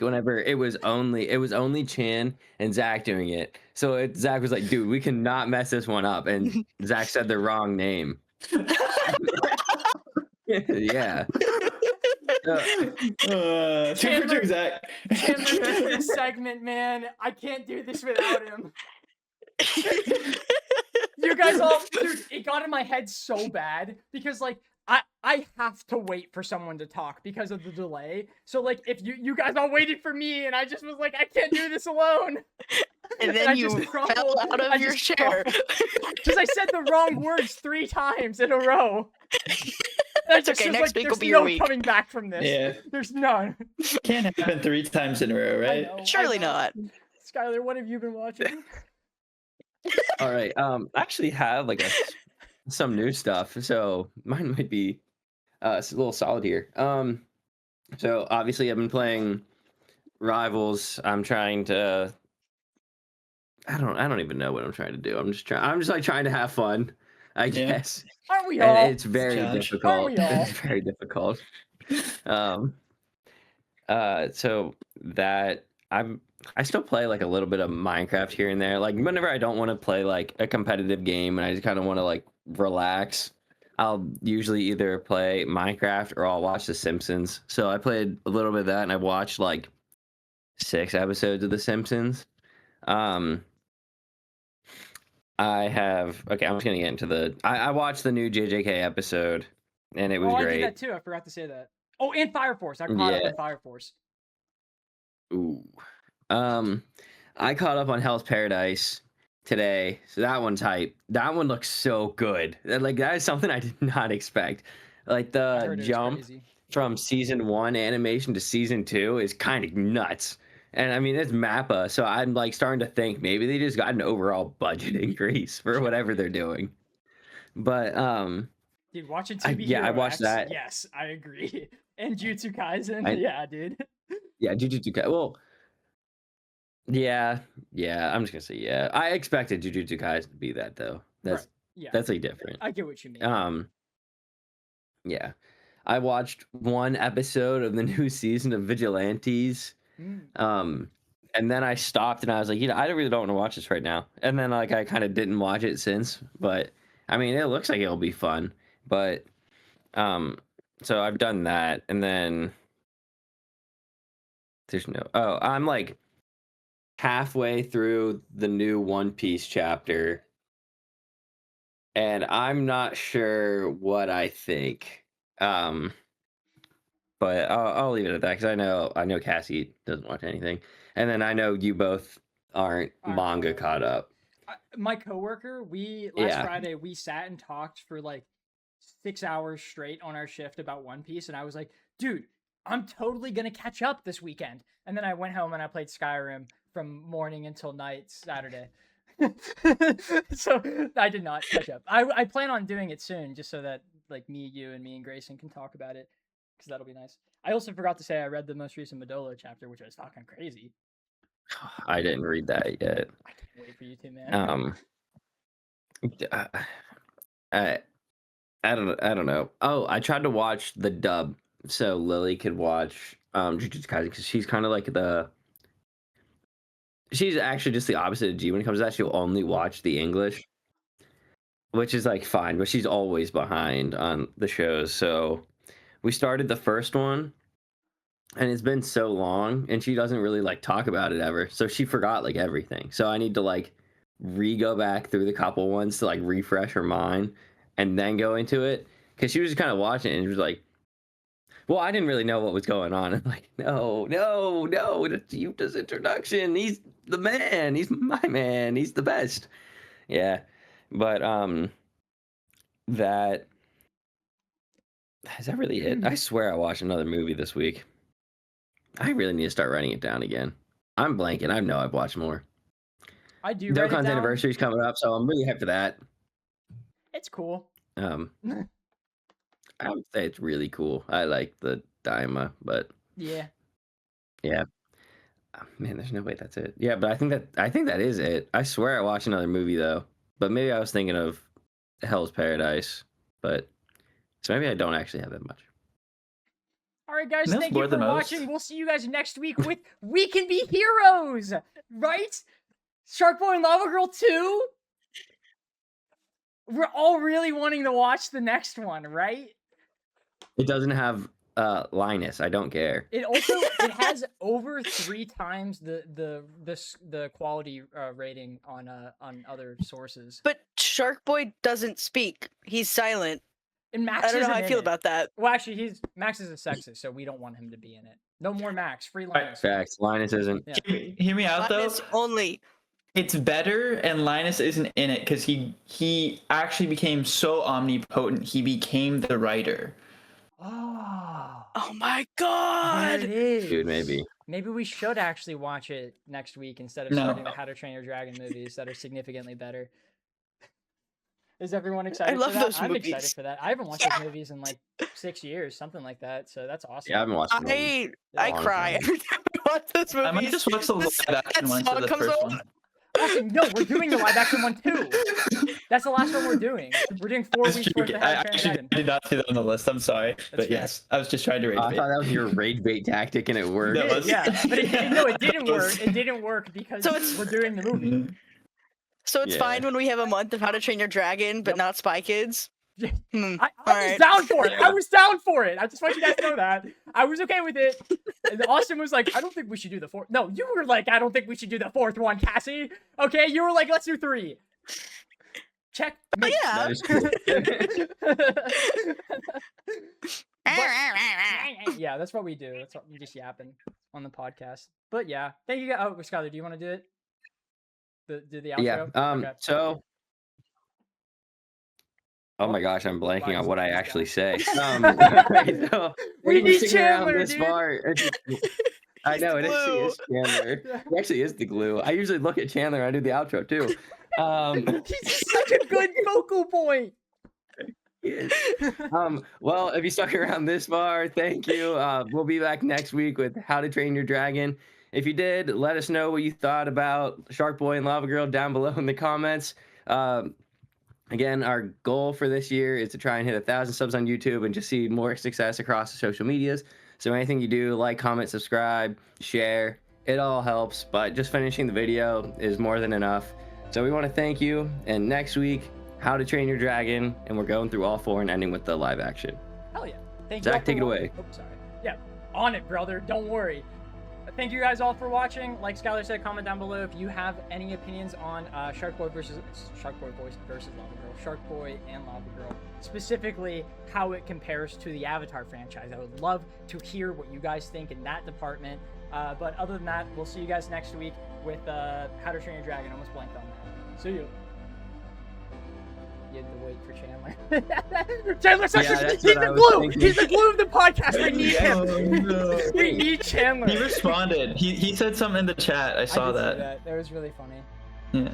whenever it was only Chan and Zach doing it. So Zach was like, dude, we cannot mess this one up. And Zach said the wrong name. Yeah. Two for two, Zach. Chandler, this is a segment, man. I can't do this without him. You guys all, dude, it got in my head so bad because like I have to wait for someone to talk because of the delay. So like if you guys all waited for me and I just was like, I can't do this alone. And then you just fell crumbled. out of your chair. Because I said the wrong words 3 times in a row. That's okay. Next week will be your week. Coming back from this. Yeah. There's none. Can't happen 3 times in a row, right? I know, Surely I know. not. Skylar, what have you been watching? All right. I actually have like some new stuff. So mine might be a little solid here. So obviously I've been playing Rivals. I'm trying to I don't even know what I'm trying to do. I'm just like trying to have fun, I guess. Aren't we all? And it's very Challenge. difficult. Aren't we all? It's very difficult. So that I still play like a little bit of Minecraft here and there. Like whenever I don't want to play like a competitive game and I just kind of want to like relax, I'll usually either play Minecraft or I'll watch The Simpsons. So I played a little bit of that and I watched like 6 episodes of The Simpsons. I'm just gonna get into I watched the new JJK episode and it was I great. did that too. I forgot to say that. Oh, and Fire Force. I caught up on Fire Force. Ooh. I caught up on Hell's Paradise today, so that one's hype. That one looks so good. Like that is something I did not expect. Like the jump from season 1 animation to season 2 is kind of nuts. And I mean it's Mappa, so I'm like starting to think maybe they just got an overall budget increase for whatever they're doing. But dude, watching TV yeah, Hero I watched X, that. Yes, I agree. And Jutsu Kaisen, yeah, dude. Yeah, Jujutsu Kaisen. Well, yeah. I'm just gonna say yeah. I expected Jujutsu Kaisen to be that though. That's like different. I get what you mean. Yeah. I watched 1 episode of the new season of Vigilantes. And then I stopped and I was like, I really don't want to watch this right now. And then like I kind of didn't watch it since. But I mean, it looks like it'll be fun. But so I've done that, and then I'm like halfway through the new One Piece chapter, and I'm not sure what I think. But I'll leave it at that because I know Cassie doesn't watch anything, and then I know you both aren't manga caught up. My coworker, last Friday we sat and talked for like 6 hours straight on our shift about One Piece, and I was like, dude, I'm totally gonna catch up this weekend. And then I went home and I played Skyrim from morning until night Saturday. So I did not catch up. I plan on doing it soon, just so that like you and me and Grayson can talk about it, because that'll be nice. I also forgot to say I read the most recent Madolo chapter, which was fucking crazy. I didn't read that yet. I can't wait for you to, man. I don't know. Oh, I tried to watch the dub so Lily could watch Jujutsu Kaisen because she's kind of like she's actually just the opposite of G when it comes to that. She'll only watch the English, which is like fine, but she's always behind on the shows. So we started the first one and it's been so long and she doesn't really like talk about it ever. So she forgot like everything. So I need to like go back through the couple ones to like refresh her mind and then go into it, because she was just kind of watching it and she was like, well, I didn't really know what was going on. I'm like, no, it's Yuta's introduction. He's the man. He's my man. He's the best. Yeah. But that is that really it? I swear I watched another movie this week. I really need to start writing it down again. I'm blanking. I know I've watched more. I do. Dokkan's anniversary is coming up, so I'm really hyped for that. It's cool. I would say it's really cool. I like the Daima, but yeah. Man, there's no way that's it. Yeah, but I think that is it. I swear I watched another movie though. but maybe I was thinking of Hell's Paradise, but so maybe I don't actually have that much. All right, guys, That's thank more you for than most. watching. We'll see you guys next week with We Can Be Heroes, right? Sharkboy and Lavagirl 2? We're all really wanting to watch the next one, right? It doesn't have Linus. I don't care. It also it has over 3 times the quality rating on other sources. But Sharkboy doesn't speak. He's silent. And Max I don't know how isn't I in feel it. about that. Well, actually, Max is a sexist, so we don't want him to be in it. No more Max. Free Linus. Facts. Linus isn't. Yeah. Hear me out though. Linus only. It's better, and Linus isn't in it because he actually became so omnipotent. He became the writer. Oh, Oh my there god! it is. Dude, maybe. Maybe we should actually watch it next week instead of No. starting the How to Train Your Dragon movies that are significantly better. Is everyone excited love for that? those I'm movies. excited for that. I haven't watched those movies in like 6 years, something like that. So that's awesome. Yeah, I haven't watched them. I long cry time. every time I watch those movies. I might just watch the live action ones for song the comes first on. one. Awesome. No, we're doing the live action one too. That's the last one we're doing. We're doing 4 I was weeks worth joking. of I How to Train Your actually Dragon. did not see that on the list. I'm sorry, but fair. yes, I was just trying to rate I it. thought that was your rage bait tactic, and it worked. That was- Yeah, but it didn't That was- work. It didn't work because So it's- we're doing the movie. So it's Yeah. fine when we have a month of How to Train Your Dragon, but Yep. not Spy Kids. Yeah. Hmm. I was Alright. down for it. I was down for it. I just want you guys to know that. I was okay with it. And Austin was like, I don't think we should do the 4th. No, you were like, I don't think we should do the 4th one, Cassie. Okay, you were like, let's do 3. Check. Oh, yeah. That is cool. Yeah, that's what we do. That's what we just yapping on the podcast. But yeah, thank you guys. Oh, Skylar, do you want to do it? Do the outro? Yeah. Okay. So. Oh my gosh, I'm blanking on what I actually say. Right, so, We if you're need sticking around Chandler, this dude. far, I know it glue. is Chandler. He actually is the glue. I usually look at Chandler and I do the outro too. He's such a good focal point. Well, if you stuck around this far, thank you. We'll be back next week with How to Train Your Dragon. If you did, let us know what you thought about Sharkboy and Lavagirl down below in the comments. Again, our goal for this year is to try and hit 1,000 subs on YouTube and just see more success across the social medias. So anything you do, like, comment, subscribe, share, it all helps. But just finishing the video is more than enough. So we want to thank you. And next week, How to Train Your Dragon, and we're going through all 4 and ending with the live action. Hell yeah. Thank Zach, you all for take it away. Oh, sorry. Yeah, on it, brother. Don't worry. Thank you guys all for watching. Like Skylar said, comment down below if you have any opinions on Sharkboy versus Lavagirl, Sharkboy and Lavagirl. Specifically, how it compares to the Avatar franchise. I would love to hear what you guys think in that department. But other than that, we'll see you guys next week with How to Train Your Dragon. Almost blanked on that. See you. You had to wait for Chandler. Chandler's such Yeah, a, that's he's what I the was glue. thinking. He's the glue of the podcast. We need Oh, him. no. We need Chandler. He responded. He said something in the chat. I saw did see that. That was really funny. Yeah.